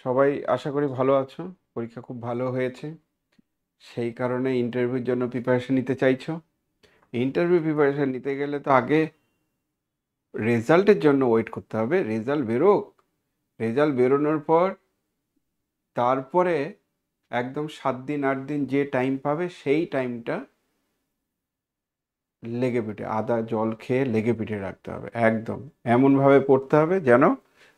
সবাই আশা করি ভালো আছো। পরীক্ষা খুব ভালো হয়েছে, সেই কারণে ইন্টারভিউর জন্য প্রিপারেশন নিতে চাইছো। ইন্টারভিউ প্রিপারেশন নিতে গেলে তো আগে রেজাল্টের জন্য ওয়েট করতে হবে। রেজাল্ট বেরোক, রেজাল্ট বেরোনোর পর তারপরে একদম 7 দিন 8 দিন যে টাইম পাবে সেই টাইমটা লেগে পিঠে আদা জল খেয়ে লেগে পিঠে রাখতে হবে। একদম এমনভাবে পড়তে হবে যেন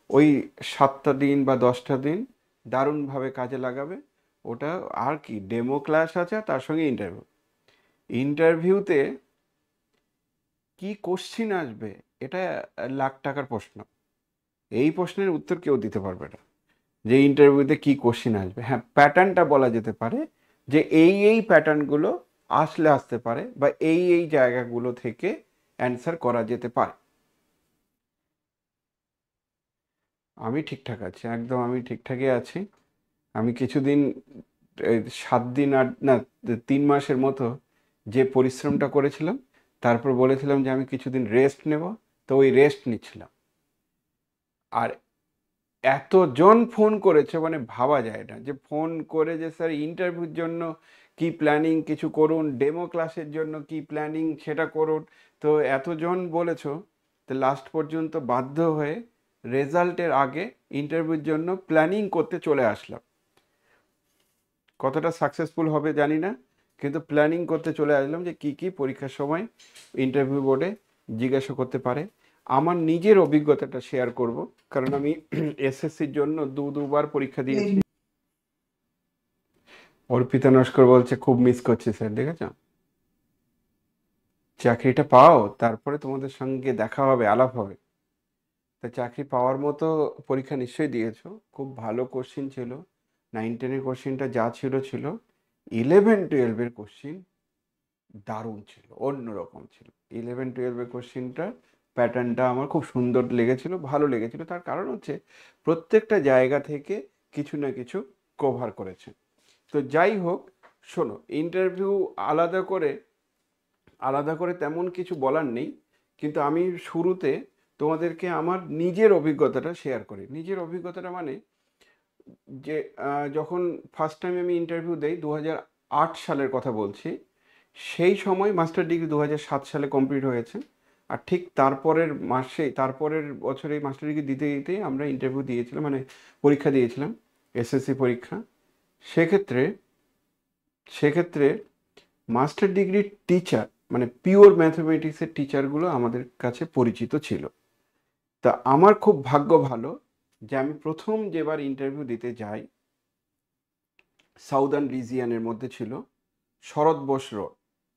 ওই 7টা দিন বা 10টা দিন দারুণভাবে কাজে লাগাবে। ওটা আর কি, ডেমো ক্লাস আছে আর তার সঙ্গে ইন্টারভিউ। ইন্টারভিউতে কি কোশ্চিন আসবে, এটা লাখ টাকার প্রশ্ন। এই প্রশ্নের উত্তর কেউ দিতে পারবে না যে ইন্টারভিউতে কি কোশ্চিন আসবে। হ্যাঁ, প্যাটার্নটা বলা যেতে পারে যে এই প্যাটার্নগুলো আসতে পারে বা এই জায়গাগুলো থেকে অ্যান্সার করা যেতে পারে। আমি ঠিকঠাক আছি, একদম আমি ঠিকঠাকই আছি। আমি কিছুদিন 7 দিন 8 না 3 মাসের মতো যে পরিশ্রমটা করেছিলাম, তারপর বলেছিলাম যে আমি কিছুদিন রেস্ট নেব, তো ওই রেস্ট নিচ্ছিলাম। আর এতজন ফোন করেছে, মানে ভাবা যায় না, যে ফোন করে যে স্যার ইন্টারভিউর জন্য কি প্ল্যানিং কিছু করুন, ডেমো ক্লাসের জন্য কি প্ল্যানিং সেটা করুন। তো এতজন বলেছো, তো লাস্ট পর্যন্ত বাধ্য হয়ে রেজাল্টের আগে ইন্টারভিউর জন্য প্ল্যানিং করতে চলে আসলাম। কতটা সাকসেসফুল হবে জানি না, কিন্তু প্ল্যানিং করতে চলে আসলাম যে কি কি পরীক্ষার সময় ইন্টারভিউ বোর্ডে জিজ্ঞাসা করতে পারে। আমার নিজের অভিজ্ঞতাটা শেয়ার করব, কারণ আমি এসএসসির জন্য দুবার পরীক্ষা দিয়েছি। অর্পিতা নস্কর বলছে খুব মিস করছি স্যার, দেখেছ? চাকরিটা পাও, তারপরে তোমাদের সঙ্গে দেখা হবে, আলাপ হবে। তা চাকরি পাওয়ার মতো পরীক্ষা নিশ্চয়ই দিয়েছো। খুব ভালো কোশ্চিন ছিল। 9-10-এর কোশ্চিনটা যা ছিল ছিল, 11-12-এর কোশ্চিন দারুণ ছিল, অন্যরকম ছিল। 11-12-এর কোশ্চিনটা প্যাটার্নটা আমার খুব সুন্দর লেগেছিল, ভালো লেগেছিল। তার কারণ হচ্ছে প্রত্যেকটা জায়গা থেকে কিছু না কিছু কভার করেছে। তো যাই হোক, শোনো, ইন্টারভিউ আলাদা করে আলাদা করে তেমন কিছু বলার নেই, কিন্তু আমি শুরুতে তোমাদেরকে আমার নিজের অভিজ্ঞতাটা শেয়ার করি। নিজের অভিজ্ঞতাটা মানে যে যখন ফার্স্ট টাইম আমি ইন্টারভিউ দেই 2008 সালের কথা বলছি। সেই সময় মাস্টার ডিগ্রি 2007 সালে কমপ্লিট হয়েছে। আর ঠিক তারপরের বছরেই মাস্টার ডিগ্রি দিতে দিতেই আমরা ইন্টারভিউ দিয়েছিলাম, মানে পরীক্ষা দিয়েছিলাম, এসএসসি পরীক্ষা। সেক্ষেত্রে সেক্ষেত্রে মাস্টার ডিগ্রির টিচার, মানে পিওর ম্যাথমেটিক্সের টিচারগুলো আমাদের কাছে পরিচিত ছিল। তা আমার খুব ভাগ্য ভালো যে আমি প্রথম যেবার ইন্টারভিউ দিতে যাই, সাউদার্ন রিজিয়ানের মধ্যে ছিল শরৎ বোস রোড।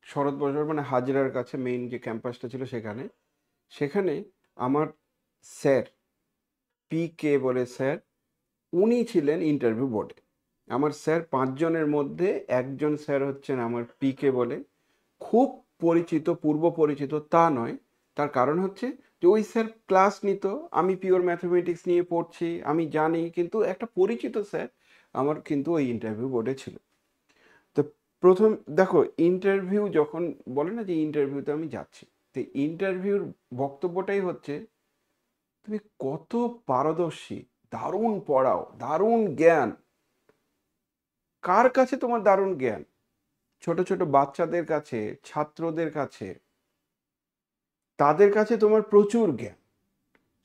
শরৎ বোস রোড মানে হাজরার কাছে মেইন যে ক্যাম্পাসটা ছিল সেখানে। সেখানে আমার স্যার, পি কে বলে স্যার, উনি ছিলেন ইন্টারভিউ বোর্ডে। আমার স্যার 5 জনের মধ্যে একজন স্যার হচ্ছেন আমার পি কে বলে। খুব পরিচিত, পূর্ব পরিচিত তা নয়, তার কারণ হচ্ছে যে ওই স্যার ক্লাস নিত, আমি পিওর ম্যাথমেটিক্স নিয়ে পড়ছি, আমি জানি, কিন্তু একটা পরিচিত স্যার আমার কিন্তু ওই ইন্টারভিউ বোর্ডে ছিল। তো প্রথম দেখো, ইন্টারভিউ যখন বলে না যে ইন্টারভিউতে আমি যাচ্ছি, তো ইন্টারভিউর বক্তব্যটাই হচ্ছে তুমি কত পারদর্শী, দারুণ পড়াও, দারুণ জ্ঞান। কার কাছে তোমার দারুণ জ্ঞান? ছোট ছোট বাচ্চাদের কাছে, ছাত্রদের কাছে, তাদের কাছে তোমার প্রচুর জ্ঞান,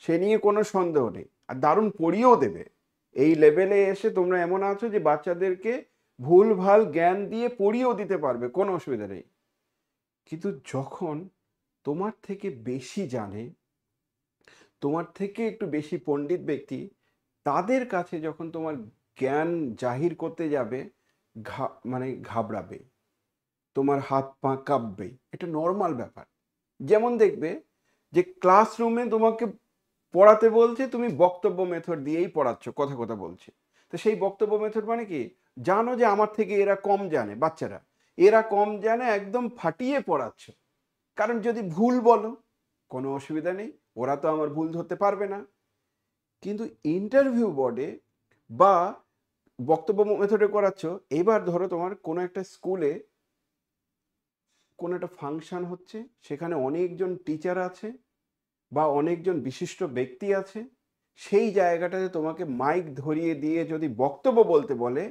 সে নিয়ে কোনো সন্দেহ নেই। আর দারুণ পড়িয়েও দেবে। এই লেভেলে এসে তোমরা এমন আছো যে বাচ্চাদেরকে ভুল ভাল জ্ঞান দিয়ে পড়িয়েও দিতে পারবে, কোনো অসুবিধা নেই। কিন্তু যখন তোমার থেকে বেশি জানে, তোমার থেকে একটু বেশি পণ্ডিত ব্যক্তি, তাদের কাছে যখন তোমার জ্ঞান জাহির করতে যাবে, মানে ঘাবড়াবে, তোমার হাত পা কাঁপবে, এটা নর্মাল ব্যাপার। যেমন দেখবে যে ক্লাসরুমে তোমাকে পড়াতে বলছে, তুমি বক্তব্য মেথড দিয়েই পড়াচ্ছ, কথা কথা বলছে। তো সেই বক্তব্য মেথড মানে কি? জানো যে আমার থেকে এরা কম জানে, বাচ্চারা এরা কম জানে, একদম ফাটিয়ে পড়াচ্ছ। কারণ যদি ভুল বলো, কোনো অসুবিধা নেই, ওরা তো আমার ভুল ধরতে পারবে না। কিন্তু ইন্টারভিউ বোর্ডে বা বক্তব্য মেথডে করাচ্ছ। এবার ধরো তোমার কোনো একটা স্কুলে কোনো একটা ফাংশন হচ্ছে, সেখানে অনেকজন টিচার আছে বা অনেকজন বিশিষ্ট ব্যক্তি আছে, সেই জায়গাটাতে তোমাকে মাইক ধরিয়ে দিয়ে যদি বক্তব্য বলতে বলে,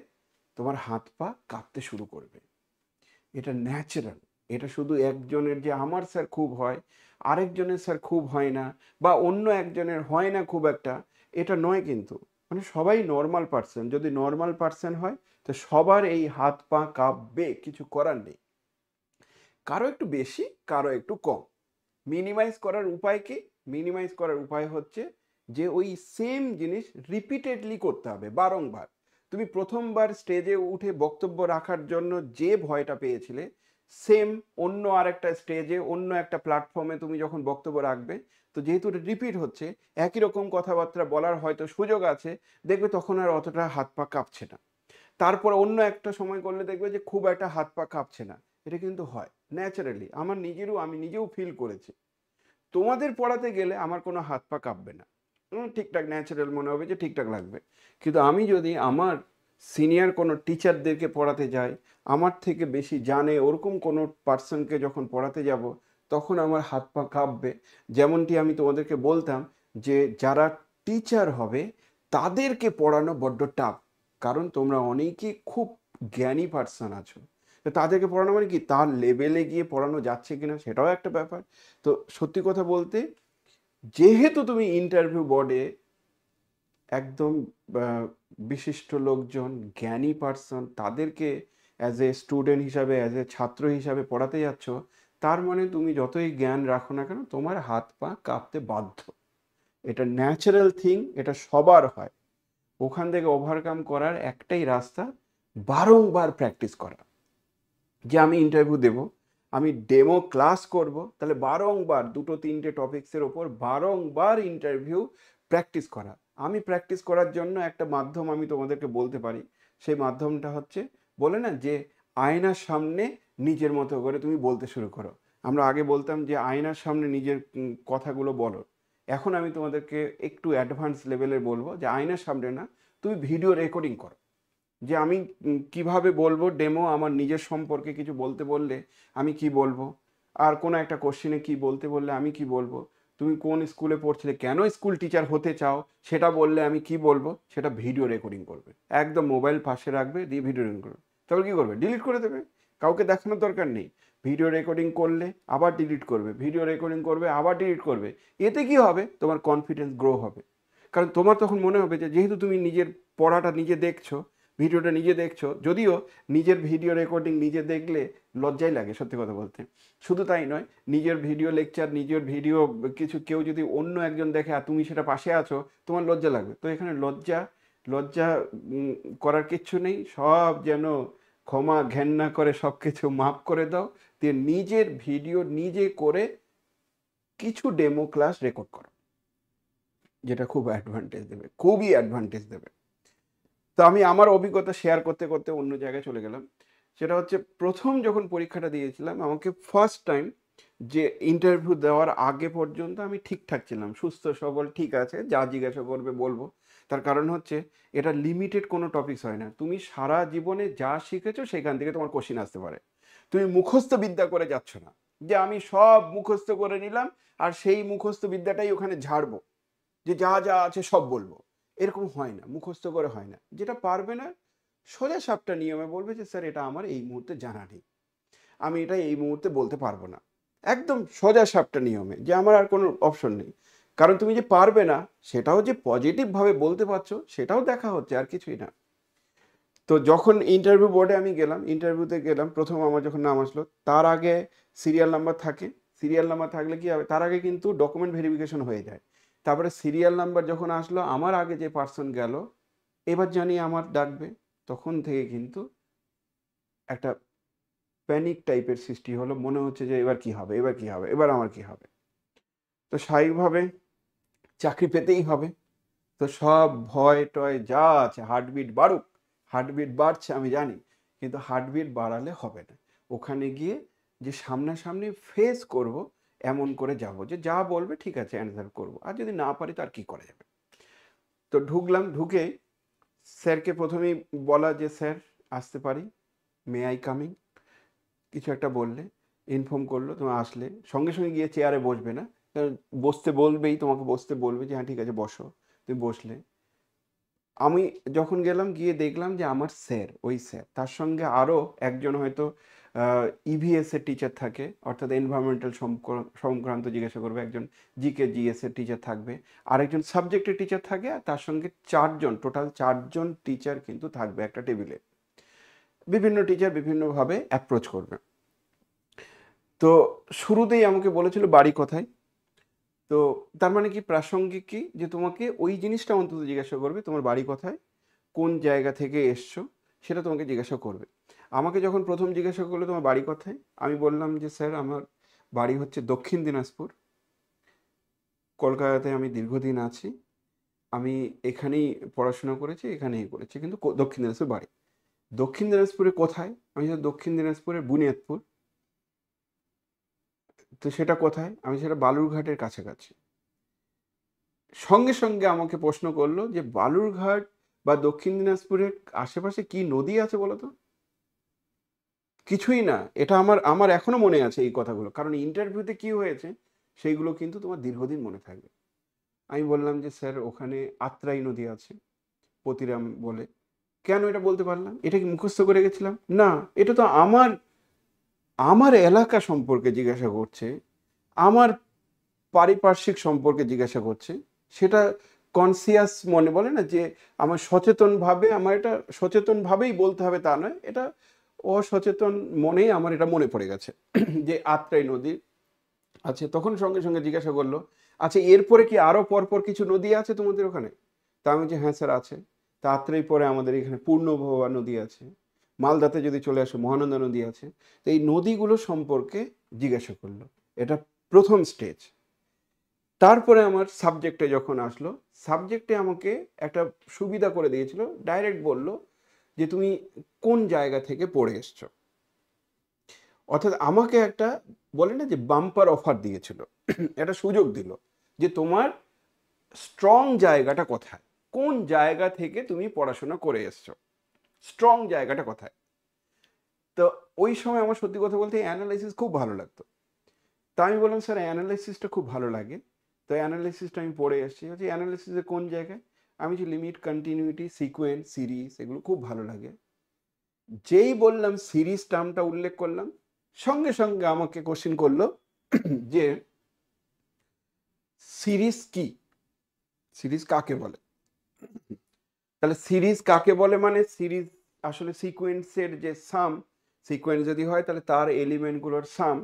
তোমার হাত পা কাঁপতে শুরু করবে। এটা ন্যাচারাল। এটা শুধু একজনের যে আমার স্যার খুব হয়, আরেকজনের স্যার খুব হয় না, বা অন্য একজনের হয় না খুব একটা, এটা নয় কিন্তু। মানে সবাই নর্মাল পার্সন, যদি নর্মাল পার্সন হয় তো সবার এই হাত পা কাঁপবে, কিছু করার নেই। কারো একটু বেশি, কারো একটু কম। মিনিমাইজ করার উপায় কি? মিনিমাইজ করার উপায় হচ্ছে যে ওই সেম জিনিস রিপিটেডলি করতে হবে, বারংবার। তুমি প্রথমবার স্টেজে উঠে বক্তব্য রাখার জন্য যে ভয়টা পেয়েছিলে, সেম অন্য আরেকটা স্টেজে, অন্য একটা প্ল্যাটফর্মে তুমি যখন বক্তব্য রাখবে, তো যেহেতু রিপিট হচ্ছে, একই রকম কথাবার্তা বলার হয়তো সুযোগ আছে, দেখবে তখন আর অতটা হাত পা কাঁপছে না। তারপর অন্য একটা সময় করলে দেখবে যে খুব একটা হাত পা কাঁপছে না। এটা কিন্তু হয় ন্যাচারালি, আমি নিজেও ফিল করেছি। তোমাদের পড়াতে গেলে আমার কোনো হাত পা কাঁপবে না, ঠিকঠাক ন্যাচারাল মনে হবে যে ঠিকঠাক লাগবে। কিন্তু আমি যদি আমার সিনিয়র কোনো টিচারদেরকে পড়াতে যাই, আমার থেকে বেশি জানে ওরকম কোনো পার্সনকে যখন পড়াতে যাব, তখন আমার হাত পা কাঁপবে। যেমনটি আমি তোমাদেরকে বলতাম যে যারা টিচার হবে তাদেরকে পড়ানো বড্ড টাফ, কারণ তোমরা অনেকেই খুব জ্ঞানী পার্সন আছো। তো তাদেরকে পড়ানো মানে কি, তার লেভেলে গিয়ে পড়ানো যাচ্ছে কিনা সেটাও একটা ব্যাপার। তো সত্যি কথা বলতে, যেহেতু তুমি ইন্টারভিউ বোর্ডে একদম বিশিষ্ট লোকজন, জ্ঞানী পার্সন, তাদেরকে অ্যাজ এ স্টুডেন্ট হিসাবে, অ্যাজ এ ছাত্র হিসাবে পড়াতে যাচ্ছ, তার মানে তুমি যতই জ্ঞান রাখো না কেন, তোমার হাত পা কাঁপতে বাধ্য। এটা ন্যাচারাল থিং, এটা সবার হয়। ওখান থেকে ওভারকাম করার একটাই রাস্তা, বারংবার প্র্যাকটিস করা। যে আমি ইন্টারভিউ দেব, আমি ডেমো ক্লাস করব, তাহলে বারংবার দুটো তিনটে টপিক্সের ওপর বারংবার ইন্টারভিউ প্র্যাকটিস করা। আমি প্র্যাকটিস করার জন্য একটা মাধ্যম আমি তোমাদেরকে বলতে পারি। সেই মাধ্যমটা হচ্ছে, বলে না যে আয়নার সামনে নিজের মতো করে তুমি বলতে শুরু করো। আমরা আগে বলতাম যে আয়নার সামনে নিজের কথাগুলো বলো। এখন আমি তোমাদেরকে একটু অ্যাডভান্স লেভেলের বলবো যে আয়নার সামনে না, তুমি ভিডিও রেকর্ডিং করো। যে আমি কিভাবে বলবো ডেমো, আমার নিজের সম্পর্কে কিছু বলতে বললে আমি কি বলবো, আর কোনো একটা কোশ্চেনে কি বলতে বললে আমি কি বলবো, তুমি কোন স্কুলে পড়ছিলে, কেন স্কুল টিচার হতে চাও সেটা বললে আমি কি বলবো, সেটা ভিডিও রেকর্ডিং করবে। একদম মোবাইল পাশে রাখবে, দিয়ে ভিডিও রেকর্ডিং করবে। তারপর কি করবে, ডিলিট করে দেবে। কাউকে দেখানোর দরকার নেই। ভিডিও রেকর্ডিং করলে আবার ডিলিট করবে, ভিডিও রেকর্ডিং করবে আবার ডিলিট করবে। এতে কি হবে, তোমার কনফিডেন্স গ্রো হবে। কারণ তোমার তখন মনে হবে যে যেহেতু তুমি নিজের পড়াটা নিজে দেখছো, ভিডিওটা নিজে দেখছো, যদিও নিজের ভিডিও রেকর্ডিং নিজে দেখলে লজ্জাই লাগে সত্যি কথা বলতে। শুধু তাই নয়, নিজের ভিডিও লেকচার, নিজের ভিডিও কিছু কেউ যদি অন্য একজন দেখে আর তুমি সেটা পাশে আছো, তোমার লজ্জা লাগবে। তো এখানে লজ্জা লজ্জা করার কিচ্ছু নেই। সব যেন ক্ষমা ঘেন্না করে সব কিছু মাফ করে দাও, দিয়ে নিজের ভিডিও নিজে করে কিছু ডেমো ক্লাস রেকর্ড করো, যেটা খুব অ্যাডভান্টেজ দেবে, খুবই অ্যাডভান্টেজ দেবে। তো আমি আমার অভিজ্ঞতা শেয়ার করতে করতে অন্য জায়গায় চলে গেলাম। সেটা হচ্ছে, প্রথম যখন পরীক্ষাটা দিয়েছিলাম, আমাকে ফার্স্ট টাইম যে ইন্টারভিউ দেওয়ার আগে পর্যন্ত আমি ঠিকঠাক ছিলাম, সুস্থ সবল, ঠিক আছে, যা জিজ্ঞাসা করবে বলবো। তার কারণ হচ্ছে, এটা লিমিটেড কোনো টপিকস হয় না। তুমি সারা জীবনে যা শিখেছো সেখান থেকে তোমার কোশ্চিন আসতে পারে। তুমি মুখস্থ বিদ্যা করে যাচ্ছ না, যে আমি সব মুখস্থ করে নিলাম আর সেই মুখস্থ বিদ্যাটাই ওখানে ঝাড়বো, যে যা যা আছে সব বলবো। এরকম হয় না, মুখস্থ করে হয় না। যেটা পারবে না, সোজা সাপটা নিয়মে বলবে যে স্যার এটা আমার এই মুহূর্তে জানা নেই, আমি এটা এই মুহূর্তে বলতে পারবো না। একদম সোজা সাপটা নিয়মে, যে আমার আর কোনো অপশন নেই। কারণ তুমি যে পারবে না সেটাও যে পজিটিভভাবে বলতে পারছো সেটাও দেখা হচ্ছে, আর কিছুই না। তো যখন ইন্টারভিউ বোর্ডে আমি গেলাম, ইন্টারভিউতে গেলাম, প্রথম আমার যখন নাম আসলো, তার আগে সিরিয়াল নাম্বার থাকে। সিরিয়াল নাম্বার থাকলে কি হবে, তার আগে কিন্তু ডকুমেন্ট ভেরিফিকেশন হয়ে যায়। তারপরে সিরিয়াল নাম্বার যখন আসলো, আমার আগে যে পার্সন গেল, এবার জানি আমার ডাকবে, তখন থেকে কিন্তু একটা প্যানিক টাইপের সৃষ্টি হলো। মনে হচ্ছে যে এবার কি হবে, এবার কি হবে, এবার আমার কি হবে। তো স্বাভাবিকভাবে চাকরি পেতেই হবে। তো সব ভয় টয় যা আছে, হার্টবিট বাড়ুক, হার্টবিট বাড়ছে আমি জানি, কিন্তু হার্টবিট বাড়ালে হবে না। ওখানে গিয়ে যে সামনাসামনি ফেস করব, এমন করে যাব যে যা বলবে ঠিক আছে অ্যান্সার করব, আর যদি না পারি তো আর কি করা যাবে। তো ঢুকলাম, ঢুকে স্যারকে প্রথমেই বলা যে স্যার আসতে পারি, মে আই কামিং, কিছু একটা বললে ইনফর্ম করলো, তুমি আসলে সঙ্গে সঙ্গে গিয়ে চেয়ারে বসবে না, কারণ বসতে বলবেই, তোমাকে বসতে বলবে যে হ্যাঁ ঠিক আছে বসো। তুমি বসলে, আমি যখন গেলাম গিয়ে দেখলাম যে আমার স্যার, ওই স্যার, তার সঙ্গে আরও একজন হয়তো ইভিএস এর টিচার থাকে, অর্থাৎ এনভায়রনমেন্টাল সংক্রান্ত জিজ্ঞাসা করবে, একজন জিকে জিএস এর টিচার থাকবে, আরেকজন সাবজেক্টের টিচার থাকে, আর তার সঙ্গে টোটাল চারজন টিচার কিন্তু থাকবে একটা টেবিলে। বিভিন্ন টিচার বিভিন্নভাবে অ্যাপ্রোচ করবে। তো শুরুতেই আমাকে বলেছিল বাড়ি কোথায়। তো তার মানে কি, প্রাসঙ্গিক কি, যে তোমাকে ওই জিনিসটা অন্তত জিজ্ঞাসা করবে, তোমার বাড়ি কোথায়, কোন জায়গা থেকে এসছো, সেটা তোমাকে জিজ্ঞাসা করবে। আমাকে যখন প্রথম জিজ্ঞাসা করলো তোমার বাড়ি কোথায়, আমি বললাম যে স্যার আমার বাড়ি হচ্ছে দক্ষিণ দিনাজপুর, কলকাতাতে আমি দীর্ঘদিন আছি, আমি এখানেই পড়াশোনা করেছি, এখানেই করেছি, কিন্তু দক্ষিণ দিনাজপুর বাড়ি। দক্ষিণ দিনাজপুরে কোথায়? আমি জানি দক্ষিণ দিনাজপুরের বুনিয়াদপুর। তো সেটা কোথায়? আমি সেটা বালুরঘাটের কাছাকাছি। সঙ্গে সঙ্গে আমাকে প্রশ্ন করলো যে বালুরঘাট বা দক্ষিণ দিনাজপুরের আশেপাশে কি নদী আছে বলো তো? কিছুই না। এটা আমার আমার এখনো মনে আছে এই কথাগুলো, কারণ ইন্টারভিউতে কি হয়েছে সেইগুলো কিন্তু তোমার দীর্ঘদিন মনে থাকবে। আমি বললাম যে স্যার ওখানে আত্রাই নদী আছে, পতিরাম বলে। কেন এটা বলতে পারলাম? এটা কি মুখস্থ করে গেছিলাম? না, এটা তো আমার আমার এলাকা সম্পর্কে জিজ্ঞাসা করছে, আমার পারিপার্শ্বিক সম্পর্কে জিজ্ঞাসা করছে। সেটা কনসিয়াস মনে বলে না যে আমার সচেতনভাবে, আমার এটা সচেতনভাবেই বলতে হবে তা নয়, এটা অসচেতন মনেই আমার এটা মনে পড়ে গেছে যে আত্রাই নদী আছে। তখন সঙ্গে সঙ্গে জিজ্ঞাসা করলো, আচ্ছা এরপরে কি আরো পরপর কিছু নদী আছে তোমাদের ওখানে? তা আমি যে হ্যাঁ স্যার আছে। তা আত্রাই পরে আমাদের এখানে পূর্ণভবা নদী আছে, মালদাতে যদি চলে আসো মহানন্দা নদী আছে। তো এই নদীগুলো সম্পর্কে জিজ্ঞাসা করলো। এটা প্রথম স্টেজ। তারপরে আমার সাবজেক্টে যখন আসলো, সাবজেক্টে আমাকে একটা সুবিধা করে দিয়েছিল, ডাইরেক্ট বলল যে তুমি কোন জায়গা থেকে পড়ে এসছো। অর্থাৎ আমাকে একটা, বলে না যে বাম্পার অফার দিয়েছিল, একটা সুযোগ দিল যে তোমার স্ট্রং জায়গাটা কোথায়, কোন জায়গা থেকে তুমি পড়াশোনা করে এসছো, স্ট্রং জায়গাটা কোথায়। তো ওই সময় আমার সত্যি কথা বলতে অ্যানালাইসিস খুব ভালো লাগতো। তা আমি বললাম স্যার অ্যানালাইসিসটা খুব ভালো লাগে। তো অ্যানালাইসিসটা আমি পড়ে এসেছি, হচ্ছে অ্যানালাইসিসের কোন জায়গায়? আমি যে লিমিট, কন্টিনিউটি, সিকোয়েন্স, সিরিজ, এগুলো খুব ভালো লাগে। যেই বললাম সিরিজ টার্মটা উল্লেখ করলাম, সঙ্গে সঙ্গে আমাকে কোশ্চেন করলো যে সিরিজ কি, সিরিজ কাকে বলে। তাহলে সিরিজ কাকে বলে মানে, সিরিজ আসলে সিকোয়েন্সের যে সাম, সিকোয়েন্স যদি হয় তাহলে তার এলিমেন্টগুলোর সাম।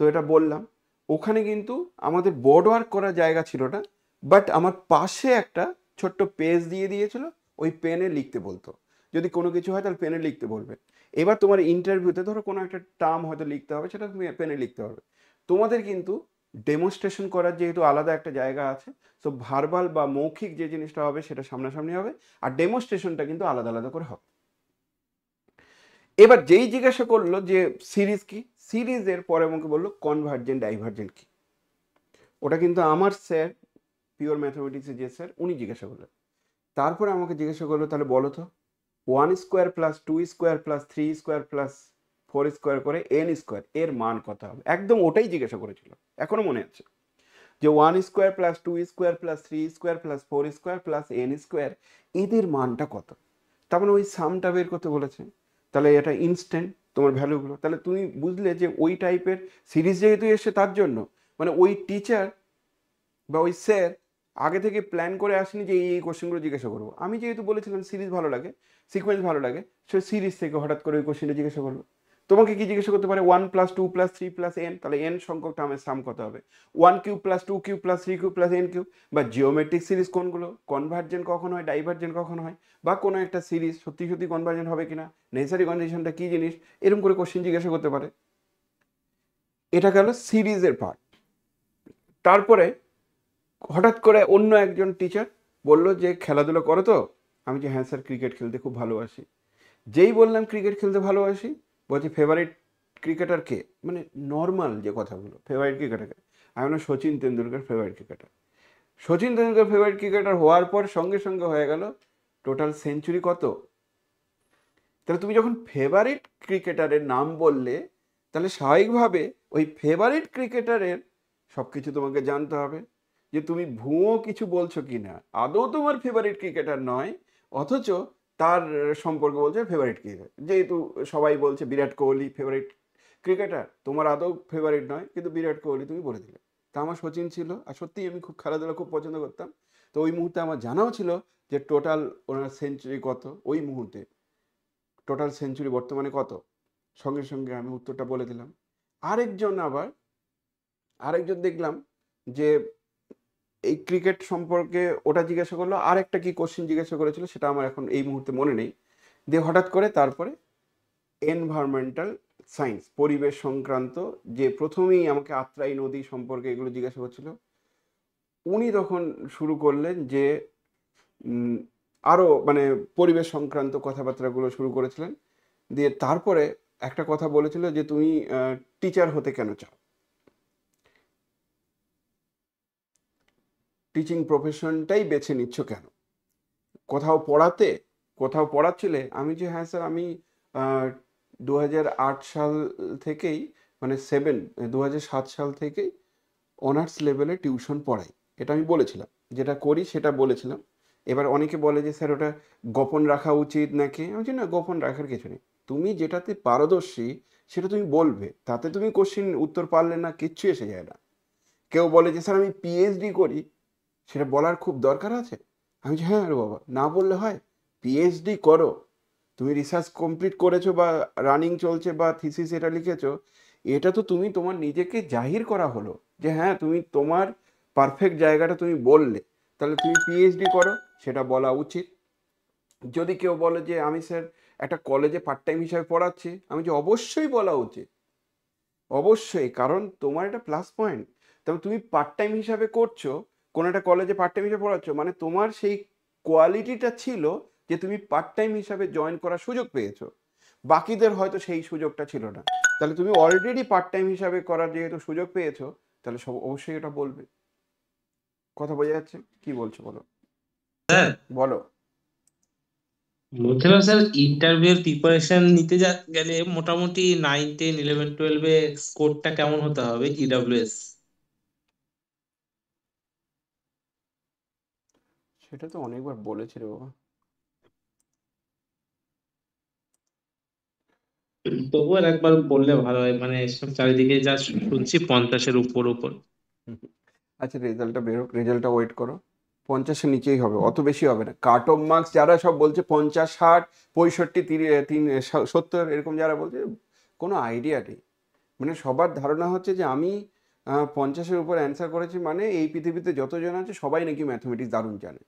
তো এটা বললাম। ওখানে কিন্তু আমাদের বোর্ড ওয়ার্ক করার জায়গা ছিল না, বাট আমার পাশে একটা ছোট্ট পেজ দিয়ে দিয়েছিল, ওই পেনে লিখতে বলতো। যদি কোনো কিছু হয় তাহলে পেনে লিখতে বলবে। এবার তোমার ইন্টারভিউতে ধরো কোনো একটা টার্ম হয়তো লিখতে হবে, সেটা তুমি পেনে লিখতে হবে। তোমাদের কিন্তু ডেমনস্ট্রেশন করার যেহেতু আলাদা একটা জায়গা আছে, সো ভার্বাল বা মৌখিক যে জিনিসটা হবে সেটা সামনাসামনি হবে, আর ডেমনস্ট্রেশনটা কিন্তু আলাদা আলাদা করে হবে। এবার যেই জিজ্ঞাসা করলো যে সিরিজ কি, সিরিজের পরে আমাকে বললো কনভার্জেন্ট ডাইভার্জেন্ট কি। ওটা কিন্তু আমার স্যার, পিওর ম্যাথামেটিক্সের যে স্যার, উনি জিজ্ঞাসা করলেন। তারপরে আমাকে জিজ্ঞাসা করলো তাহলে বলো তো, 1² প্লাস 2² প্লাস 3² প্লাস 4² করে n² এর মান কত হবে। একদম ওটাই জিজ্ঞাসা করেছিল, এখনো মনে আছে যে 1² plus 2² plus 3² plus 4² plus n², এদের মানটা কত। তার মানে ওই সামটা বের করতে বলেছে। তাহলে এটা ইনস্ট্যান্ট তোমার ভ্যালুগুলো, তাহলে তুমি বুঝলে যে ওই টাইপের সিরিজ যেহেতু এসে, তার জন্য মানে ওই টিচার বা ওই স্যার আগে থেকে প্ল্যান করে আসেনি যে এই কোশ্চেনগুলো জিজ্ঞাসা করবো। আমি যেহেতু বলেছিলাম সিরিজ ভালো লাগে, সিকোয়েন্স ভালো লাগে, সে সিরিজ থেকে হঠাৎ করে ওই কোশ্চেনটা জিজ্ঞাসা করলো। তোমাকে কি জিজ্ঞাসা করতে পারে 1+2+3+n, তাহলে n সংখ্যক টার্মের সাম কত হবে, 1³ + 2³ + 3³ + n³ বা জিওমেট্রিক সিরিজ কোনগুলো, কনভার্জেন্ট কখন হয়, ডাইভার্জেন্ট কখন হয়, বা কোনো একটা সিরিজ সত্যি সত্যি কনভার্জেন্ট হবে কিনা, নেসেসারি কন্ডিশনটা কি জিনিস, এরকম করে কোশ্চেন জিজ্ঞাসা করতে পারে। এটা গেল সিরিজের পার্ট। তারপরে হঠাৎ করে অন্য একজন টিচার বলল যে খেলাধুলা করো তো। আমি যে হ্যাঁ স্যার ক্রিকেট খেলতে খুব ভালোবাসি। যেই বললাম ক্রিকেট খেলতে ভালোবাসি, বলছি ফেভারিট ক্রিকেটার কে, মানে নর্মাল যে কথাগুলো, ফেভারিট ক্রিকেটার কে। আমি বললাম Sachin Tendulkar favourite cricketer. Sachin Tendulkar favourite cricketer হওয়ার পর সঙ্গে সঙ্গে হয়ে গেল টোটাল সেঞ্চুরি কত। তাহলে তুমি যখন ফেভারিট ক্রিকেটারের নাম বললে, তাহলে স্বাভাবিকভাবে ওই ফেভারিট ক্রিকেটারের সব কিছু তোমাকে জানতে হবে। যে তুমি ভুয়ো কিছু বলছো কিনা, আদৌ তোমার ফেভারিট ক্রিকেটার নয়, অথচ তার সম্পর্কে বলছে ফেভারিট ক্রিকেটার। যেহেতু সবাই বলছে বিরাট কোহলি ফেভারিট ক্রিকেটার, তোমার আদৌ ফেভারিট নয়, কিন্তু বিরাট কোহলি তুমি বলে দিলে। তা আমার সচিন ছিল, আর সত্যিই আমি খুব খেলাধুলা খুব পছন্দ করতাম। তো ওই মুহূর্তে আমার জানাও ছিল যে টোটাল ওনার সেঞ্চুরি কত, ওই মুহূর্তে টোটাল সেঞ্চুরি বর্তমানে কত, সঙ্গে সঙ্গে আমি উত্তরটা বলে দিলাম। আরেকজন আবার আরেকজন দেখলাম যে এই ক্রিকেট সম্পর্কে ওটা জিজ্ঞাসা করলো, আর একটা কি কোশ্চেন জিজ্ঞাসা করেছিল সেটা আমার এখন এই মুহূর্তে মনে নেই। দিয়ে হঠাৎ করে তারপরে এনভায়রনমেন্টাল সায়েন্স, পরিবেশ সংক্রান্ত, যে প্রথমেই আমাকে আত্রাই নদী সম্পর্কে এগুলো জিজ্ঞাসা করছিল, উনি তখন শুরু করলেন যে আরও মানে পরিবেশ সংক্রান্ত কথাবার্তাগুলো শুরু করেছিলেন। দিয়ে তারপরে একটা কথা বলেছিল যে তুমি টিচার হতে কেন চাও, টিচিং প্রফেশনটাই বেছে নিচ্ছ কেন, কোথাও পড়াচ্ছিলে? আমি যে হ্যাঁ স্যার, আমি 2008 সাল থেকেই, মানে 2007 সাল থেকেই অনার্স লেভেলে টিউশন পড়াই, এটা আমি বলেছিলাম, যেটা করি সেটা বলেছিলাম। এবার অনেকে বলে যে স্যার ওটা গোপন রাখা উচিত নাকি, আমি বলছি না, গোপন রাখার কিছু নেই। তুমি যেটাতে পারদর্শী সেটা তুমি বলবে, তাতে তুমি কোশ্চিন উত্তর পারলে না কিচ্ছু এসে যায় না। কেউ বলে যে স্যার আমি পিএইচডি করি, সেটা বলার খুব দরকার আছে? আমি বলছি হ্যাঁ রে বাবা, না বললে হয়? পিএইচডি করো, তুমি রিসার্চ কমপ্লিট করেছো বা রানিং চলছে বা থিসিস এটা লিখেছো, এটা তো তুমি তোমার নিজেকে জাহির করা হলো যে হ্যাঁ তুমি তোমার পারফেক্ট জায়গাটা তুমি বললে, তাহলে তুমি পিএইচডি করো, সেটা বলা উচিত। যদি কেউ বলে যে আমি স্যার একটা কলেজে পার্ট টাইম হিসাবে পড়াচ্ছি, আমি যে অবশ্যই বলা উচিত, অবশ্যই, কারণ তোমার এটা প্লাস পয়েন্ট। তবে তুমি পার্ট টাইম হিসাবে করছো, কোনো একটা কলেজে পার্ট টাইম হিসাবে পড়াচ্ছ, মানে তোমার সেই কোয়ালিটিটা ছিল যে তুমি পার্ট টাইম হিসাবে জয়েন করার সুযোগ পেয়েছো, বাকিদের হয়তো সেই সুযোগটা ছিল না। তাহলে তুমি অলরেডি পার্ট টাইম হিসাবে করার যেহেতু সুযোগ পেয়েছো, তাহলে সব অবশ্যই এটা বলবে। কথা বোঝা যাচ্ছে? কি বলছো বলো, স্যার, বলো। বলছিলাম স্যার, ইন্টারভিউ এর প্রিপারেশন নিতে গেলে মোটামুটি 9, 10, 11, 12-এ স্কোরটা কেমন হতে হবে ইডব্লিউএস? সেটা তো অনেকবার বলেছি রে বাবা। তবুও আর একবার বললে ভালো হয়, মানে সব চারিদিকে যা শুনছি 50-এর উপর উপর। আচ্ছা, রেজাল্টটা বেরোক, রেজাল্টটা ওয়েট করো। 50-এর নিচেই হবে, অত বেশি হবে না। কাট অফ মার্কস যারা সব বলছে 50, 60, 65, 70 এরকম যারা বলছে, কোনো আইডিয়া নেই। মানে সবার ধারণা হচ্ছে যে আমি 50-এর উপর অ্যান্সার করেছি, মানে এই পৃথিবীতে যতজন আছে সবাই নাকি ম্যাথমেটিক্স দারুণ জানে।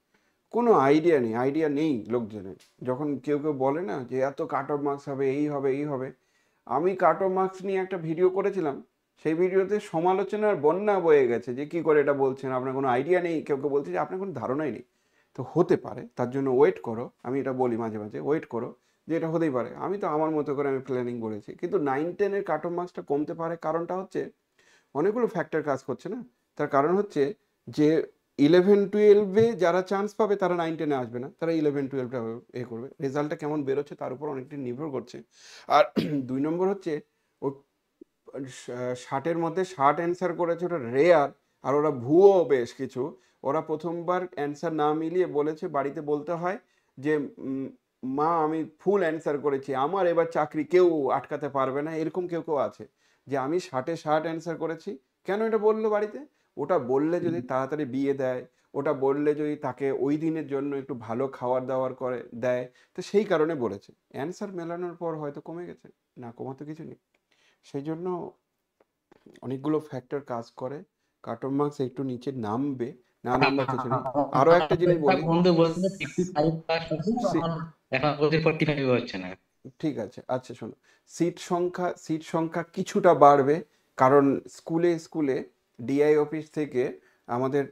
কোনো আইডিয়া নেই লোকজনের। যখন কেউ কেউ বলে না যে এত কাট অফ মার্কস হবে, এই হবে এই হবে, আমি কাট অফ মার্কস নিয়ে একটা ভিডিও করেছিলাম, সেই ভিডিওতে সমালোচনার বন্যা বয়ে গেছে যে কি করে এটা বলছেন, আপনার কোনো আইডিয়া নেই। কেউ কেউ বলছে যে আপনার কোনো ধারণাই নেই। তো হতে পারে, তার জন্য ওয়েট করো, আমি এটা বলি মাঝে মাঝে, ওয়েট করো, যে এটা হতেই পারে। আমি তো আমার মতো করে আমি প্ল্যানিং করেছি, কিন্তু 9-10-এর কাট অফ মার্কসটা কমতে পারে, কারণটা হচ্ছে অনেকগুলো ফ্যাক্টর কাজ করছে না। তার কারণ হচ্ছে যে 11-12-এ যারা চান্স পাবে তারা 9-10-এ আসবে না, তারা 11-12টা করবে। রেজাল্টটা কেমন বেরোচ্ছে তার উপর অনেকটা নির্ভর করছে। আর 2 নম্বর হচ্ছে ও 60-এর মধ্যে 60 অ্যান্সার করেছে, ওটা রেয়ার। আর ওরা ভুয়ো বেশ কিছু, ওরা প্রথমবার অ্যান্সার না মিলিয়ে বলেছে, বাড়িতে বলতে হয় যে মা আমি ফুল অ্যান্সার করেছি, আমার এবার চাকরি কেউ আটকাতে পারবে না, এরকম কেউ কেউ আছে যে আমি 60-এ 60 অ্যান্সার করেছি। কেন এটা বললো বাড়িতে? ওটা বললে যদি তাড়াতাড়ি বিয়ে দেয়, ওটা বললে যদি তাকে ওই দিনের জন্য একটু ভালো খাবার দাবার করে দেয়, তো সেই কারণে বলেছে। অ্যান্সার মেলানোর পর হয়তো কমে গেছে, না কমাতে কিছু নেই। সেই জন্য অনেকগুলো ফ্যাক্টর কাজ করে, কাট অফ মার্কস একটু নিচে নামবে, না নামবার কিছু নেই। আরও একটা জিনিস একটা বলি, বন্ধু বলছিল 55 প্লাস হচ্ছে, সি- এখন এখন বলছে 45 হচ্ছে না। ঠিক আছে, আচ্ছা শোনো, সিট সংখ্যা কিছুটা বাড়বে, কারণ স্কুলে স্কুলে ডিআই অফিস থেকে আমাদের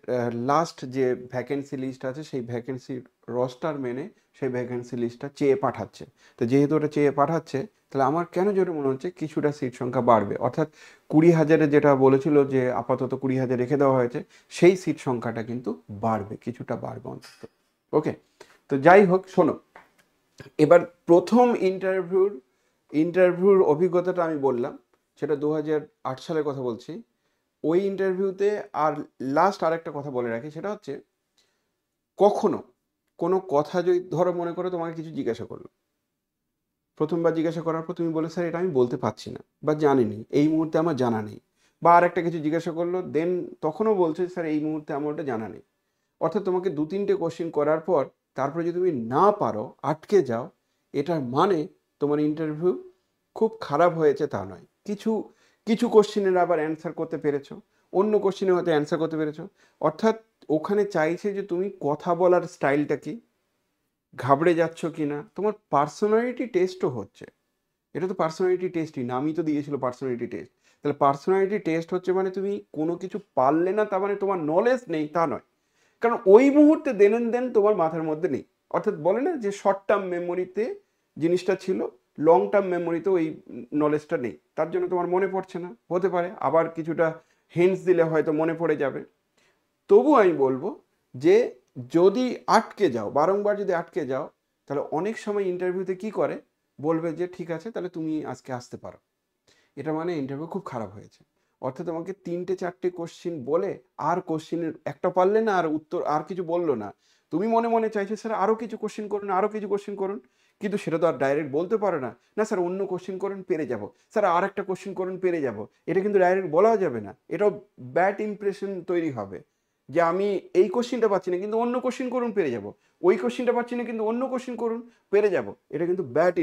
লাস্ট যে ভ্যাকেন্সি লিস্ট আছে সেই ভ্যাকেন্সি রস্টার মেনে সেই ভ্যাকেন্সি লিস্টটা চেয়ে পাঠাচ্ছে। তো যেহেতু ওটা চেয়ে পাঠাচ্ছে, তাহলে আমার কেন জোরে মনে হচ্ছে কিছুটা সিট সংখ্যা বাড়বে, অর্থাৎ 20,000-এ যেটা বলেছিল যে আপাতত 20,000 রেখে দেওয়া হয়েছে, সেই সিট সংখ্যাটা কিন্তু বাড়বে, কিছুটা বাড়বে অন্তত। ওকে, তো যাই হোক শোনো, এবার প্রথম ইন্টারভিউর অভিজ্ঞতাটা আমি বললাম, সেটা 2008 সালের কথা বলছি। ওই ইন্টারভিউতে আর লাস্ট আরেকটা কথা বলে রাখি, সেটা হচ্ছে কখনো কোনো কথা যদি ধরো মনে করো তোমাকে কিছু জিজ্ঞাসা করলো, প্রথমবার জিজ্ঞাসা করার পর তুমি বলে স্যার এটা আমি বলতে পারছি না বা জানিনি, এই মুহূর্তে আমার জানা নেই, বা আর একটা কিছু জিজ্ঞাসা করলো দেন তখনও বলছে স্যার এই মুহূর্তে আমার ওটা জানা নেই। অর্থাৎ তোমাকে 2-3টে কোশ্চেন করার পর তারপরে যদি তুমি না পারো, আটকে যাও, এটার মানে তোমার ইন্টারভিউ খুব খারাপ হয়েছে তা নয়। কিছু কিছু কোশ্চেনের আবার অ্যান্সার করতে পেরেছো, অন্য কোশ্চেনে হয়তো অ্যান্সার করতে পেরেছো। অর্থাৎ ওখানে চাইছে যে তুমি কথা বলার স্টাইলটা কি, ঘাবড়ে যাচ্ছ কি না, তোমার পার্সোনালিটি টেস্টও হচ্ছে। এটা তো পার্সোনালিটি টেস্টই, নামই তো দিয়েছিল পার্সোনালিটি টেস্ট। তাহলে পার্সোনালিটি টেস্ট হচ্ছে মানে তুমি কোনো কিছু পারলে না তার মানে তোমার নলেজ নেই তা নয়, কারণ ওই মুহূর্তে দেন এন্ড দেন তোমার মাথার মধ্যে নেই। অর্থাৎ বলে না যে শর্ট টার্ম মেমোরিতে জিনিসটা ছিল, লং টার্ম মেমোরিতে ওই নলেজটা নেই, তার জন্য তোমার মনে পড়ছে না, হতে পারে আবার কিছুটা হিন্টস দিলে হয়তো মনে পড়ে যাবে। তবু আমি বলবো যে যদি আটকে যাও, বারংবার যদি আটকে যাও, তাহলে অনেক সময় ইন্টারভিউতে কি করে বলবে যে ঠিক আছে তাহলে তুমি আজকে আসতে পারো, এটা মানে ইন্টারভিউ খুব খারাপ হয়েছে। অর্থাৎ তোমাকে 3-4টে কোশ্চিন বলে আর কোশ্চিনের একটা পারলে না আর উত্তর আর কিছু বললো না, তুমি মনে মনে চাইছো স্যার আরও কিছু কোশ্চিন করুন, আরও কিছু কোশ্চিন করুন, কিন্তু সেটা তো আর ডাইরেক্ট বলতে পারে না, না স্যার অন্য কোশ্চিন করুন পেরে যাব, স্যার আর একটা কোশ্চিন করুন পেরে যাব, এটা কিন্তু ডাইরেক্ট বলা যাবে না, এটাও ব্যাড ইমপ্রেশন তৈরি হবে যে আমি এই কোশ্চিনটা পাচ্ছি না কিন্তু অন্য কোশ্চিন করুন পেরে যাব, ওই কোশ্চিনটা পাচ্ছি না কিন্তু অন্য কোশ্চিন করুন পেরে যাব, এটা কিন্তু ব্যাড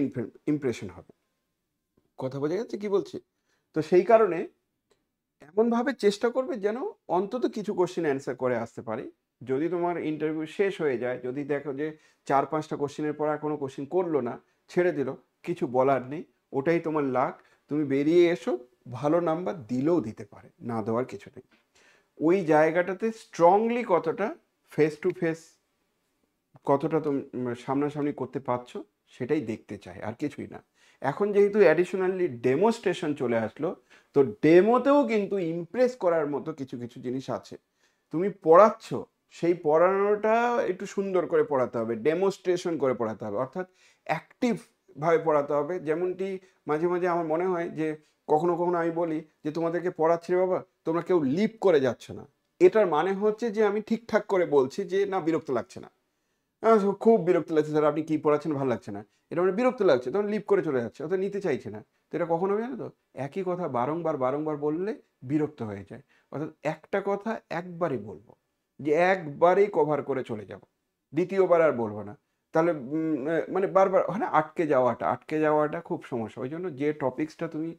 ইমপ্রেশন হবে। কথা বোঝা যাচ্ছে কি বলছি? তো সেই কারণে এমনভাবে চেষ্টা করবে যেন অন্তত কিছু কোশ্চেন অ্যান্সার করে আসতে পারি। যদি তোমার ইন্টারভিউ শেষ হয়ে যায়, যদি দেখো যে 4-5টা কোশ্চেনের পর আর কোনো কোশ্চেন করলো না, ছেড়ে দিল, কিছু বলার নেই, ওটাই তোমার লাক, তুমি বেরিয়ে এসো, ভালো নাম্বার দিলেও দিতে পারে, না দেওয়ার কিছু নেই। ওই জায়গাটাতে স্ট্রংলি কতটা ফেস টু ফেস, কতটা তুমি সামনাসামনি করতে পারছো সেটাই দেখতে চাই, আর কিছুই না। এখন যেহেতু অ্যাডিশনালি ডেমোস্ট্রেশন চলে আসলো, তো ডেমোতেও কিন্তু ইমপ্রেস করার মতো কিছু কিছু জিনিস আছে। তুমি পড়াচ্ছ, সেই পড়ানোটা একটু সুন্দর করে পড়াতে হবে, ডেমোস্ট্রেশন করে পড়াতে হবে, অর্থাৎ অ্যাক্টিভ ভাবে পড়াতে হবে। যেমনটি মাঝে মাঝে আমার মনে হয় যে কখনো কখনো আমি বলি যে তোমাদেরকে পড়াচ্ছি রে বাবা, তোমরা কেউ লিপ করে যাচ্ছ না, এটার মানে হচ্ছে যে আমি ঠিকঠাক করে বলছি যে না বিরক্ত লাগছে না, খুব বিরক্ত লাগছে স্যার আপনি কি পড়াচ্ছেন ভালো লাগছে না, এটা মানে বিরক্ত লাগছে, তখন লিভ করে চলে যাচ্ছে, অর্থাৎ নিতে চাইছে না। তো এটা কখন হবে জানো তো, একই কথা বারংবার বারংবার বললে বিরক্ত হয়ে যায়। অর্থাৎ একটা কথা একবারই বলবো, যে একবারেই কভার করে চলে যাব, দ্বিতীয়বার আর বলবো না। তাহলে মানে বারবার মানে আটকে যাওয়াটা খুব সমস্যা। ওই জন্য যে টপিক্সটা তুমি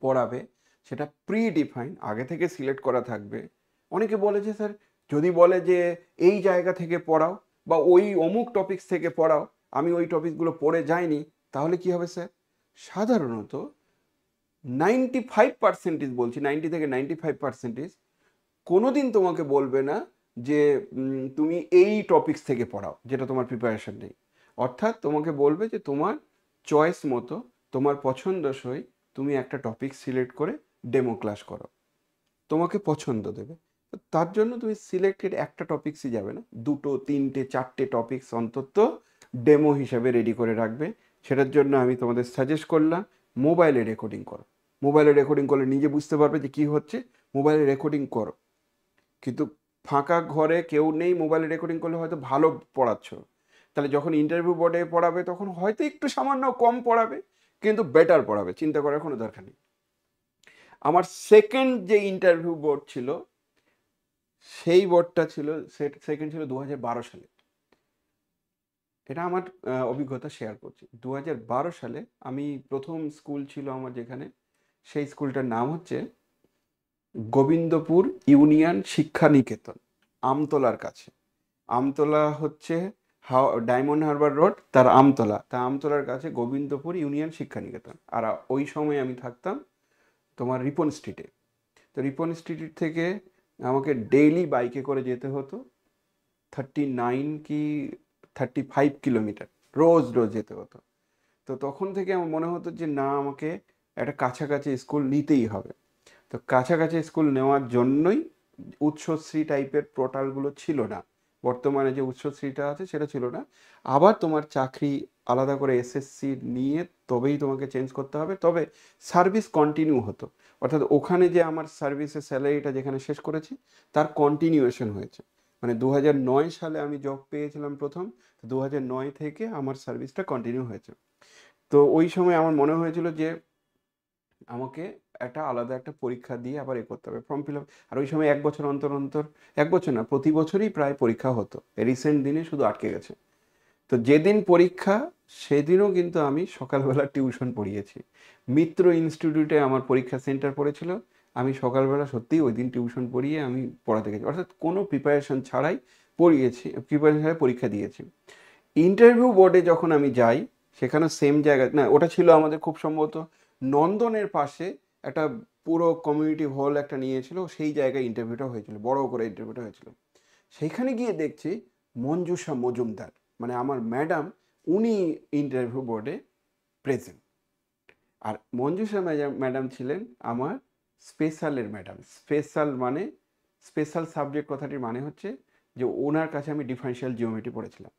পড়াবে সেটা প্রি ডিফাইন আগে থেকে সিলেক্ট করা থাকবে। অনেকে বলে যে স্যার যদি বলে যে এই জায়গা থেকে পড়াও বা ওই অমুক টপিকস থেকে পড়াও, আমি ওই টপিকগুলো পড়ে যাইনি, তাহলে কি হবে স্যার? সাধারণত 95%, বলছি 90 থেকে 95%, কোনোদিন তোমাকে বলবে না যে তুমি এই টপিকস থেকে পড়াও যেটা তোমার প্রিপারেশন নেই। অর্থাৎ তোমাকে বলবে যে তোমার চয়েস মতো, তোমার পছন্দসই তুমি একটা টপিক সিলেক্ট করে ডেমো ক্লাস করো, তোমাকে পছন্দ দেবে। তো তার জন্য তুমি সিলেক্টেড একটা টপিক্সই যাবে না, 2-3-4টে টপিক্স অন্তত ডেমো হিসাবে রেডি করে রাখবে। সেটার জন্য আমি তোমাদের সাজেস্ট করলাম মোবাইলে রেকর্ডিং করো। মোবাইলে রেকর্ডিং করলে নিজে বুঝতে পারবে যে কী হচ্ছে, মোবাইলে রেকর্ডিং করো। কিন্তু ফাঁকা ঘরে কেউ নেই, মোবাইলে রেকর্ডিং করলে হয়তো ভালো পড়াচ্ছ, তাহলে যখন ইন্টারভিউ বোর্ডে পড়াবে তখন হয়তো একটু সামান্য কম পড়াবে, কিন্তু বেটার পড়াবে, চিন্তা করার কোনো দরকার নেই। আমার সেকেন্ড যে ইন্টারভিউ বোর্ড ছিল, সেই বোর্ডটা ছিল, সেকেন্ড ছিল 2012 সালে। এটা আমার অভিজ্ঞতা শেয়ার করছি। 2012 সালে আমি প্রথম স্কুল ছিল আমার যেখানে, সেই স্কুলটার নাম হচ্ছে গোবিন্দপুর ইউনিয়ন শিক্ষা নিকেতন, আমতলার কাছে। আমতলা হচ্ছে ডায়মন্ড হারবার রোড, তার আমতলা, তা আমতলার কাছে গোবিন্দপুর ইউনিয়ন শিক্ষা নিকেতন। আর ওই সময় আমি থাকতাম তোমার রিপন স্ট্রিটে। তো রিপন স্ট্রিট থেকে আমাকে ডেইলি বাইকে করে যেতে হতো 39 কি 35 কিলোমিটার, রোজ রোজ যেতে হতো। তো তখন থেকে আমার মনে হতো যে না আমাকে একটা কাছাকাছি স্কুল নিতেই হবে। তো কাছাকাছি স্কুল নেওয়ার জন্যই উচ্চশ্রী টাইপের পোর্টালগুলো ছিল না, বর্তমানে যে উচ্চশ্রীটা আছে সেটা ছিল না। আবার তোমার চাকরি আলাদা করে এসএসসি নিয়ে তবেই তোমাকে চেঞ্জ করতে হবে, তবে সার্ভিস কন্টিনিউ হতো। অর্থাৎ ওখানে যে আমার সার্ভিসের স্যালারিটা যেখানে শেষ করেছি তার কন্টিনিউয়েশন হয়েছে। মানে 2009 সালে আমি জব পেয়েছিলাম প্রথম, 2009 থেকে আমার সার্ভিসটা কন্টিনিউ হয়েছে। তো ওই সময় আমার মনে হয়েছিল যে আমাকে একটা আলাদা একটা পরীক্ষা দিয়ে আবার এ করতে হবে, ফর্ম ফিল আপ। আর ওই সময় 1 বছর অন্তর অন্তর, 1 বছর না, প্রতি বছরই প্রায় পরীক্ষা হতো, রিসেন্ট দিনে শুধু আটকে গেছে। তো যেদিন পরীক্ষা সেদিনও কিন্তু আমি সকালবেলা টিউশন পড়িয়েছি। মিত্র ইনস্টিটিউটে আমার পরীক্ষা সেন্টার পড়েছিল, আমি সকালবেলা সত্যিই ওই দিন টিউশন পড়িয়ে আমি পড়াতে গেছি, অর্থাৎ কোনো প্রিপারেশন ছাড়াই পড়িয়েছি, প্রিপারেশন ছাড়াই পরীক্ষা দিয়েছি। ইন্টারভিউ বোর্ডে যখন আমি যাই সেখানে সেম জায়গা না, ওটা ছিল আমাদের খুব সম্ভবত নন্দনের পাশে একটা পুরো কমিউনিটি হল একটা নিয়েছিল, সেই জায়গায় ইন্টারভিউটা হয়েছিল, বড় করে ইন্টারভিউটা হয়েছিল। সেইখানে গিয়ে দেখছি মঞ্জুষা মজুমদার, মানে আমার ম্যাডাম, উনি ইন্টারভিউ বোর্ডে প্রেজেন্ট। আর মঞ্জুষা ম্যাডাম ছিলেন আমার স্পেশালের ম্যাডাম। স্পেশাল মানে, স্পেশাল সাবজেক্ট কথাটির মানে হচ্ছে যে ওনার কাছে আমি ডিফারেন্সিয়াল জিওমেট্রি পড়েছিলাম,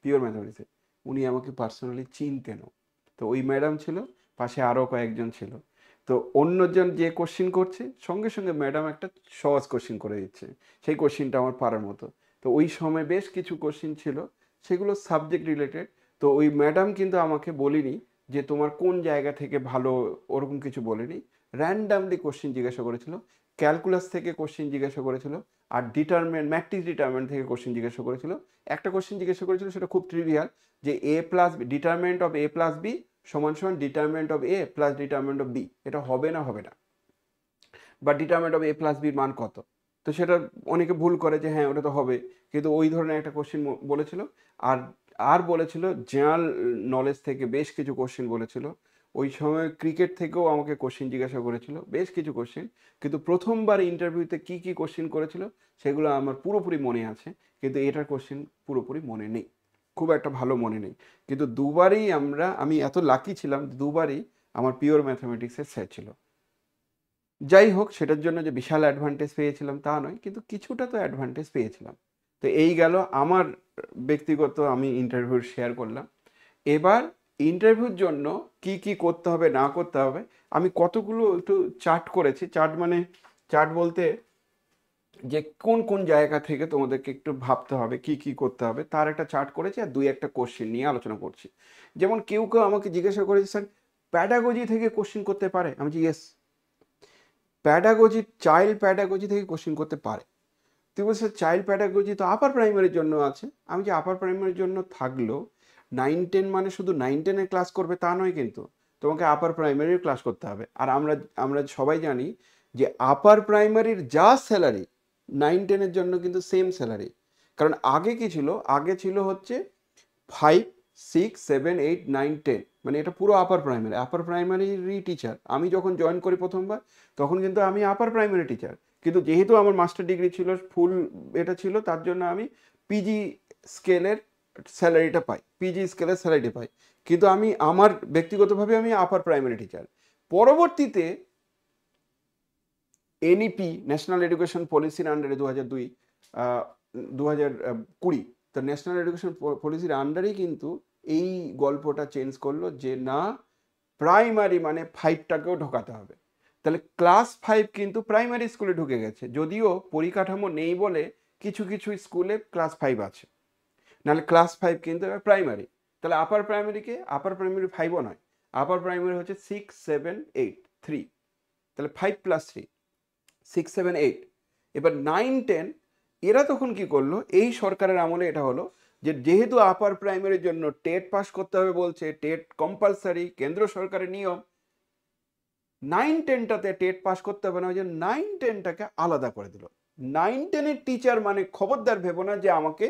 পিওর ম্যাথামেটিক্সে। উনি আমাকে পার্সোনালি চিনতেনও। তো ওই ম্যাডাম ছিল, পাশে আরও কয়েকজন ছিল। তো অন্যজন যে কোশ্চিন করছে সঙ্গে সঙ্গে ম্যাডাম একটা সহজ কোশ্চিন করে দিচ্ছে, সেই কোশ্চিনটা আমার পারার মতো। তো ওই সময় বেশ কিছু কোশ্চিন ছিল, সেগুলো সাবজেক্ট রিলেটেড। তো ওই ম্যাডাম কিন্তু আমাকে বলিনি যে তোমার কোন জায়গা থেকে ভালো, ওরকম কিছু বলেনি। র্যান্ডামলি কোশ্চিন জিজ্ঞাসা করেছিল, ক্যালকুলাস থেকে কোশ্চিন জিজ্ঞাসা করেছিল, আর ম্যাট্রিক্স ডিটারমিনেন্ট থেকে কোশ্চিন জিজ্ঞাসা করেছিল। একটা কোশ্চিন জিজ্ঞাসা করেছিল সেটা খুব ট্রিভিয়াল, যে A plus determinant of A plus B সমান সমান determinant of A plus determinant of B, এটা হবে না হবে না, বা ডিটারমিনেন্ট অফ এ প্লাস বির মান কত। তো সেটা অনেকে ভুল করে যে হ্যাঁ ওটা তো হবে, কিন্তু ওই ধরনের একটা কোশ্চেন বলেছিল। আর আর বলেছিল জেনারেল নলেজ থেকে বেশ কিছু কোশ্চেন বলেছিল। ওই সময় ক্রিকেট থেকেও আমাকে কোশ্চেন জিজ্ঞাসা করেছিল, বেশ কিছু কোশ্চেন। কিন্তু প্রথমবার ইন্টারভিউতে কি কি কোশ্চেন করেছিল সেগুলো আমার পুরোপুরি মনে আছে, কিন্তু এটার কোশ্চেন পুরোপুরি মনে নেই, খুব একটা ভালো মনে নেই। কিন্তু দুবারই আমি এত লাকি ছিলাম, দুবারই আমার পিওর ম্যাথামেটিক্সের স্যার ছিল। যাই হোক, সেটার জন্য যে বিশাল অ্যাডভান্টেজ পেয়েছিলাম তা নয়, কিন্তু কিছুটা তো অ্যাডভান্টেজ পেয়েছিলাম। তো এই গেল আমার ব্যক্তিগত, আমি ইন্টারভিউ শেয়ার করলাম। এবার ইন্টারভিউর জন্য কি কি করতে হবে না করতে হবে, আমি কতগুলো একটু চার্ট করেছি। চার্ট মানে, চার্ট বলতে যে কোন কোন জায়গা থেকে তোমাদেরকে একটু ভাবতে হবে কি কি করতে হবে তার একটা চার্ট করেছি, আর দুই একটা কোশ্চেন নিয়ে আলোচনা করছি। যেমন কেউ কেউ আমাকে জিজ্ঞাসা করেছে, স্যার প্যাডাগজি থেকে কোশ্চেন করতে পারে? আমি বলছি ইয়েস, প্যাডাগজি, চাইল্ড প্যাডাগজি থেকে কোশ্চেন করতে পারে। তুই বলছিস চাইল্ড প্যাডাগজি তো আপার প্রাইমারির জন্য আছে। আমি যে আপার প্রাইমারির জন্য থাকলো, 9-10 মানে শুধু 9-10-এর ক্লাস করবে তা নয়, কিন্তু তোমাকে আপার প্রাইমারির ক্লাস করতে হবে। আর আমরা আমরা সবাই জানি যে আপার প্রাইমারির যা স্যালারি 9-10-এর জন্য কিন্তু সেম স্যালারি। কারণ আগে কি ছিল, আগে ছিল হচ্ছে 5, 6, 7, 8, 9, 10, মানে এটা পুরো আপার প্রাইমারি টিচার। আমি যখন জয়েন করি প্রথমবার তখন কিন্তু আমি আপার প্রাইমারি টিচার, কিন্তু যেহেতু আমার মাস্টার ডিগ্রি ছিল, ফুল এটা ছিল, তার জন্য আমি পিজি স্কেলের স্যালারিটা পাই, কিন্তু আমি আমার ব্যক্তিগতভাবে আমি আপার প্রাইমারি টিচার। পরবর্তীতে এনইপি, ন্যাশনাল এডুকেশন পলিসির আন্ডারে 2002, 2020, তো ন্যাশনাল এডুকেশন পলিসির আন্ডারেই কিন্তু এই গল্পটা চেঞ্জ করলো যে না, প্রাইমারি মানে 5টাকেও ঢোকাতে হবে। তাহলে ক্লাস 5 কিন্তু প্রাইমারি স্কুলে ঢুকে গেছে, যদিও পরিকাঠামো নেই বলে কিছু কিছু স্কুলে ক্লাস 5 আছে, নাহলে ক্লাস 5 কিন্তু এবার প্রাইমারি। তাহলে আপার প্রাইমারি 5ও নয়, আপার প্রাইমারি হচ্ছে 6, 7, 8, 3, তাহলে 5+3, 6, 7, 8। এবার 9-10 এরা তখন কি করলো, এই সরকারের আমলে এটা হলো যে যেহেতু আপার প্রাইমারির জন্য টেট পাস করতে হবে বলছে, টেট কম্পালসারি, কেন্দ্র সরকারের নিয়ম, 9-10টাতে টেট পাস করতে হবে না, ওই যে 9-10টাকে আলাদা করে দিল। 9-10-এর টিচার মানে খবরদার ভেবো না যে আমাকে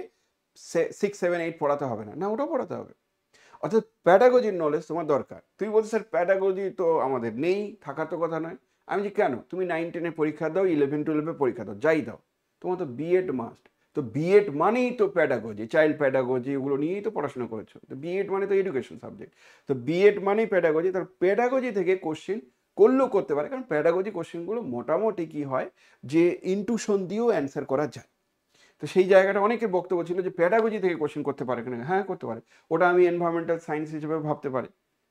6, 7, 8 পড়াতে হবে না, না ওটা পড়াতে হবে। অর্থাৎ প্যাডাগজির নলেজ তোমার দরকার। তুই বলছিস স্যার প্যাডাগজি তো আমাদের নেই, থাকার তো কথা নয়। আমি যে কেন, তুমি 9-10-এ পরীক্ষা দাও, 11-12-এ পরীক্ষা দাও, যাই দাও, তোমার তো বিএড মাস্ট। তো বিএড মানেই তো প্যাডাগজি, চাইল্ড প্যাডাগজি, ওগুলো নিয়েই তো পড়াশোনা করেছো। তো বিএড মানে তো এডুকেশন সাবজেক্ট, তো বিএড মানেই প্যাডাগজি। তার প্যাডাগজি থেকে কোশ্চেন করলেও করতে পারে, কারণ প্যাডাগজি কোশ্চেনগুলো মোটামুটি কি হয় যে ইনটুশন দিয়েও অ্যান্সার করা যায়। তো তো সেই জায়গাটা অনেকের বক্তব্য ছিল যে প্যাডাগজি থেকে কোশ্চেন করতে পারে কিনা, হ্যাঁ করতে পারে, ওটা আমি এনভায়রনমেন্টাল সায়েন্স হিসেবে ভাবতে পারি,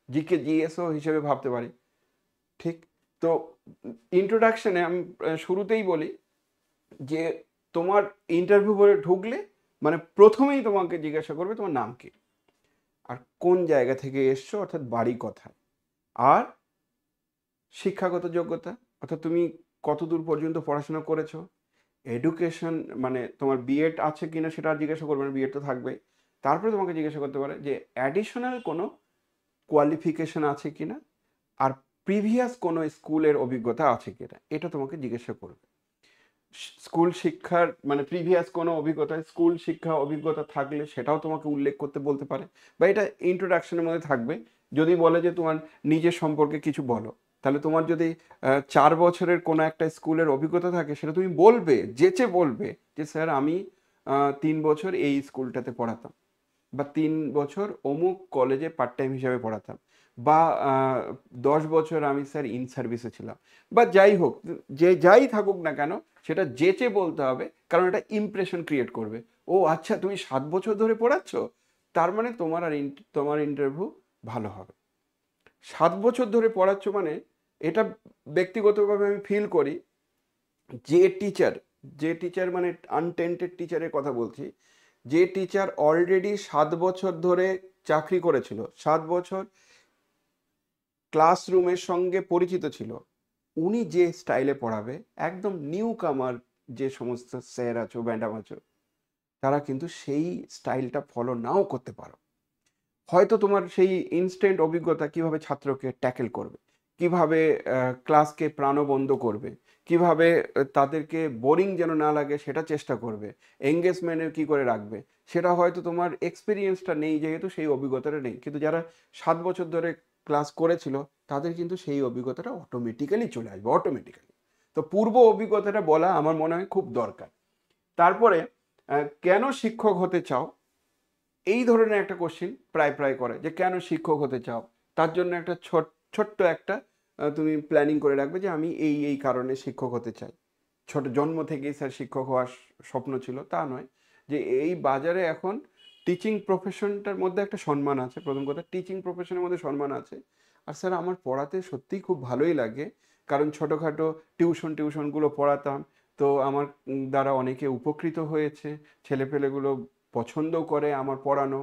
জিকে জিএসও হিসেবে ভাবতে পারি, ঠিক। তো ইন্ট্রোডাকশনে আমি শুরুতেই বলি যে তোমার ইন্টারভিউ করে ঢুকলে মানে প্রথমেই তোমাকে জিজ্ঞাসা করবে তোমার নাম কি, আর কোন জায়গা থেকে এসছো অর্থাৎ বাড়ি কোথায়, আর শিক্ষাগত যোগ্যতা অর্থাৎ তুমি কতদূর পর্যন্ত পড়াশোনা করেছো, এডুকেশন মানে তোমার বিএড আছে কিনা সেটা আর জিজ্ঞাসা করবে না, বিএড তো থাকবেই। তারপরে তোমাকে জিজ্ঞাসা করতে পারে যে অ্যাডিশনাল কোনো কোয়ালিফিকেশন আছে কিনা, আর প্রিভিয়াস কোনো স্কুলের অভিজ্ঞতা আছে কিনা, এটা তোমাকে জিজ্ঞাসা করবে। স্কুল শিক্ষার মানে প্রিভিয়াস কোনো অভিজ্ঞতা, স্কুল শিক্ষা অভিজ্ঞতা থাকলে সেটাও তোমাকে উল্লেখ করতে বলতে পারে, বা এটা ইন্ট্রোডাকশনের মধ্যে থাকবে। যদি বলে যে তোমার নিজের সম্পর্কে কিছু বলো, তাহলে তোমার যদি 4 বছরের কোনো একটা স্কুলের অভিজ্ঞতা থাকে সেটা তুমি বলবে, যেচে বলবে যে স্যার আমি 3 বছর এই স্কুলটাতে পড়াতাম, বা 3 বছর অমুক কলেজে পার্ট টাইম হিসাবে পড়াতাম, বা 10 বছর আমি স্যার ইন সার্ভিসে ছিলাম, বা যাই হোক, যে যাই থাকুক না কেন সেটা যেচে বলতে হবে, কারণ এটা ইমপ্রেশন ক্রিয়েট করবে। ও আচ্ছা তুমি 7 বছর ধরে পড়াচ্ছ, তার মানে তোমার ইন্টারভিউ ভালো হবে। 7 বছর ধরে পড়াচ্ছ মানে এটা ব্যক্তিগতভাবে আমি ফিল করি, যে টিচার মানে আনটেন্টেড টিচারের কথা বলছি, যে টিচার অলরেডি 7 বছর ধরে চাকরি করেছিল, 7 বছর ক্লাসরুমের সঙ্গে পরিচিত ছিল, উনি যে স্টাইলে পড়াবে, একদম নিউ কামার যে সমস্ত স্যার আছো ম্যাডাম আছো, তারা কিন্তু সেই স্টাইলটা ফলো নাও করতে পারো। হয়তো তোমার সেই ইনস্ট্যান্ট অভিজ্ঞতা কিভাবে ছাত্রকে ট্যাকেল করবে, কিভাবে ক্লাসকে প্রাণবন্ত করবে, কিভাবে তাদেরকে বোরিং যেন না লাগে সেটা চেষ্টা করবে, এঙ্গেজমেন্টে কি করে রাখবে, সেটা হয়তো তোমার এক্সপিরিয়েন্সটা নেই, যেহেতু সেই অভিজ্ঞতাটা নেই। কিন্তু যারা 7 বছর ধরে ক্লাস করেছিল তাদের কিন্তু সেই অভিজ্ঞতাটা অটোমেটিক্যালি চলে আসবে, অটোমেটিক্যালি। তো পূর্ব অভিজ্ঞতাটা বলা আমার মনে হয় খুব দরকার। তারপরে কেন শিক্ষক হতে চাও, এই ধরনের একটা কোশ্চিন প্রায় করে যে কেন শিক্ষক হতে চাও, তার জন্য একটা ছোট্ট একটা তুমি প্ল্যানিং করে রাখবে যে আমি এই কারণে শিক্ষক হতে চাই। ছোট জন্ম থেকেই স্যার শিক্ষক হওয়ার স্বপ্ন ছিল তা নয়, যে এই বাজারে এখন টিচিং প্রফেশনটার মধ্যে একটা সম্মান আছে, প্রথম কথা টিচিং প্রফেশনের মধ্যে সম্মান আছে। আর স্যার আমার পড়াতে সত্যিই খুব ভালোই লাগে, কারণ ছোটোখাটো টিউশনগুলো পড়াতাম, তো আমার দ্বারা অনেকে উপকৃত হয়েছে, ছেলেপেলেগুলো পছন্দও করে আমার পড়ানো।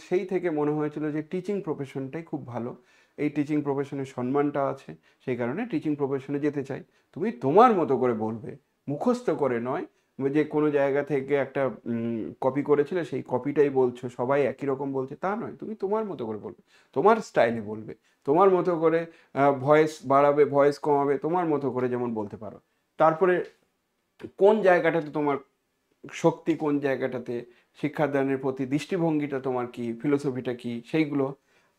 সেই থেকে মনে হয়েছিল যে টিচিং প্রফেশনটাই খুব ভালো, এই টিচিং প্রফেশনের সম্মানটা আছে, সেই কারণে টিচিং প্রফেশনে যেতে চাই। তুমি তোমার মতো করে বলবে, মুখস্থ করে নয়, যে কোনো জায়গা থেকে একটা কপি করেছিলে সেই কপিটাই বলছো, সবাই একই রকম বলছে তা নয়, তুমি তোমার মতো করে বলবে, তোমার স্টাইলে বলবে, তোমার মতো করে ভয়েস বাড়াবে, ভয়েস কমাবে, তোমার মতো করে যেমন বলতে পারো। তারপরে কোন জায়গাটাতে তোমার শক্তি, কোন জায়গাটাতে শিক্ষাদানের প্রতি দৃষ্টিভঙ্গিটা তোমার কি, ফিলোসফিটা কি, সেইগুলো।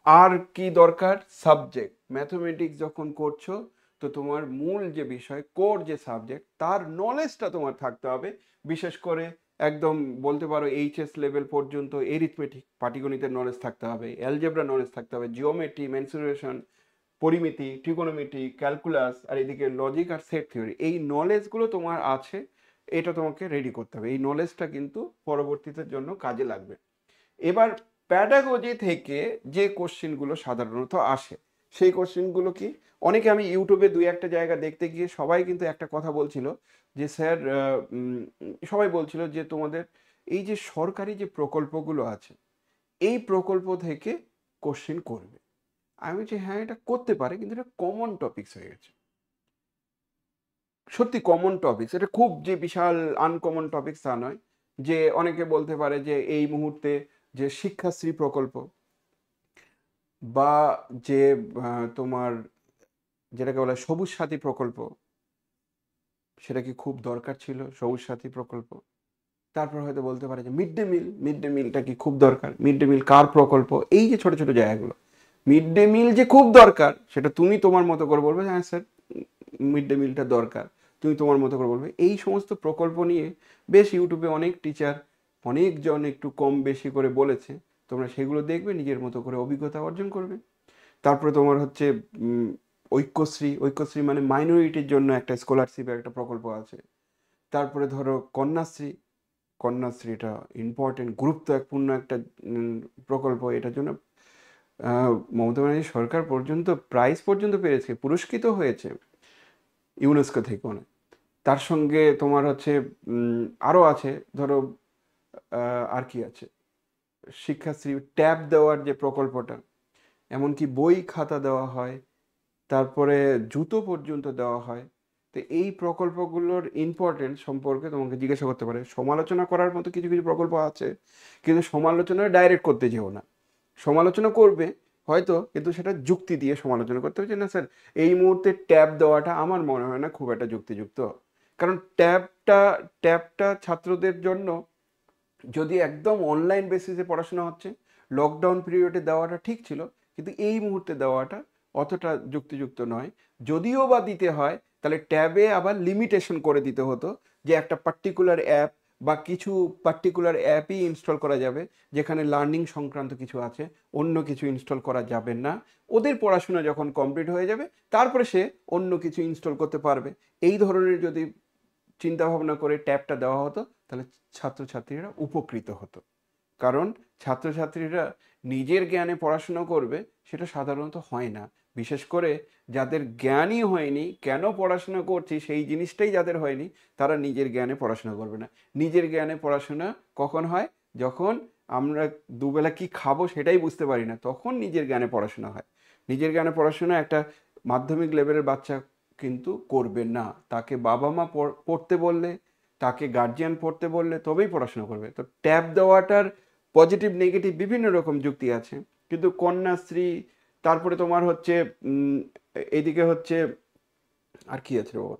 আর কি দরকার, সাবজেক্ট, ম্যাথমেটিক্স যখন করছো তো তোমার মূল যে বিষয়, কোর যে সাবজেক্ট, তার নলেজটা তোমার থাকতে হবে। বিশেষ করে একদম বলতে পারো এইচএস লেভেল পর্যন্ত এরিথমেটিক পাটিগণিতের নলেজ থাকতে হবে, অ্যালজেব্রা নলেজ থাকতে হবে, জিওমেট্রি, মেনসুরেশন, পরিমিতি, ট্রিগোনোমেট্রি, ক্যালকুলাস, আর এদিকে লজিক আর সেট থিওরি, এই নলেজগুলো তোমার আছে, এটা তোমাকে রেডি করতে হবে। এই নলেজটা কিন্তু পরবর্তীতের জন্য কাজে লাগবে। এবার প্যাডাগজি থেকে যে কোশ্চেনগুলো সাধারণত আসে, সেই কোশ্চেনগুলো কি, অনেকে আমি ইউটিউবে 2-1টা জায়গা দেখতে গিয়ে সবাই কিন্তু একটা কথা বলছিল যে স্যার সবাই বলছিল যে তোমাদের এই যে সরকারি যে প্রকল্পগুলো আছে, এই প্রকল্প থেকে কোশ্চেন করবে। আমি বলছি হ্যাঁ এটা করতে পারে, কিন্তু এটা কমন টপিকস হয়ে গেছে, সত্যি কমন টপিকস, এটা খুব যে বিশাল আনকমন টপিকস তা নয়। যে অনেকে বলতে পারে যে এই মুহূর্তে যে শিক্ষাশ্রী প্রকল্প, বা যে তোমার যেটাকে বলে সবুজ সাথী প্রকল্প, সেটা কি খুব দরকার ছিল সবুজ সাথী প্রকল্প? তারপর হয়তো বলতে পারে যে মিড ডে মিলটা কি খুব দরকার, মিড ডে মিল কার প্রকল্প, এই যে ছোট ছোট জায়গাগুলো, মিড ডে মিল যে খুব দরকার সেটা তুমি তোমার মতো করে বলবে, হ্যাঁ স্যার মিড ডে মিলটা দরকার, তুমি তোমার মতো করে বলবে। এই সমস্ত প্রকল্প নিয়ে বেশ ইউটিউবে অনেক টিচার, অনেকজন একটু কম বেশি করে বলেছে, তোমরা সেগুলো দেখবে, নিজের মতো করে অভিজ্ঞতা অর্জন করবে। তারপরে তোমার হচ্ছে ঐক্যশ্রী মানে মাইনরিটির জন্য একটা স্কলারশিপের একটা প্রকল্প আছে। তারপরে ধরো কন্যাশ্রী, কন্যাশ্রীটা ইম্পর্টেন্ট গুরুত্বপূর্ণ একটা প্রকল্প। এটার জন্য মমতা ব্যানার্জি সরকার পর্যন্ত প্রাইজ পর্যন্ত পেয়েছে, পুরস্কৃত হয়েছে ইউনেস্কো থেকে অনেক। তার সঙ্গে তোমার হচ্ছে আরও আছে, ধরো আর কি আছে, শিক্ষাশ্রী ট্যাব দেওয়ার যে প্রকল্পটা, এমনকি বই খাতা দেওয়া হয়, তারপরে জুতো পর্যন্ত দেওয়া হয়। তো এই প্রকল্পগুলোর ইম্পর্টেন্স সম্পর্কে তোমাকে জিজ্ঞাসা করতে পারে। সমালোচনা করার মতো কিছু কিছু প্রকল্প আছে, কিন্তু সমালোচনা ডাইরেক্ট করতে যেও না। সমালোচনা করবে হয়তো, কিন্তু সেটা যুক্তি দিয়ে সমালোচনা করতে হবে, যে না স্যার এই মুহূর্তে ট্যাব দেওয়াটা আমার মনে হয় না খুব একটা যুক্তিযুক্ত। কারণ ট্যাবটা ছাত্রদের জন্য, যদি একদম অনলাইন বেসিসে পড়াশোনা হচ্ছে, লকডাউন পিরিয়ডে দেওয়াটা ঠিক ছিল, কিন্তু এই মুহূর্তে দেওয়াটা অতটা যুক্তিযুক্ত নয়। যদিও বা দিতে হয়, তাহলে ট্যাবে আবার লিমিটেশন করে দিতে হতো, যে একটা পার্টিকুলার অ্যাপ বা কিছু পার্টিকুলার অ্যাপই ইনস্টল করা যাবে, যেখানে লার্নিং সংক্রান্ত কিছু আছে, অন্য কিছু ইনস্টল করা যাবে না। ওদের পড়াশোনা যখন কমপ্লিট হয়ে যাবে, তারপরে সে অন্য কিছু ইনস্টল করতে পারবে। এই ধরনের যদি চিন্তা ভাবনা করে ট্যাবটা দেওয়া হতো, তাহলে ছাত্রছাত্রীরা উপকৃত হতো। কারণ ছাত্রছাত্রীরা নিজের জ্ঞানে পড়াশোনা করবে, সেটা সাধারণত হয় না। বিশেষ করে যাদের জ্ঞানই হয়নি, কেন পড়াশোনা করছি সেই জিনিসটাই যাদের হয়নি, তারা নিজের জ্ঞানে পড়াশোনা করবে না। নিজের জ্ঞানে পড়াশোনা কখন হয়? যখন আমরা দুবেলা কি খাবো সেটাই বুঝতে পারি না, তখন নিজের জ্ঞানে পড়াশোনা হয়। নিজের জ্ঞানে পড়াশোনা একটা মাধ্যমিক লেভেলের বাচ্চা কিন্তু করবে না। তাকে বাবা মা পড়তে বললে, তাকে গার্জিয়ান পড়তে বললে তবেই পড়াশোনা করবে। তো ট্যাব দেওয়াটার পজিটিভ নেগেটিভ বিভিন্ন রকম যুক্তি আছে। কিন্তু কন্যাশ্রী, তারপরে তোমার হচ্ছে এদিকে হচ্ছে আর কি আছে বাবা,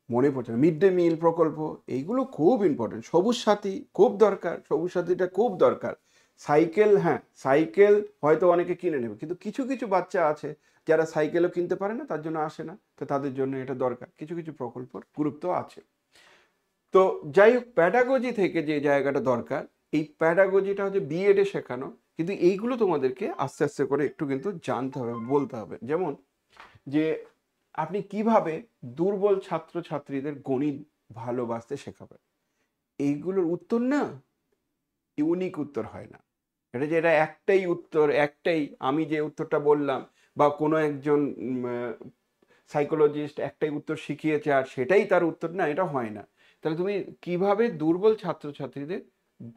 মনে পড়ছে না, মিড ডে মিল প্রকল্প, এইগুলো খুব ইম্পর্টেন্ট। সবুজ সাথী খুব দরকার, সবুজ সাথীটা খুব দরকার। সাইকেল, হ্যাঁ সাইকেল হয়তো অনেকে কিনে নেবে, কিন্তু কিছু কিছু বাচ্চা আছে যারা সাইকেলও কিনতে পারে না, তার জন্য আসে না, তো তাদের জন্য এটা দরকার। কিছু কিছু প্রকল্পের গুরুত্ব আছে। তো যাই হোক, প্যাডাগজি থেকে যে জায়গাটা দরকার, এই প্যাডাগজিটা হচ্ছে বিএডে শেখানো, কিন্তু এইগুলো তোমাদেরকে আস্তে আস্তে করে একটু কিন্তু জানতে হবে, বলতে হবে। যেমন যে আপনি কিভাবে দুর্বল ছাত্রছাত্রীদের গণিত ভালোবাসতে শেখাবেন, এইগুলোর উত্তর না ইউনিক উত্তর হয় না। এটা একটাই উত্তর, একটাই, আমি যে উত্তরটা বললাম বা কোনো একজন সাইকোলজিস্ট একটাই উত্তর শিখিয়েছে আর সেটাই তার উত্তর, না, এটা হয় না। তাহলে তুমি কিভাবে দুর্বল ছাত্রছাত্রীদের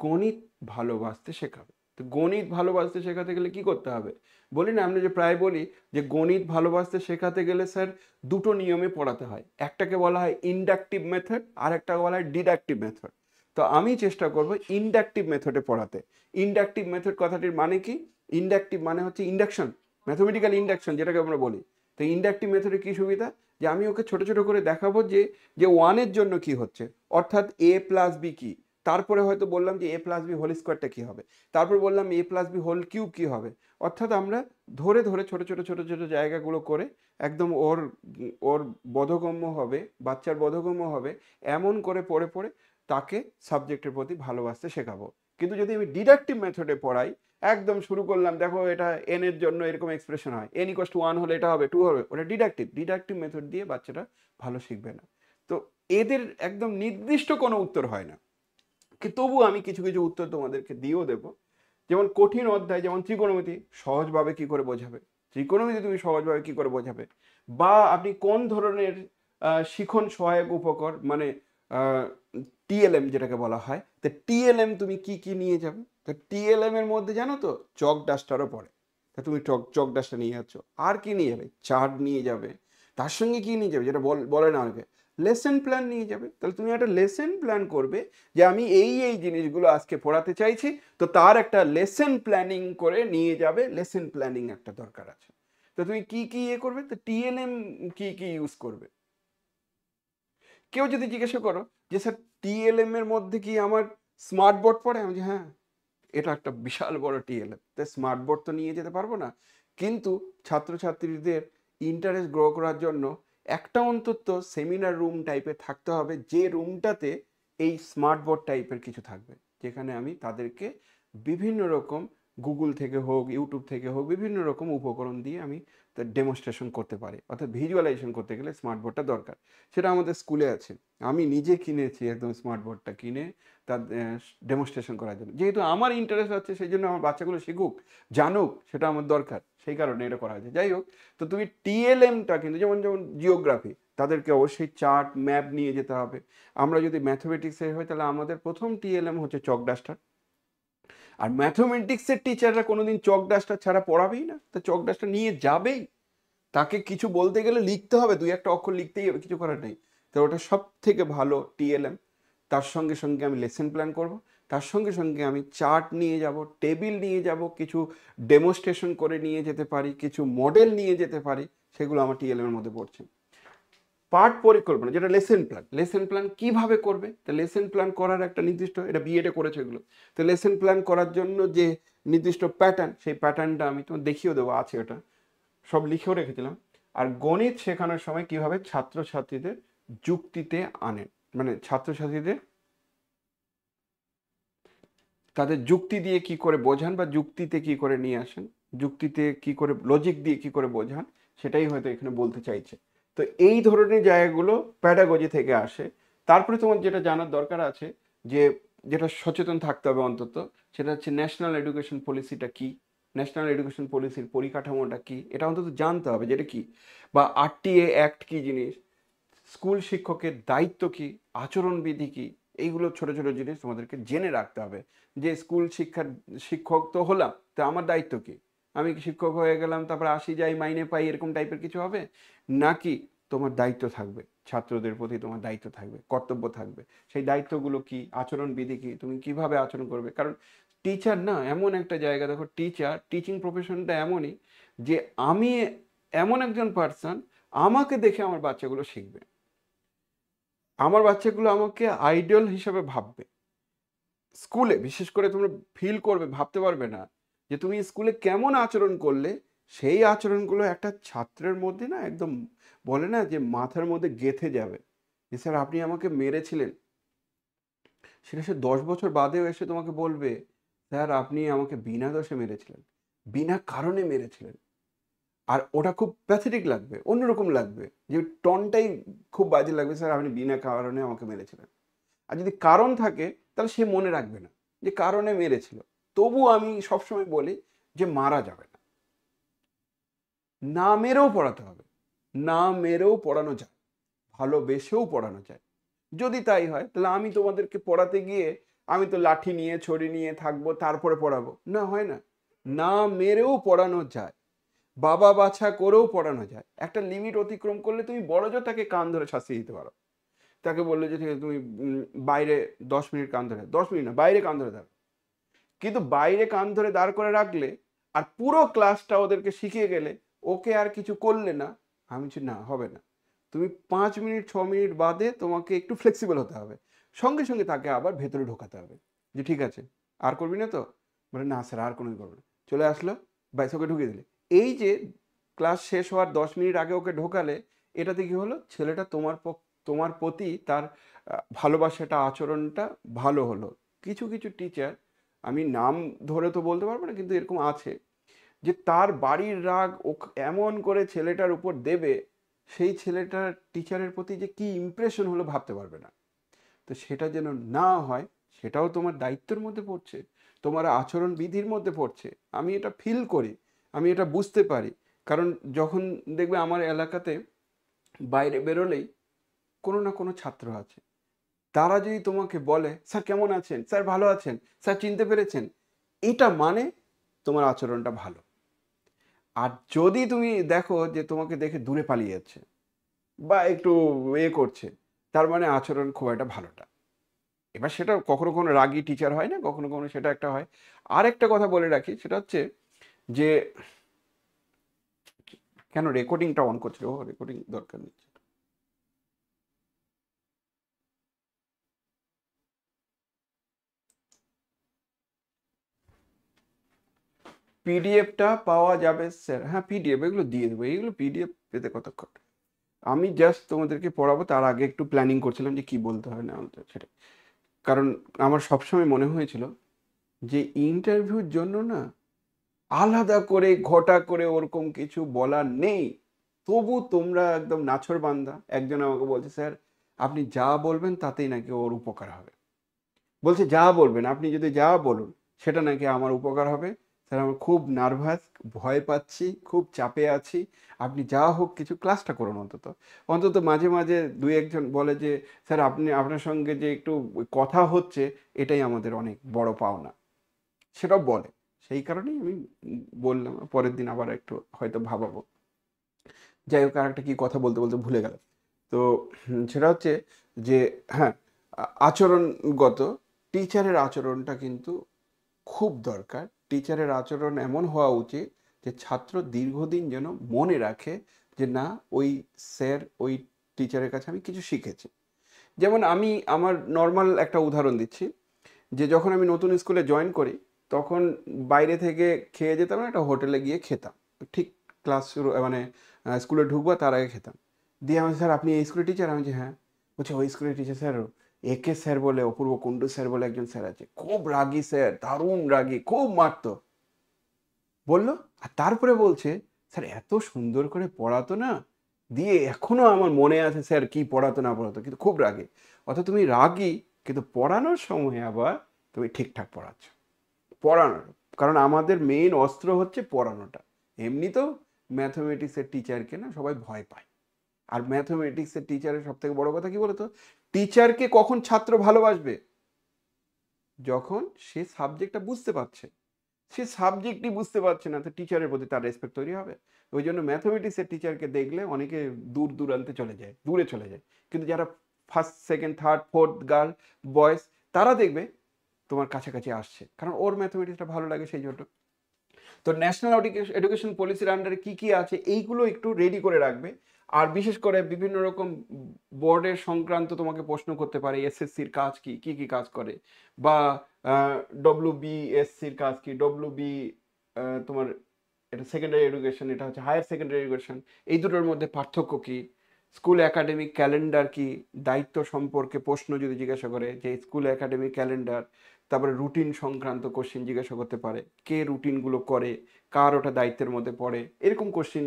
গণিত ভালোবাসতে শেখাবে? তো গণিত ভালোবাসতে শেখাতে গেলে কি করতে হবে? বলি না, আমরা যে প্রায় বলি যে গণিত ভালোবাসতে শেখাতে গেলে স্যার দুটো নিয়মে পড়াতে হয়। একটাকে বলা হয় ইন্ডাকটিভ মেথড, আর একটা বলা হয় ডিডাকটিভ মেথড। তো আমি চেষ্টা করব ইন্ডাকটিভ মেথডে পড়াতে। ইন্ডাকটিভ মেথড কথাটির মানে কি? ইন্ডাকটিভ মানে হচ্ছে ইন্ডাকশন, ম্যাথমেটিক্যাল ইন্ডাকশন যেটাকে আমরা বলি। তো ইন্ডাকটিভ মেথডে কি সুবিধা, যে আমি ওকে ছোট ছোট করে দেখাবো যে যে ওয়ানের জন্য কি হচ্ছে, অর্থাৎ এ প্লাস বি কি, তারপরে হয়তো বললাম যে এ প্লাস বি হোল স্কোয়ারটা কী হবে, তারপর বললাম এ প্লাস বি হোল কিউব কী হবে। অর্থাৎ আমরা ধরে ধরে ছোট ছোট ছোট ছোট জায়গাগুলো করে একদম ওর ওর বোধগম্য হবে, বাচ্চার বোধগম্য হবে, এমন করে পড়ে পড়ে তাকে সাবজেক্টের প্রতি ভালোবাসতে শেখাবো। কিন্তু যদি আমি ডিডাকটিভ মেথডে পড়াই, একদম শুরু করলাম, দেখো এটা এন এর জন্য এরকম এক্সপ্রেশন হয়, এন ইকোয়াস টু 1 হলে এটা হবে 2 হবে, ওটা ডিডাকটিভ মেথড দিয়ে বাচ্চাটা ভালো শিখবে না। তো এদের একদম নির্দিষ্ট কোনো উত্তর হয় না, কিন্তু তবু আমি কিছু কিছু উত্তর তোমাদেরকে দিয়েও দেবো। যেমন কঠিন অধ্যায়, যেমন ত্রিকোণমিতি সহজভাবে কি করে বোঝাবে, ত্রিকোণমিতি তুমি সহজভাবে কি করে বোঝাবে, বা আপনি কোন ধরনের শিখন সহায়ক উপকরণ মানে টিএলএম যেটাকে বলা হয়, তো টিএলএম তুমি কি কি নিয়ে যাবে। তো টিএলএম এর মধ্যে জানো তো চক ডাস্টারও পড়ে, তা তুমি চক ডাস্টার নিয়ে যাচ্ছ, আর কি নিয়ে যাবে, চার্ট নিয়ে যাবে, তার সঙ্গে কি নিয়ে যাবে, যেটা বলে না অনেকে লেসন প্ল্যান নিয়ে যাবে। তাহলে তুমি একটা লেসন প্ল্যান করবে, যে আমি এই এই জিনিসগুলো আজকে পড়াতে চাইছি, তো তার একটা লেসন প্ল্যানিং করে নিয়ে যাবে। লেসন প্ল্যানিং একটা দরকার আছে। তো তুমি কি কি ইয়ে করবে, তো টিএলএম কি কি ইউজ করবে। কেউ যদি জিজ্ঞাসা করো যে স্যার টিএলএম এর মধ্যে কি আমার স্মার্ট বোর্ড পড়ে, আমি হ্যাঁ, এটা একটা বিশাল বড় টিএলএম, তাই স্মার্ট বোর্ড তো নিয়ে যেতে পারবো না, কিন্তু ছাত্রছাত্রীদের ইন্টারেস্ট গ্রো করার জন্য একটা অন্তত সেমিনার রুম টাইপের থাকতে হবে, যে রুমটাতে এই স্মার্ট বোর্ড টাইপের কিছু থাকবে, যেখানে আমি তাদেরকে বিভিন্ন রকম গুগল থেকে হোক, ইউটিউব থেকে হোক, বিভিন্ন রকম উপকরণ দিয়ে আমি তার ডেমনস্ট্রেশন করতে পারি। অর্থাৎ ভিজুয়ালাইজেশন করতে গেলে স্মার্ট বোর্ডটা দরকার। সেটা আমাদের স্কুলে আছে। আমি নিজে কিনেছি একদম স্মার্ট বোর্ডটা, কিনে তার ডেমনস্ট্রেশন করার জন্য। যেহেতু আমার ইন্টারেস্ট আছে সেই জন্য আমার বাচ্চাগুলো শিখুক, জানুক, সেটা আমার দরকার, সেই কারণে এটা করা হয়েছে। যাই হোক, তো তুমি টিএলএমটা কিন্তু যেমন যেমন জিওগ্রাফি, তাদেরকে অবশ্যই চার্ট ম্যাপ নিয়ে যেতে হবে। আমরা যদি ম্যাথমেটিক্সে হয় তাহলে আমাদের প্রথম টিএলএম হচ্ছে চক ডাস্টার। আর ম্যাথমেটিক্সের টিচাররা কোনোদিন চক ডাস্টার ছাড়া পড়াবেই না, তো চক ডাস্টার নিয়ে যাবেই। তাকে কিছু বলতে গেলে লিখতে হবে, দুই একটা অক্ষর লিখতেই হবে, কিছু করার নেই। তো ওটা সব থেকে ভালো টিএলএম। তার সঙ্গে সঙ্গে আমি লেসন প্ল্যান করব, তার সঙ্গে সঙ্গে আমি চার্ট নিয়ে যাব, টেবিল নিয়ে যাব, কিছু ডেমনস্ট্রেশন করে নিয়ে যেতে পারি, কিছু মডেল নিয়ে যেতে পারি, সেগুলো আমার টিএলএম এর মধ্যে পড়ছে। পাঠ পরিকল্পনা, যেটা লেসন প্ল্যান কিভাবে করবে, তো লেসন প্ল্যান করার একটা নির্দিষ্ট, এটা বিএডে করেছে এগুলো। তো লেসন প্ল্যান করার জন্য যে নির্দিষ্ট প্যাটার্ন, সেই প্যাটার্নটা আমি তোমার দেখিয়েও দেবো, আছে ওটা, সব লিখেও রেখেছিলাম। আর গণিত শেখানোর সময় কিভাবে ছাত্রছাত্রীদের যুক্তিতে আনেন, মানে ছাত্রছাত্রীদের তাদের যুক্তি দিয়ে কি করে বোঝান, বা যুক্তিতে কি করে নিয়ে আসেন, যুক্তিতে কি করে, লজিক দিয়ে কি করে বোঝান, সেটাই হয়তো এখানে বলতে চাইছে। তো এই ধরনের জায়গাগুলো প্যাডাগজি থেকে আসে। তারপরে তোমার যেটা জানার দরকার আছে, যে যেটা সচেতন থাকতে হবে অন্তত, সেটা হচ্ছে ন্যাশনাল এডুকেশন পলিসিটা কি, ন্যাশনাল এডুকেশন পলিসির পরিকাঠামোটা কি, এটা অন্তত জানতে হবে যেটা কি, বা আরটিএ অ্যাক্ট কি জিনিস, স্কুল শিক্ষকের দায়িত্ব কি, আচরণবিধি কি, এইগুলো ছোট ছোট জিনিস তোমাদেরকে জেনে রাখতে হবে। যে স্কুল শিক্ষক তো হলাম, তো আমার দায়িত্ব কি, আমি কি শিক্ষক হয়ে গেলাম তারপর আসি যাই মাইনে পাই এরকম টাইপের কিছু হবে, নাকি তোমার দায়িত্ব থাকবে, ছাত্রদের প্রতি তোমার দায়িত্ব থাকবে, কর্তব্য থাকবে। সেই দায়িত্বগুলো কি, আচরণবিধি কি, তুমি কিভাবে আচরণ করবে। কারণ টিচার না এমন একটা জায়গা, দেখো টিচিং প্রফেশনটা এমনই যে আমি এমন একজন পার্সন, আমাকে দেখে আমার বাচ্চাগুলো শিখবে, আমার বাচ্চাগুলো আমাকে আইডল হিসাবে ভাববে। স্কুলে বিশেষ করে তোমরা ফিল করবে, ভাবতে পারবে না যে তুমি স্কুলে কেমন আচরণ করলে সেই আচরণগুলো একটা ছাত্রের মধ্যে না একদম, বলে না যে মাথার মধ্যে গেঁথে যাবে, যে স্যার আপনি আমাকে মেরেছিলেন। সেটা সে 10 বছর বাদেও এসে তোমাকে বলবে, স্যার আপনি আমাকে বিনা দোষে মেরেছিলেন, বিনা কারণে মেরেছিলেন। আর ওটা খুব প্যাথেটিক লাগবে, অন্যরকম লাগবে, যে টনটাই খুব বাজে লাগবে, স্যার আপনি বিনা কারণে আমাকে মেরেছিলেন। আর যদি কারণ থাকে তাহলে সে মনে রাখবে না যে কারণে মেরেছিল। তবু আমি সবসময় বলি যে মারা যাবে না, না মেরেও পড়াতে হবে, না মেরেও পড়ানো যায়, ভালোবেসেও পড়ানো যায়। যদি তাই হয় তাহলে আমি তোমাদেরকে পড়াতে গিয়ে আমি তো লাঠি নিয়ে ছড়ি নিয়ে থাকবো তারপরে পড়াবো না, হয় না। না মেরেও পড়ানো যায়, বাবা বাছা করেও পড়ানো যায়। একটা লিমিট অতিক্রম করলে তুমি বড়জোর তাকে কান ধরে শাস্তি দিতে পারো। তাকে বললে যে ঠিক আছে তুমি বাইরে 10 মিনিট কান ধরে, 10 মিনিট না, বাইরে কান ধরে দাঁড়। কিন্তু বাইরে কান ধরে দাঁড় করে রাখলে আর পুরো ক্লাসটা ওদেরকে শিখিয়ে গেলে, ওকে আর কিছু করলে না, আমি বলছি না, হবে না। তুমি 5 মিনিট 6 মিনিট বাদে তোমাকে একটু ফ্লেক্সিবল হতে হবে, সঙ্গে সঙ্গে তাকে আবার ভেতরে ঢোকাতে হবে, যে ঠিক আছে আর করবি না তো, বলে না স্যার আর কোনোদিন করবো না, চলে আসলো, ব্যাস ওকে ঢুকিয়ে দিলে। এই যে ক্লাস শেষ হওয়ার 10 মিনিট আগে ওকে ঢোকালে, এটাতে কি হলো, ছেলেটা তোমার প্রতি তার ভালোবাসাটা, আচরণটা ভালো হলো। কিছু কিছু টিচার, আমি নাম ধরে তো বলতে পারবো না, কিন্তু এরকম আছে যে তার বাড়ির রাগ ও এমন করে ছেলেটার উপর দেবে, সেই ছেলেটার টিচারের প্রতি যে কি ইমপ্রেশন হলো ভাবতে পারবে না। তো সেটা যেন না হয়, সেটাও তোমার দায়িত্বের মধ্যে পড়ছে, তোমার আচরণ বিধির মধ্যে পড়ছে। আমি এটা ফিল করি, আমি এটা বুঝতে পারি। কারণ যখন দেখবে আমার এলাকাতে বাইরে বেরোলেই কোনো না কোনো ছাত্র আছে, তারা যদি তোমাকে বলে স্যার কেমন আছেন, স্যার ভালো আছেন, স্যার চিনতে পেরেছেন, এটা মানে তোমার আচরণটা ভালো। আর যদি তুমি দেখো যে তোমাকে দেখে দূরে পালিয়ে যাচ্ছে বা একটু করছে, তার মানে আচরণ খুব একটা ভালোটা। এবার সেটা কখনো কখনো রাগী টিচার হয় না, কখনো কখনো সেটা একটা হয়। আর একটা কথা বলে রাখি, সেটা হচ্ছে যে কেন রেকর্ডিংটা অন করছিল, ও রেকর্ডিং দরকার নেই। পিডিএফটা পাওয়া যাবে স্যার, হ্যাঁ পিডিএফ এগুলো দিয়ে দেবো, এইগুলো পিডিএফ পেতে কতক্ষণ। আমি জাস্ট তোমাদেরকে পড়াবো, তার আগে একটু প্ল্যানিং করছিলাম যে কি বলতে হয় না বলতে হয় সেটা। কারণ আমার সবসময় মনে হয়েছিল যে ইন্টারভিউর জন্য না আলাদা করে ঘটা করে ওরকম কিছু বলার নেই, তবু তোমরা একদম নাছোড়বান্দা। একজন আমাকে বলছে, স্যার আপনি যা বলবেন তাতেই নাকি ওর উপকার হবে। বলছে যা বলবেন, আপনি যদি যা বলুন সেটা নাকি আমার উপকার হবে। স্যার আমার খুব নার্ভাস, ভয় পাচ্ছি, খুব চাপে আছি, আপনি যা হোক কিছু ক্লাসটা করুন অন্তত। অন্তত মাঝে মাঝে দুই একজন বলে যে স্যার আপনি, আপনার সঙ্গে যে একটু কথা হচ্ছে এটাই আমাদের অনেক বড় পাওনা, সেটাও বলে। সেই কারণেই আমি বললাম, পরের দিন আবার একটু হয়তো ভাবাবো। যাই হোক, আর একটা কি কথা বলতে বলতে ভুলে গেলাম। তো সেটা হচ্ছে যে হ্যাঁ, আচরণগত, টিচারের আচরণটা কিন্তু খুব দরকার। টিচারের আচরণ এমন হওয়া উচিত যে ছাত্র দীর্ঘদিন যেন মনে রাখে যে না, ওই স্যার, ওই টিচারের কাছে আমি কিছু শিখেছি। যেমন আমি আমার নর্মাল একটা উদাহরণ দিচ্ছি, যে যখন আমি নতুন স্কুলে জয়েন করি তখন বাইরে থেকে খেয়ে যেতাম না, একটা হোটেলে গিয়ে খেতাম। ঠিক ক্লাস শুরু মানে স্কুলে ঢুকবো তার আগে খেতাম। দিয়ে আমি, স্যার আপনি এই স্কুলের টিচার? আমি যে হ্যাঁ। বলছে ওই স্কুলের টিচার স্যার, একে স্যার বলে, অপূর্ব কুণ্ডু স্যার বলে একজন স্যার আছে, খুব রাগী স্যার, দারুণ রাগী, খুব মারতো। বললো, আর তারপরে বলছে স্যার এত সুন্দর করে পড়াতো না, দিয়ে এখনো আমার মনে আছে স্যার কি পড়াতো না পড়াতো, কিন্তু খুব রাগী। অর্থাৎ তুমি রাগী, কিন্তু পড়ানোর সময় আবার তুমি ঠিকঠাক পড়াচ্ছ। পড়ানোর, কারণ আমাদের মেইন অস্ত্র হচ্ছে পড়ানোটা। এমনিতেও ম্যাথমেটিক্সের টিচারকে না সবাই ভয় পায়। আর ম্যাথমেটিক্সের টিচারের সব থেকে বড় কথা কি বলতো, টিচারকে কখন ছাত্র ভালোবাসবে? যখন সে সাবজেক্টটা বুঝতে পারছে। সে সাবজেক্টই বুঝতে পারছে না, তো টিচারের প্রতি তার রেসপেক্ট তৈরি হবে? ওই জন্য ম্যাথমেটিক্সের টিচারকে দেখলে অনেকে দূর দূরান্তে চলে যায়, দূরে চলে যায়। কিন্তু যারা first second third fourth girl boys, তারা দেখবে তোমার কাছাকাছি আসছে, কারণ ওর ম্যাথমেটিক্সটা ভালো লাগে সেই জন্য। তো ন্যাশনাল এডুকেশন পলিসির আন্ডারে কি কি আছে এইগুলো একটু রেডি করে রাখবে। আর বিশেষ করে বিভিন্ন রকম বোর্ডের সংক্রান্ত তোমাকে প্রশ্ন করতে পারে, এসএসসির কাজ কি, কি কি কাজ করে, বা ডব্লিউবিএসসির কাজ কি, ডব্লিউবি তোমার এটা সেকেন্ডারি এডুকেশন, এটা হচ্ছে হায়ার সেকেন্ডারি এডুকেশন, এই দুটোর মধ্যে পার্থক্য কি, স্কুল একাডেমিক ক্যালেন্ডার কি, দায়িত্ব সম্পর্কে প্রশ্ন যদি জিজ্ঞাসা করে যে স্কুল একাডেমিক ক্যালেন্ডার, তারপরে রুটিন সংক্রান্ত কোশ্চেন জিজ্ঞাসা করতে পারে, কে রুটিনগুলো করে, কার ওটা দায়িত্বের মধ্যে পড়ে, এরকম কোশ্চেন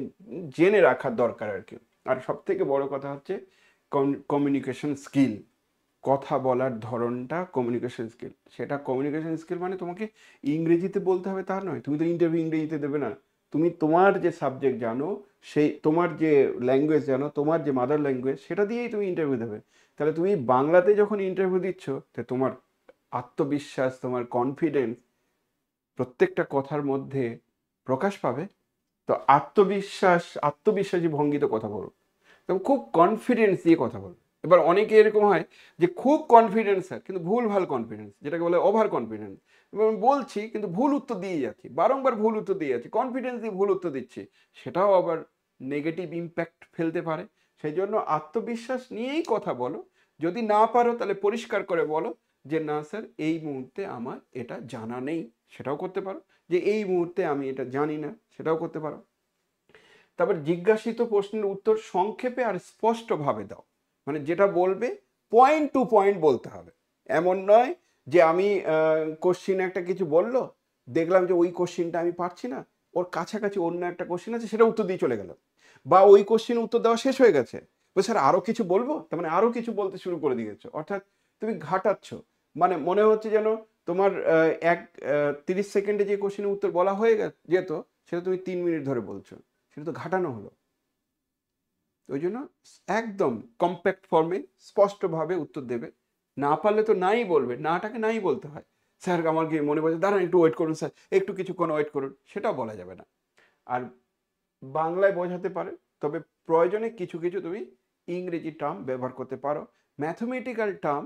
জেনে রাখার দরকার আর কি। আর সব থেকে বড় কথা হচ্ছে কমিউনিকেশন স্কিল, কথা বলার ধরনটা কমিউনিকেশন স্কিল। সেটা কমিউনিকেশন স্কিল মানে তোমাকে ইংরেজিতে বলতে হবে তা নয়, তুমি তো ইন্টারভিউ ইংরেজিতে দেবে না। তুমি তোমার যে সাবজেক্ট জানো, সেই তোমার যে ল্যাঙ্গুয়েজ জানো, তোমার যে মাদার ল্যাঙ্গুয়েজ, সেটা দিয়েই তুমি ইন্টারভিউ দেবে। তাহলে তুমি বাংলাতে যখন ইন্টারভিউ দিচ্ছ, তো তোমার আত্মবিশ্বাস, তোমার কনফিডেন্স প্রত্যেকটা কথার মধ্যে প্রকাশ পাবে। তো আত্মবিশ্বাসী ভঙ্গিতে কথা বলো, এবং খুব কনফিডেন্স দিয়ে কথা বলো। এবার অনেকে এরকম হয় যে খুব কনফিডেন্স হয় কিন্তু ভুল ভাল কনফিডেন্স, যেটাকে বলে ওভার কনফিডেন্স। এবং আমি বলছি কিন্তু ভুল উত্তর দিয়ে যাচ্ছি, বারংবার ভুল উত্তর দিয়ে যাচ্ছি, কনফিডেন্স দিয়ে ভুল উত্তর দিচ্ছি, সেটাও আবার নেগেটিভ ইম্প্যাক্ট ফেলতে পারে। সেই জন্য আত্মবিশ্বাস নিয়েই কথা বলো। যদি না পারো তাহলে পরিষ্কার করে বলো যে না স্যার এই মুহূর্তে আমার এটা জানা নেই, সেটাও করতে পারো। যে এই মুহূর্তে আমি এটা জানি না, সেটাও করতে পারো। তারপর জিজ্ঞাসিত প্রশ্নের উত্তর সংক্ষেপে আর স্পষ্টভাবে দাও। মানে যেটা বলবে পয়েন্ট টু পয়েন্ট বলতে হবে। এমন নয় যে আমি কোশ্চিন একটা কিছু বললো, দেখলাম যে ওই কোশ্চিনটা আমি পারছি না, ওর কাছাকাছি অন্য একটা কোশ্চিন আছে সেটা উত্তর দিয়ে চলে গেল, বা ওই কোশ্চিন উত্তর দেওয়া শেষ হয়ে গেছে, বলছে স্যার আরো কিছু বলবো, তার মানে আরো কিছু বলতে শুরু করে দিয়েছো। অর্থাৎ তুমি ঘাটাচ্ছ, মানে মনে হচ্ছে যেন তোমার 30 সেকেন্ডে যে কোশ্চিনের উত্তর বলা হয়ে যেত, সেটা তুমি 3 মিনিট ধরে বলছো, সেটা তো ঘাটানো হলো। ওই জন্য একদম কম্প্যাক্ট ফর্মে স্পষ্টভাবে উত্তর দেবে। না পারলে তো নাই বলবে, নাটাকে নাই বলতে হয়। স্যার আমার কি মনে পড়ছে, দাঁড়ান একটু ওয়েট করুন স্যার, একটু কিছুক্ষণ ওয়েট করুন, সেটাও বলা যাবে না। আর বাংলায় বোঝাতে পারে, তবে প্রয়োজনে কিছু কিছু তুমি ইংরেজি টার্ম ব্যবহার করতে পারো। ম্যাথমেটিক্যাল টার্ম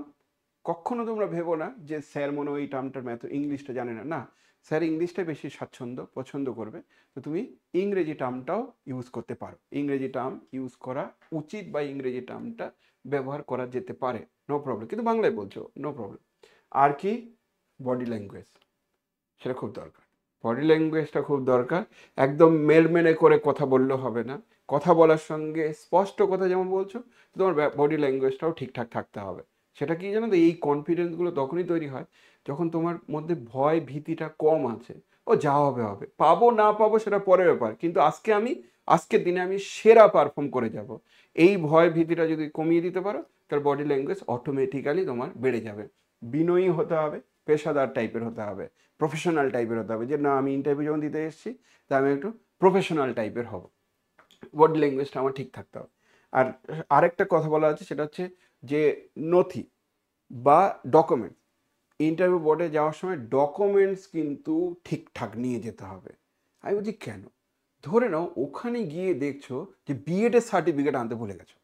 কখনো তোমরা ভেবো না যে স্যার মনে হয় এই টার্মটার ইংলিশটা জানে না, না, স্যার ইংলিশটাই বেশি স্বাচ্ছন্দ্য পছন্দ করবে। তো তুমি ইংরেজি টার্মটাও ইউজ করতে পারো, ইংরেজি টার্ম ইউজ করা উচিত, বা ইংরেজি টার্মটা ব্যবহার করা যেতে পারে, নো প্রবলেম, কিন্তু বাংলায় বলছো নো প্রবলেম। আর কি, বডি ল্যাঙ্গুয়েজ, সেটা খুব দরকার। বডি ল্যাঙ্গুয়েজটা খুব দরকার। একদম মেলমেলে করে কথা বললে হবে না, কথা বলার সঙ্গে স্পষ্ট কথা যেমন বলছো, তোমার বডি ল্যাঙ্গুয়েজটাও ঠিকঠাক থাকতে হবে। সেটা কি জানো তো, এই কনফিডেন্সগুলো তখনই তৈরি হয় যখন তোমার মধ্যে ভয় ভীতিটা কম আছে, ও যা হবে হবে, পাবো না পাবো সেটা পরের ব্যাপার, কিন্তু আজকের দিনে আমি সেরা পারফর্ম করে যাব। এই ভয় ভীতিটা যদি কমিয়ে দিতে পারো, তার বডি ল্যাঙ্গুয়েজ অটোমেটিক্যালি তোমার বেড়ে যাবে। বিনয়ী হতে হবে, পেশাদার টাইপের হতে হবে, প্রফেশনাল টাইপের হতে হবে, যে না আমি ইন্টারভিউ যখন দিতে এসেছি তা আমি একটু প্রফেশনাল টাইপের হব, বডি ল্যাঙ্গুয়েজটা আমার ঠিক থাকতে হবে। আর আরেকটা কথা বলা আছে, সেটা হচ্ছে যে নথি বা ডকুমেন্টস, ইন্টারভিউ বোর্ডে যাওয়ার সময় ডকুমেন্টস কিন্তু ঠিকঠাক নিয়ে যেতে হবে। আমি বলছি কেন? ধরে নাও ওখানে গিয়ে দেখছো যে বিএড এর সার্টিফিকেট আনতে ভুলে গেছো,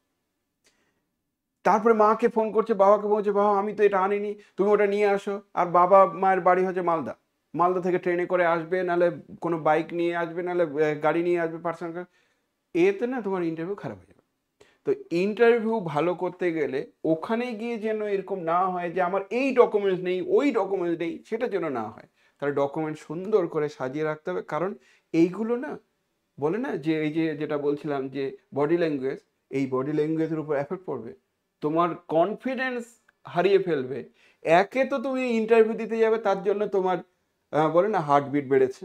তারপরে মাকে ফোন করছে, বাবাকে বলছে বাবা আমি তো এটা আনিনি, তুমি ওটা নিয়ে আসো। আর বাবা মায়ের বাড়ি হচ্ছে মালদা, মালদা থেকে ট্রেনে করে আসবে, নাহলে কোনো বাইক নিয়ে আসবে, নাহলে গাড়ি নিয়ে আসবে পার্সোনাল, এতে না তোমার ইন্টারভিউ খারাপ হয়ে যাবে। তো ইন্টারভিউ ভালো করতে গেলে ওখানে গিয়ে যেন এরকম না হয় যে আমার এই ডকুমেন্টস নেই, ওই ডকুমেন্টস নেই, সেটা যেন না হয়। তাহলে ডকুমেন্ট সুন্দর করে সাজিয়ে রাখতে হবে, কারণ এইগুলো না, বলে না যে এই যে যেটা বলছিলাম যে বডি ল্যাঙ্গুয়েজ, এই বডি ল্যাঙ্গুয়েজের উপর এফেক্ট পড়বে, তোমার কনফিডেন্স হারিয়ে ফেলবে। একে তো তুমি ইন্টারভিউ দিতে যাবে, তার জন্য তোমার বলে না হার্টবিট বেড়েছে,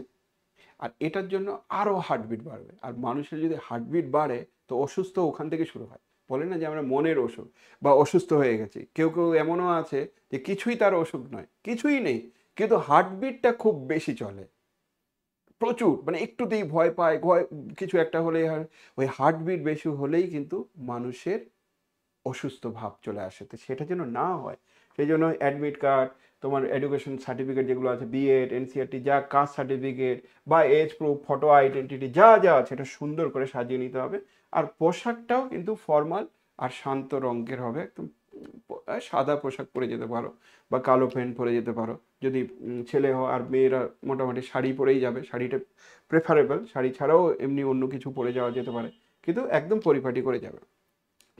আর এটার জন্য আরও হার্টবিট বাড়বে। আর মানুষের যদি হার্টবিট বাড়ে, তো অসুস্থ ওখান থেকে শুরু হয়। বলে না যে আমরা মনের অসুখ বা অসুস্থ হয়ে গেছি, কেউ কেউ এমনও আছে যে কিছুই তার অসুখ নয়, কিছুই নেই, কিন্তু হার্টবিটটা খুব বেশি চলে, প্রচুর, মানে একটুতেই ভয় পায়, ভয় কিছু একটা হলেই ওই হার্টবিট বেশি হলেই কিন্তু মানুষের অসুস্থ ভাব চলে আসে। তো সেটা যেন না হয়, সেই জন্য অ্যাডমিট কার্ড, তোমার এডুকেশন সার্টিফিকেট যেগুলো আছে, বিএড, এনসিআরটি, যা কাস্ট সার্টিফিকেট বা এজ প্রুফ, ফটো আইডেন্টিটি, যা যা আছে এটা সুন্দর করে সাজিয়ে নিতে হবে। আর পোশাকটাও কিন্তু ফর্মাল আর শান্ত রঙের হবে, একদম সাদা পোশাক পরে যেতে পারো বা কালো প্যান্ট পরে যেতে পারো। যদি ছেলে হয়, আর মেয়েরা মোটামুটি শাড়ি পরেই যাবে, শাড়িটা প্রেফারেবল, শাড়ি ছাড়াও এমনি অন্য কিছু পরে যাওয়া যেতে পারে, কিন্তু একদম পরিপাটি করে যাবে,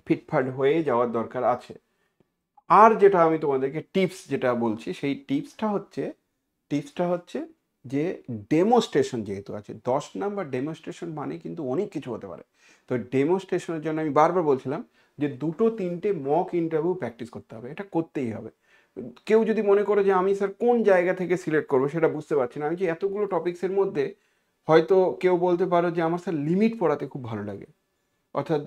ফিটফাট হয়ে যাওয়ার দরকার আছে। আর যেটা আমি তোমাদেরকে টিপস যেটা বলছি, সেই টিপসটা হচ্ছে যে ডেমোস্ট্রেশন যেহেতু আছে, 10 নাম্বার ডেমোস্ট্রেশন মানে কিন্তু অনেক কিছু হতে পারে। তো ডেমোস্ট্রেশনের জন্য আমি বারবার বলছিলাম যে 2-3টে মক ইন্টারভিউ প্র্যাকটিস করতে হবে, এটা করতেই হবে। কেউ যদি মনে করে যে আমি স্যার কোন জায়গা থেকে সিলেক্ট করবো সেটা বুঝতে পারছি না, আমি যে এতগুলো টপিক্সের মধ্যে হয়তো কেউ বলতে পারো যে আমার স্যার লিমিট পড়াতে খুব ভালো লাগে, অর্থাৎ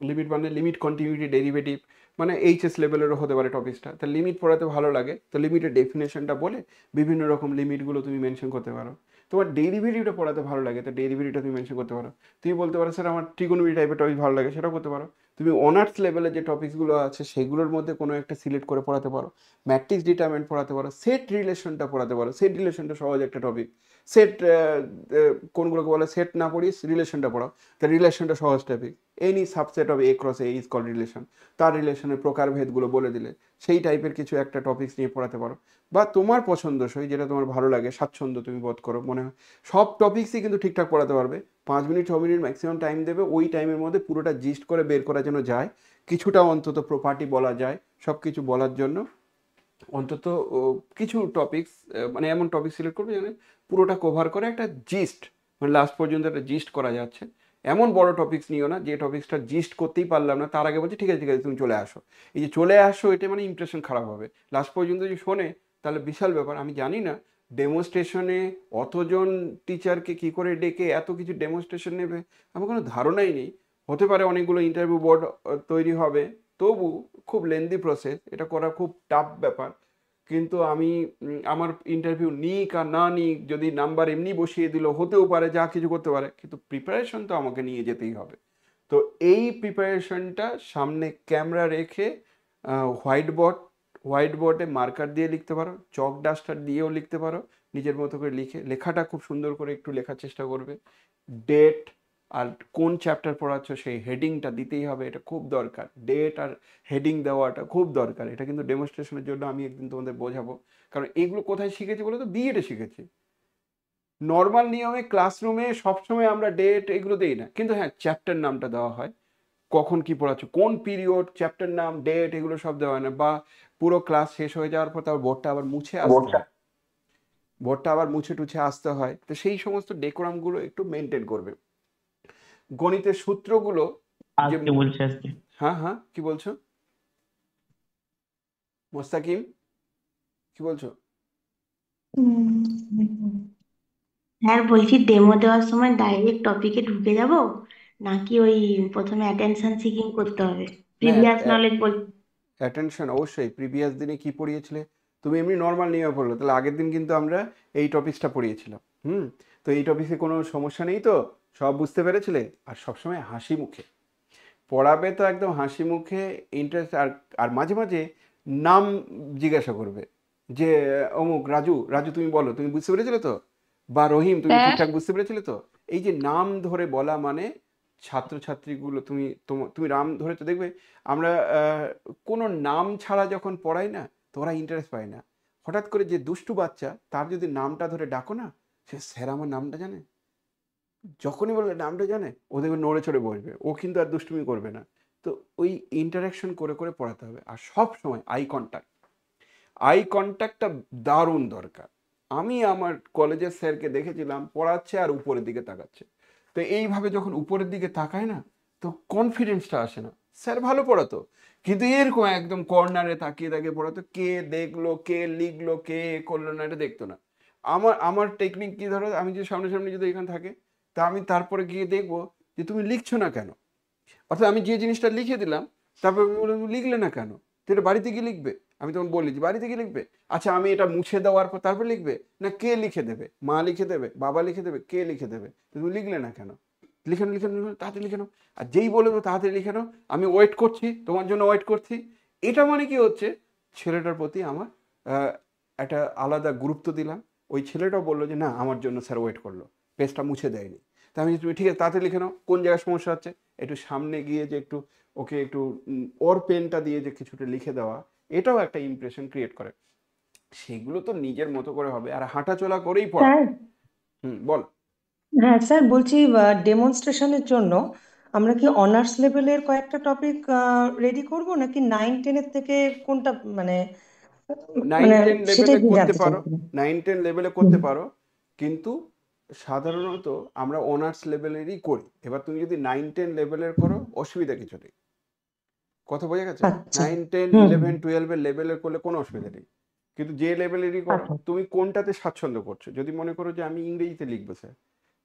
লিমিট মানে লিমিট কন্টিনিউটি ডেরিভেটিভ, মানে এইচএস লেভেলেরও হতে পারে টপিকসটা, তা লিমিট পড়াতে ভালো লাগে, তো লিমিটের ডেফিনেশনটা বলে বিভিন্ন রকম লিমিটগুলো তুমি মেনশন করতে পারো। তোমার ডেরিভেটিভটা পড়াতে ভালো লাগে, তো ডেরিভেটিভটা তুমি মেনশন করতে পারো। তুমি বলতে পারো স্যার আমার ট্রিগোনোমেট্রি টাইপের টপিক ভালো লাগে, সেটাও করতে পারো। তুমি অনার্স লেভেলে যে টপিকসগুলো আছে সেগুলোর মধ্যে কোনো একটা সিলেক্ট করে পড়াতে পারো, ম্যাট্রিক্স ডিটারমেন্ট পড়াতে পারো, সেট রিলেশনটা পড়াতে পারো, সেট রিলেশনটা সহজ একটা টপিক। সেট কোনগুলোকে বলে সেট না পড়িয়ে রিলেশনটা পড়াও, তা রিলেশনটা সহজ topic. Any subset of A cross A is called relation, তার রিলেশনের প্রকারভেদগুলো বলে দিলে সেই টাইপের কিছু একটা টপিকস নিয়ে পড়াতে পারো। বা তোমার পছন্দসই যেটা তোমার ভালো লাগে, স্বাচ্ছন্দ্য তুমি বোধ করো, মনে হয় সব টপিক্সই কিন্তু ঠিকঠাক পড়াতে পারবে। 5 মিনিট 6 মিনিট ম্যাক্সিমাম টাইম দেবে, ওই টাইমের মধ্যে পুরোটা জিস্ট করে বের করা যেন যায়, কিছুটা অন্তত প্রপার্টি বলা যায়, সব কিছু বলার জন্য অন্তত কিছু টপিকস, মানে এমন টপিক সিলেক্ট করবে যেন পুরোটা কভার করে একটা জিস্ট, মানে লাস্ট পর্যন্ত একটা জিস্ট করা যাচ্ছে। এমন বড় টপিক্স নিও না যে টপিক্সটা জিস্ট করতেই পারলাম না, তার আগে বলছি ঠিক আছে ঠিক আছে তুমি চলে আসো। এই যে চলে আসো, এটা মানে ইমপ্রেশন খারাপ হবে, লাস্ট পর্যন্ত যদি শোনে তাহলে বিশাল ব্যাপার। আমি জানি না ডেমনস্ট্রেশনে অতজন টিচারকে কি করে ডেকে এত কিছু ডেমনস্ট্রেশন নেবে, আমার কোনো ধারণাই নেই। হতে পারে অনেকগুলো ইন্টারভিউ বোর্ড তৈরি হবে, তবু খুব লেন্দি প্রসেস, এটা করা খুব টাফ ব্যাপার। কিন্তু আমি আমার ইন্টারভিউ নিক আর না নিক, যদি নাম্বার এমনি বসিয়ে দিল হতেও পারে, যা কিছু করতে পারে, কিন্তু প্রিপারেশন তো আমাকে নিয়ে যেতেই হবে। তো এই প্রিপারেশনটা সামনে ক্যামেরা রেখে হোয়াইট বোর্ডে মার্কার দিয়ে লিখতে পারো, চক ডাস্টার দিয়েও লিখতে পারো, নিজের মতো করে লিখে, লেখাটা খুব সুন্দর করে একটু লেখার চেষ্টা করবে। ডেট আর কোন চ্যাপ্টার পড়াচ্ছ সেই হেডিংটা দিতেই হবে, এটা খুব দরকার, ডেট আর হেডিং দেওয়াটা খুব দরকার। এটা কিন্তু ডেমনস্ট্রেশনের জন্য আমি একদিন তোমাদের বোঝাবো, কারণ এগুলো কোথায় শিখেছি বলো তো, বিএডে শিখেছি। নর্মাল নিয়মে ক্লাসরুমে সবসময় আমরা ডেট এগুলো দিই না, কিন্তু হ্যাঁ চ্যাপ্টার নামটা দেওয়া হয়, কখন কি পড়াচ্ছ, কোন পিরিয়ড, চ্যাপ্টার নাম, ডেট, এগুলো সব দেওয়া হয় না। বা পুরো ক্লাস শেষ হয়ে যাওয়ার পর তার বোর্ডটা আবার মুছে আসতে হয়, বোর্ডটা আবার মুছে টুছে আসতে হয়, তো সেই সমস্ত ডেকোরামগুলো একটু মেনটেন করবে। গণিতের সূত্রগুলো যে, আজকে বলছে আজকে হ্যাঁ হ্যাঁ কি বলছো মোস্তাকিম, কি বলছো? হুম। স্যার বলছি ডেমো দেওয়ার সময় ডাইরেক্ট টপিকে ঢুকে যাব, নাকি ওই প্রথমে অ্যাটেনশন সিকিং করতে হবে? না, প্রিভিয়াস নলেজ বল। অ্যাটেনশন অবশ্যই। প্রিভিয়াস দিনে কি পড়িয়েছিলে? তুমি এমনি নর্মাল নিয়ে পড়লো, তাহলে আগের দিন কিন্তু আমরা এই টপিকসটা পড়িয়েছিলাম। তো এই টপিকে কোনো সমস্যা নেই তো? সব বুঝতে পেরেছিলে? আর সবসময় হাসি মুখে পড়াবে, তো একদম হাসি মুখে ইন্টারেস্ট। আর আর মাঝে মাঝে নাম জিজ্ঞাসা করবে যে অমুক রাজু, রাজু তুমি বলো, তুমি বুঝতে পেরেছিলে তো? বা রহিম, তুমি স্যার ঠিকঠাক বুঝতে পেরেছিলে তো? এই যে নাম ধরে বলা মানে ছাত্রছাত্রীগুলো, তুমি নাম ধরে তো দেখবে আমরা কোনো নাম ছাড়া যখন পড়াই না, তো ওরা ইন্টারেস্ট পায় না। হঠাৎ করে যে দুষ্টু বাচ্চা, তার যদি নামটা ধরে ডাকো না, সে স্যার আমার নামটা জানে, যখনই বলবে নামটা জানে, ও দেখবে নড়ে চড়ে বসবে, ও কিন্তু আর দুষ্টুমি করবে না। তো ওই ইন্টারাকশন করে করে পড়াতে হবে। আর সব সময় আই কন্ট্যাক্টটা দারুণ দরকার। আমি আমার কলেজের স্যারকে দেখেছিলাম পড়াচ্ছে আর উপরের দিকে তাকাচ্ছে। তো এইভাবে যখন উপরের দিকে তাকায় না, তো কনফিডেন্সটা আসে না। স্যার ভালো পড়াতো, কিন্তু এরকম একদম কর্নারে তাকিয়ে তাকিয়ে পড়াতো, কে দেখলো, কে লিখলো, কে এ করলো না, এটা দেখতো না। আমার আমার টেকনিক কি, ধরো আমি যদি সামনে সামনে যদি এখানে থাকে, তা আমি তারপরে গিয়ে দেখবো যে তুমি লিখছো না কেন। অর্থাৎ আমি যে জিনিসটা লিখে দিলাম, তারপর আমি বললাম, "তুমি লিখলে না কেন? তো এটা বাড়িতে গিয়ে লিখবে।" আমি তখন বলি যে বাড়িতে গিয়ে লিখবে। আচ্ছা, আমি এটা মুছে দেওয়ার পর তারপর লিখবে? না, কে লিখে দেবে? মা লিখে দেবে, বাবা লিখে দেবে, কে লিখে দেবে? তো তুমি লিখলে না কেন? লিখে নাও, লিখে নাও, তাড়াতাড়ি লিখে নাও। আর যেই বলে দেবো তাড়াতাড়ি লিখে নাও, আমি ওয়েট করছি, তোমার জন্য ওয়েট করছি। এটা মানে কি হচ্ছে, ছেলেটার প্রতি আমার আহ, একটা আলাদা গুরুত্ব দিলাম। ওই ছেলেটাও বললো যে না, আমার জন্য স্যার ওয়েট করলো, পেজটা মুছে দেয়নি। তা আমি, তুমি ঠিক আছে তাড়াতাড়ি লিখে নাও, কোন জায়গায় সমস্যা হচ্ছে একটু সামনে গিয়ে যে একটু ওকে একটু ওর পেনটা দিয়ে যে কিছুটা লিখে দেওয়া, এটাও একটা ইমপ্রেশন ক্রিয়েট করে। সেগুলো তো নিজের মতো করে হবে, আর হাঁটাচলা করেই স্যার পড়াবে। বল। হ্যাঁ স্যার বলছি, ডেমনস্ট্রেশনের জন্য আমরা কি অনার্স লেভেলের কয়েকটা টপিক রেডি করব, নাকি 9-10-এর থেকে কোনটা, মানে নাইন মানে টেন সেটাই লেভেলে করতে জানতে পারো, চাইছিলাম। 9-10 লেভেলে হুম। করতে পারো, কিন্তু সাধারণত আমরা অনার্স লেভেলেরই করি। এবার তুমি যদি 9-10 লেভেলের করো, অসুবিধা কিছু নেই। কথা বোঝা গেছে? আচ্ছা। 9-10 হুম হুম। 11-12 লেভেলের করলে কোনো অসুবিধা নেই। কিন্তু যে লেভেলেরই করো, আচ্ছা তুমি কোনটাতে স্বাচ্ছন্দ্য করছো। যদি মনে করো যে আমি ইংরেজিতে লিখবো স্যার,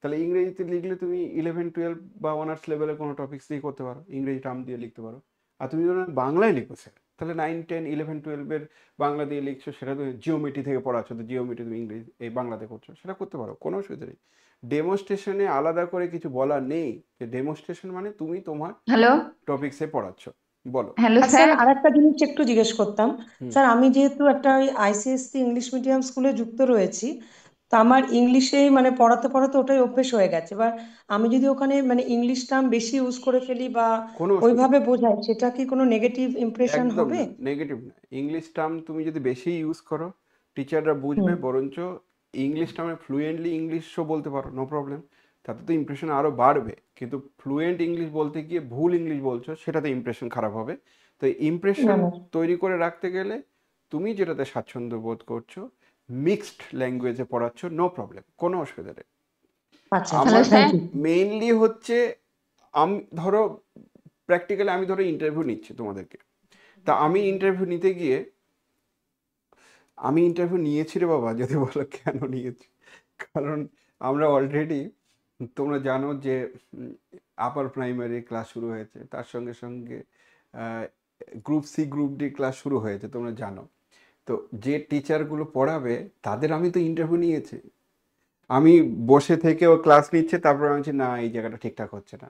তাহলে ইংরেজিতে লিখলে তুমি 11-12 বা অনার্স লেভেলের কোনো টপিক্স দিয়ে করতে পারো, ইংরেজি টার্ম দিয়ে লিখতে পারো। আর তুমি যদি বাংলায় লিখো স্যার, তাহলে 9-10 11-12 বাংলা দিয়ে লিখছো, সেটা তুমি জিওমেট্রি থেকে পড়াচ্ছো, তো জিওমেট্রি তুমি ইংরেজি এই বাংলাতে করছো, সেটা করতে পারো, কোনো অসুবিধা নেই। ডেমনস্ট্রেশনে আলাদা করে কিছু বলা নেই, যে ডেমনস্ট্রেশন মানে তুমি তোমার হ্যালো। টপিক্সে পড়াচ্ছ। বলো। হ্যালো আর স্যার। স্যার আরেকটা জিনিস একটু জিজ্ঞেস করতাম। হুম। স্যার আমি যেহেতু একটা ওই আইসিএসসি ইংলিশ মিডিয়াম স্কুলে যুক্ত রয়েছি, তো আমার ইংলিশেই মানে পড়াতে পড়াতে ওটাই অভ্যেস হয়ে গেছে। এবার আমি যদি ওখানে মানে ইংলিশ টার্ম বেশি ইউজ করে ফেলি বা কোনো অসুবিধা ওইভাবে বোঝাই, সেটা কি কোনো নেগেটিভ ইমপ্রেশন একদম হবে? না, নেগেটিভ না। ইংলিশ টার্ম তুমি যদি বেশি ইউজ করো, টিচাররা বুঝবে, হুম। বরঞ্চ ইংলিশ টার্মে ফ্লুয়েন্টলি ইংলিশও বলতে পারো, নো প্রবলেম। তাতে তো ইমপ্রেশন আরও বাড়বে। কিন্তু ফ্লুয়েন্ট ইংলিশ বলতে গিয়ে ভুল ইংলিশ বলছো, সেটাতে ইমপ্রেশন খারাপ হবে। তো না ইমপ্রেশন না। তৈরি করে রাখতে গেলে তুমি যেটাতে স্বাচ্ছন্দ্য বোধ করছো, মিক্সড ল্যাঙ্গুয়েজে পড়াচ্ছ, নো প্রবলেম, কোনো অসুবিধা নেই। আচ্ছা আচ্ছা, হ্যালো আমার স্যার। Thank you. মেইনলি হচ্ছে, আমি ধরো প্র্যাকটিক্যালি আমি ধরো ইন্টারভিউ নিচ্ছি তোমাদেরকে, তা আমি ইন্টারভিউ নিয়েছি রে বাবা, যদি বলো কেন নিয়েছি, কারণ আমরা অলরেডি, তোমরা জানো যে আপার প্রাইমারি ক্লাস শুরু হয়েছে, তার সঙ্গে সঙ্গে group C group D class শুরু হয়েছে, তোমরা জানো। তো যে টিচারগুলো পড়াবে, তাদের আমি তো ইন্টারভিউ নিয়েছি। আমি বসে থেকে ও ক্লাস নিচ্ছে, তারপর আমি বলছি না, এই জায়গাটা ঠিকঠাক হচ্ছে না,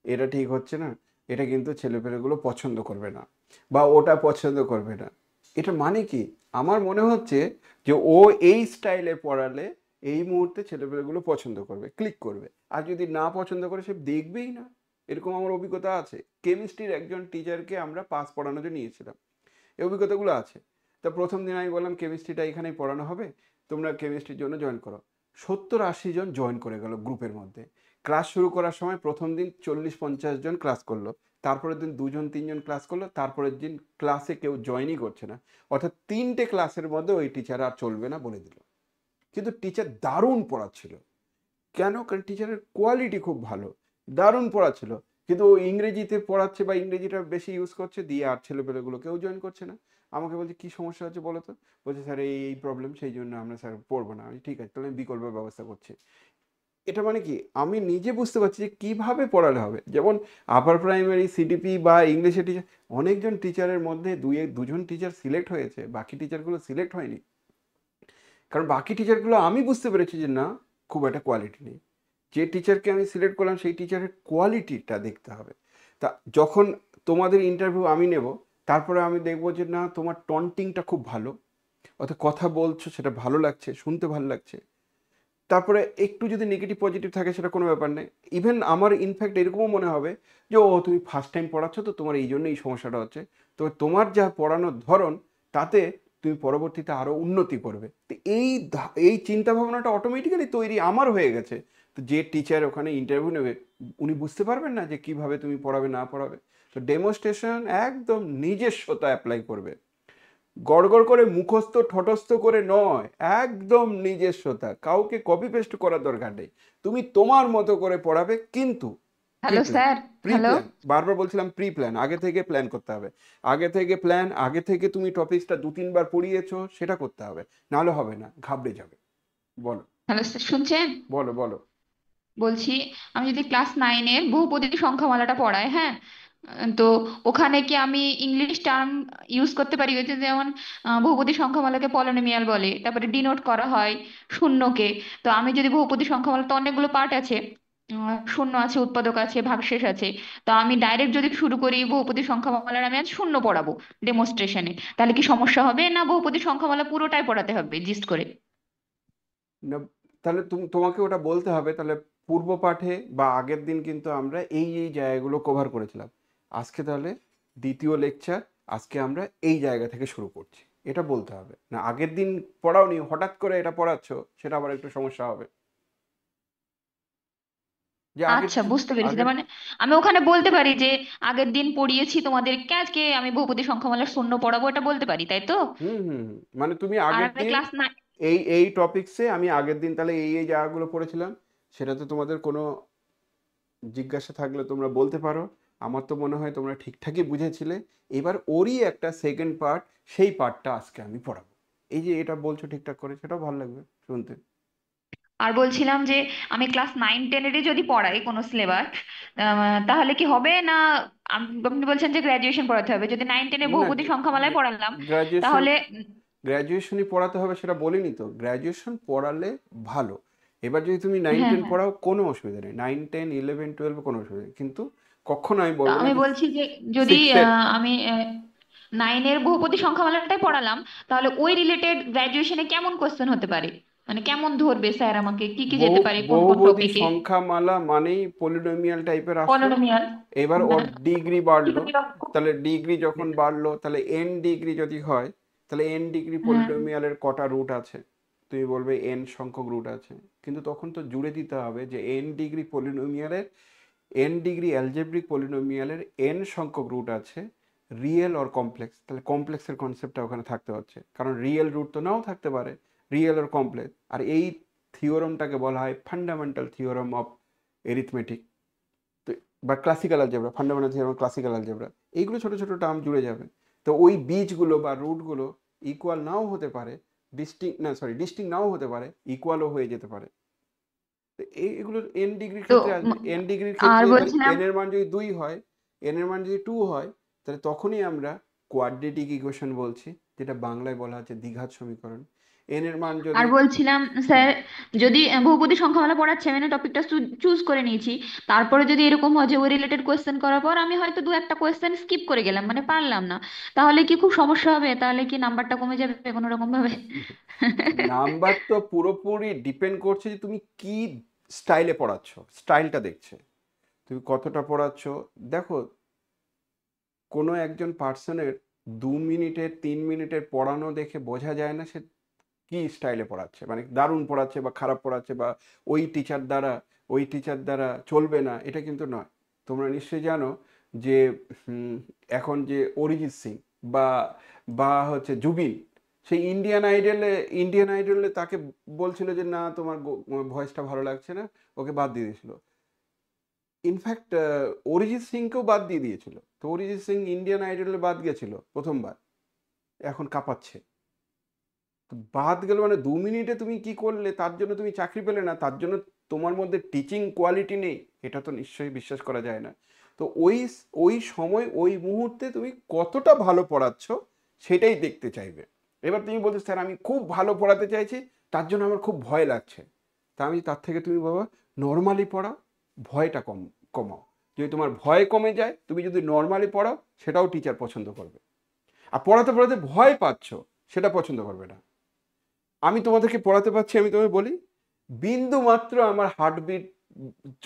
এটা ঠিক হচ্ছে না, এটা কিন্তু ছেলেপেলেগুলো পছন্দ করবে না, বা ওটা পছন্দ করবে না। এটা মানে কি, আমার মনে হচ্ছে যে ও এই স্টাইলে পড়ালে এই মুহূর্তে ছেলেপেলেগুলো পছন্দ করবে, ক্লিক করবে। আর যদি না পছন্দ করে, সে দেখবেই না। এরকম আমার অভিজ্ঞতা আছে। কেমিস্ট্রির একজন টিচারকে আমরা পাস পড়ানোর জন্য নিয়েছিলাম, এই অভিজ্ঞতাগুলো আছে। তা প্রথম দিন আমি বললাম কেমিস্ট্রিটা এখানেই পড়ানো হবে, তোমরা কেমিস্ট্রির জন্য জয়েন করো। 70-80 জন জয়েন করে গেল গ্রুপের মধ্যে। ক্লাস শুরু করার সময় প্রথম দিন 40-50 জন ক্লাস করলো, তারপরের দিন 2-3 জন ক্লাস করলো, তারপরের দিন ক্লাসে কেউ জয়েনই করছে না। অর্থাৎ 3টে ক্লাসের মধ্যে ওই টিচার আর চলবে না বলে দিল। কিন্তু টিচার দারুণ পড়াচ্ছিল। কেন? কারণ টিচারের কোয়ালিটি খুব ভালো, দারুণ পড়াচ্ছিল। কিন্তু ও ইংরেজিতে পড়াচ্ছে বা ইংরেজিটা বেশি ইউজ করছে, দিয়ে আর ছেলেপেলেগুলো কেউ জয়েন করছে না। আমাকে বলছে কি সমস্যা হচ্ছে বলো তো, বলছে স্যার এই এই প্রবলেম, সেই জন্য আমরা স্যার পড়বো না। আমি ঠিক আছে, তাহলে আমি বিকল্প ব্যবস্থা করছি। এটা মানে কি, আমি নিজে বুঝতে পারছি যে কিভাবে পড়ালে হবে। যেমন আপার প্রাইমারি সিডিপি বা ইংলিশের টিচার, অনেকজন টিচারের মধ্যে দুজন টিচার সিলেক্ট হয়েছে, বাকি টিচারগুলো সিলেক্ট হয়নি। কারণ বাকি টিচারগুলো আমি বুঝতে পেরেছি যে না, খুব একটা কোয়ালিটি নেই। যে টিচারকে আমি সিলেক্ট করলাম সেই টিচারের কোয়ালিটিটা দেখতে হবে। তা যখন তোমাদের ইন্টারভিউ আমি নেব, তারপরে আমি দেখবো যে না, তোমার টন্টিংটা খুব ভালো, অর্থাৎ কথা বলছো সেটা ভালো লাগছে, শুনতে ভালো লাগছে। তারপরে একটু যদি নেগেটিভ পজিটিভ থাকে সেটা কোনো ব্যাপার নেই। ইভেন আমার ইনফ্যাক্ট এরকমও মনে হবে যে ও তুমি ফার্স্ট টাইম পড়াচ্ছ, তো তোমার এই জন্য এই সমস্যাটা হচ্ছে। তো তোমার যা পড়ানোর ধরন, তাতে তুমি পরবর্তীতে আরও উন্নতি করবে। তো এই চিন্তা ভাবনাটা অটোমেটিক্যালি তৈরি আমার হয়ে গেছে। তো যে টিচার ওখানে ইন্টারভিউ নেবে, উনি বুঝতে পারবেন না যে কিভাবে তুমি পড়াবে না পড়াবে। তো ডেমনস্ট্রেশন একদম নিজস্বতা অ্যাপ্লাই করবে, গড়গড় করে মুখস্থ ঠটস্থ করে নয়, একদম নিজস্বতা। কাউকে কপি পেস্ট করার দরকার নেই, তুমি তোমার মতো করে পড়াবে। কিন্তু pre hello plan, sir. Hello. বারবার বলছিলাম প্রি প্ল্যান, আগে থেকে প্ল্যান করতে হবে। আগে থেকে প্ল্যান, আগে থেকে তুমি টপিকসটা 2-3 বার পড়িয়েছো সেটা করতে হবে, নাহলে হবে না, ঘাবড়ে যাবে। বলো হ্যালো স্যার, শুনছেন? বলো বলো। বলছি, আমি যদি ক্লাস 9-এর বহুপদী সংখ্যামালাটা পড়াই, হ্যাঁ, তো ওখানে কি আমি ইংলিশ টার্ম ইউজ করতে পারি? ওই যে যেমন বহুপদী সংখ্যামালাকে পলিনোমিয়াল বলে, তারপরে ডিনোট করা হয় শূন্যকে। তো আমি যদি বহুপদী সংখ্যামালা, তো অনেকগুলো পার্ট আছে, শূন্য আছে, উৎপাদক আছে, ভাগশেষ আছে। তো আমি ডাইরেক্ট যদি শুরু করি বহুপদী সংখ্যামালার, আমি আজ শূন্য পড়াবো ডেমনস্ট্রেশনে, তাহলে কি সমস্যা হবে? না বহুপদী সংখ্যামালা পুরোটাই পড়াতে হবে জিস্ট করে? না, তাহলে তোমাকে ওটা বলতে হবে। তাহলে পূর্ব পাঠে বা আগের দিন কিন্তু আমরা এই এই জায়গাগুলো কভার করেছিলাম। আজকে তাহলে দ্বিতীয় লেকচার, আজকে আমরা এই জায়গা থেকে শুরু করছি, এটা বলতে হবে। না আগের দিন পড়াওনি, হঠাৎ করে এটা পড়াচ্ছ, সেটা আবার একটু সমস্যা হবে। যে আগের আচ্ছা, বুঝতে পেরেছি। আগের তার মানে আমি ওখানে বলতে পারি যে আগের দিন পড়িয়েছি তোমাদেরকে, আজকে আমি বহুপদী সংখ্যামালার শূন্য পড়াবো, এটা বলতে পারি, তাই তো? হুম হুম হুম। মানে তুমি আর আগের আমি দিন ক্লাস 9। এই এই টপিকসে আমি আগের দিন তাহলে এই এই জায়গাগুলো পড়েছিলাম, সেটাতে তোমাদের কোনো জিজ্ঞাসা থাকলে তোমরা বলতে পারো। আমার তো মনে হয় তোমরা ঠিকঠাকই বুঝেছিলে। এবার ওরই একটা সেকেন্ড পার্ট, সেই পার্টটা আজকে আমি পড়াবো। এই যে এটা বলছো ঠিকঠাক করে, সেটাও ভালো লাগবে শুনতে। আর বলছিলাম যে আমি ক্লাস 9-10-এরই যদি পড়াই কোনো সিলেবাস, তাহলে কি হবে না? আপনি বলছেন যে গ্রাজুয়েশন পড়াতে হবে, যদি 9-10-এ না, বহুপদী সংখ্যামালায় পড়ালাম, গ্রাজুয়েশন তাহলে গ্র্যাজুয়েশনই পড়াতে হবে সেটা বলিনি তো। গ্র্যাজুয়েশন পড়ালে ভালো। এবার যদি তুমি নাইন হ্যাঁ, টেন হ্যাঁ। পড়াও, কোনো অসুবিধা নেই, 9-10-11-12 কোনো অসুবিধা নেই। কিন্তু কখনো আমি তো বলবো না আমি যে বলছি যে যদি সিক্সের। আমি 9-এর বহুপদী সংখ্যামালাটাই পড়ালাম, তাহলে ওই রিলেটেড গ্রাজুয়েশনে কেমন কোশ্চেন হতে পারে? মানে কেমন ধরবে স্যার, আমাকে কি কি যেতে পারে, কোন কোন বহুপদী টপিকে? সংখ্যামালা মানেই পলিনোমিয়াল টাইপের আসলো। পলিনোমিয়াল। এবার ওর হ্যাঁ। ডিগ্রি কি বাড়লো। কি তাহলে ডিগ্রি যখন বাড়লো, তাহলে এন ডিগ্রি যদি হয়, তাহলে এন ডিগ্রি হ্যাঁ। পলিনোমিয়ালের কটা রুট আছে? তুমি বলবে এন সংখ্যক রুট আছে। কিন্তু তখন তো জুড়ে দিতে হবে যে এন ডিগ্রি পলিনোমিয়ালের, এন ডিগ্রি অ্যালজেব্রিক পলিনোমিয়ালের এন সংখ্যক রুট আছে, রিয়েল অর কমপ্লেক্স। তাহলে কমপ্লেক্সের কনসেপ্টটা ওখানে থাকতে হচ্ছে, কারণ রিয়েল রুট তো নাও থাকতে পারে, রিয়েল অর কমপ্লেক্স। আর এই থিওরামটাকে বলা হয় ফান্ডামেন্টাল থিওরাম অফ এরিথমেটিক, তো বা classical algebra, fundamental theorem classical algebra. এইগুলো ছোটো ছোটো টার্ম জুড়ে যাবে। তো ওই বীজগুলো বা রুটগুলো ইকুয়াল নাও হতে পারে, ডিস্টিং নাও হতে পারে, ইকুয়ালও হয়ে যেতে পারে। তো এগুলো এন ডিগ্রির তো ক্ষেত্রে আসবে। এন ডিগ্রির আর ক্ষেত্রে তাহলে বলছিলাম, এন এর মান যদি 2 হয়, এন এর মান যদি 2 হয়, তাহলে তখনই আমরা কোয়াড্রেটিক ইকুয়েশন বলছি, যেটা বাংলায় বলা হচ্ছে দ্বিঘাত সমীকরণ। এন এর মান যদি স্যার, যদি বহুপদী সংখ্যামালা পড়াচ্ছে, আমি টপিকটা চুজ করে নিয়েছি, তারপরে যদি এরকম হয় যে ওই রিলেটেড কোয়েশ্চেন করার পর আমি হয়তো দু একটা কোয়েশ্চেন স্কিপ করে গেলাম, মানে পারলাম না, তাহলে কি খুব সমস্যা হবে? তাহলে কি নাম্বারটা কমে যাবে কোনো রকম ভাবে? নাম্বার তো পুরোপুরি ডিপেন্ড করছে যে তুমি কি স্টাইলে পড়াচ্ছ, স্টাইলটা দেখছে তুমি কতটা পড়াচ্ছ। দেখো, কোনো একজন পার্সনের 2 মিনিটের 3 মিনিটের পড়ানো দেখে বোঝা যায় না সে কি স্টাইলে পড়াচ্ছে, মানে দারুণ পড়াচ্ছে বা খারাপ পড়াচ্ছে, বা ওই টিচার দ্বারা চলবে না, এটা কিন্তু নয়। তোমরা নিশ্চয়ই জানো যে এখন যে অরিজিৎ সিং বা বা হচ্ছে জুবিন, সেই ইন্ডিয়ান আইডলে তাকে বলছিল যে না তোমার ভয়েসটা ভালো লাগছে না, ওকে বাদ দিয়ে দিয়েছিল। ইনফ্যাক্ট অরিজিৎ সিংকেও বাদ দিয়ে দিয়েছিল। তো অরিজিৎ সিং ইন্ডিয়ান আইডলে বাদ গেছিল প্রথমবার, এখন কাঁপাচ্ছে। তো বাদ গেল মানে 2 মিনিটে তুমি কি করলে তার জন্য তুমি চাকরি পেলে না, তার জন্য তোমার মধ্যে টিচিং কোয়ালিটি নেই, এটা তো নিশ্চয়ই বিশ্বাস করা যায় না। তো ওই ওই সময় ওই মুহূর্তে তুমি কতটা ভালো পড়াচ্ছ সেটাই দেখতে চাইবে। এবার তুমি বলছো স্যার আমি খুব ভালো পড়াতে চাইছি, তার জন্য আমার খুব ভয় লাগছে। তা আমি তার থেকে তুমি বাবা নর্মালি পড়াও, ভয়টা কমাও। যদি তোমার ভয় কমে যায়, তুমি যদি নর্মালি পড়াও, সেটাও টিচার পছন্দ করবে। আর পড়াতে পড়াতে ভয় পাচ্ছ, সেটা পছন্দ করবে না। আমি তোমাদেরকে পড়াতে পারছি, আমি তোমায় বলি বিন্দু মাত্র আমার হার্টবিট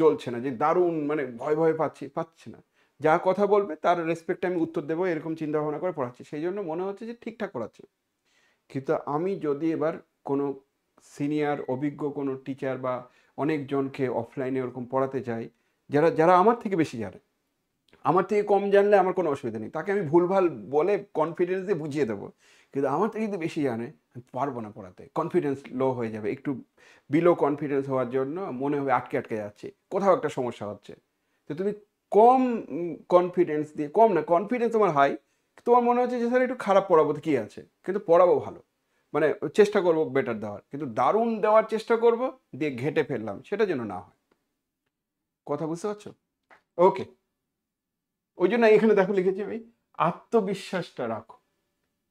চলছে না যে দারুণ মানে ভয় ভয় পাচ্ছি না। যা কথা বলবে তার রেসপেক্টে আমি উত্তর দেবো, এরকম চিন্তা ভাবনা করে পড়াচ্ছি, সেই জন্য মনে হচ্ছে যে ঠিকঠাক পড়াচ্ছি। কিন্তু আমি যদি এবার কোনো সিনিয়র অভিজ্ঞ কোনো টিচার বা অনেকজনকে অফলাইনে ওরকম পড়াতে চাই, যারা যারা আমার থেকে বেশি জানে, আমার থেকে কম জানলে আমার কোনো অসুবিধা নেই, তাকে আমি ভুলভাল বলে কনফিডেন্স দিয়ে বুঝিয়ে দেবো। কিন্তু আমার থেকে যদি বেশি জানে, আমি পারবো না পড়াতে, কনফিডেন্স লো হয়ে যাবে, একটু বিলো কনফিডেন্স হওয়ার জন্য মনে হবে আটকে আটকে যাচ্ছে, কোথাও একটা সমস্যা হচ্ছে। তো তুমি কম কনফিডেন্স দিয়ে, কম না কনফিডেন্স তোমার হাই, তোমার মনে হচ্ছে যে স্যার একটু খারাপ পড়াবো তো কী আছে, কিন্তু পড়াবো ভালো, মানে চেষ্টা করবো বেটার দেওয়ার, কিন্তু দারুণ দেওয়ার চেষ্টা করব দিয়ে ঘেটে ফেললাম, সেটা যেন না হয়। কথা বুঝতে পারছো? ওকে, ওই জন্য এখানে দেখো লিখেছি আমি, আত্মবিশ্বাসটা রাখো,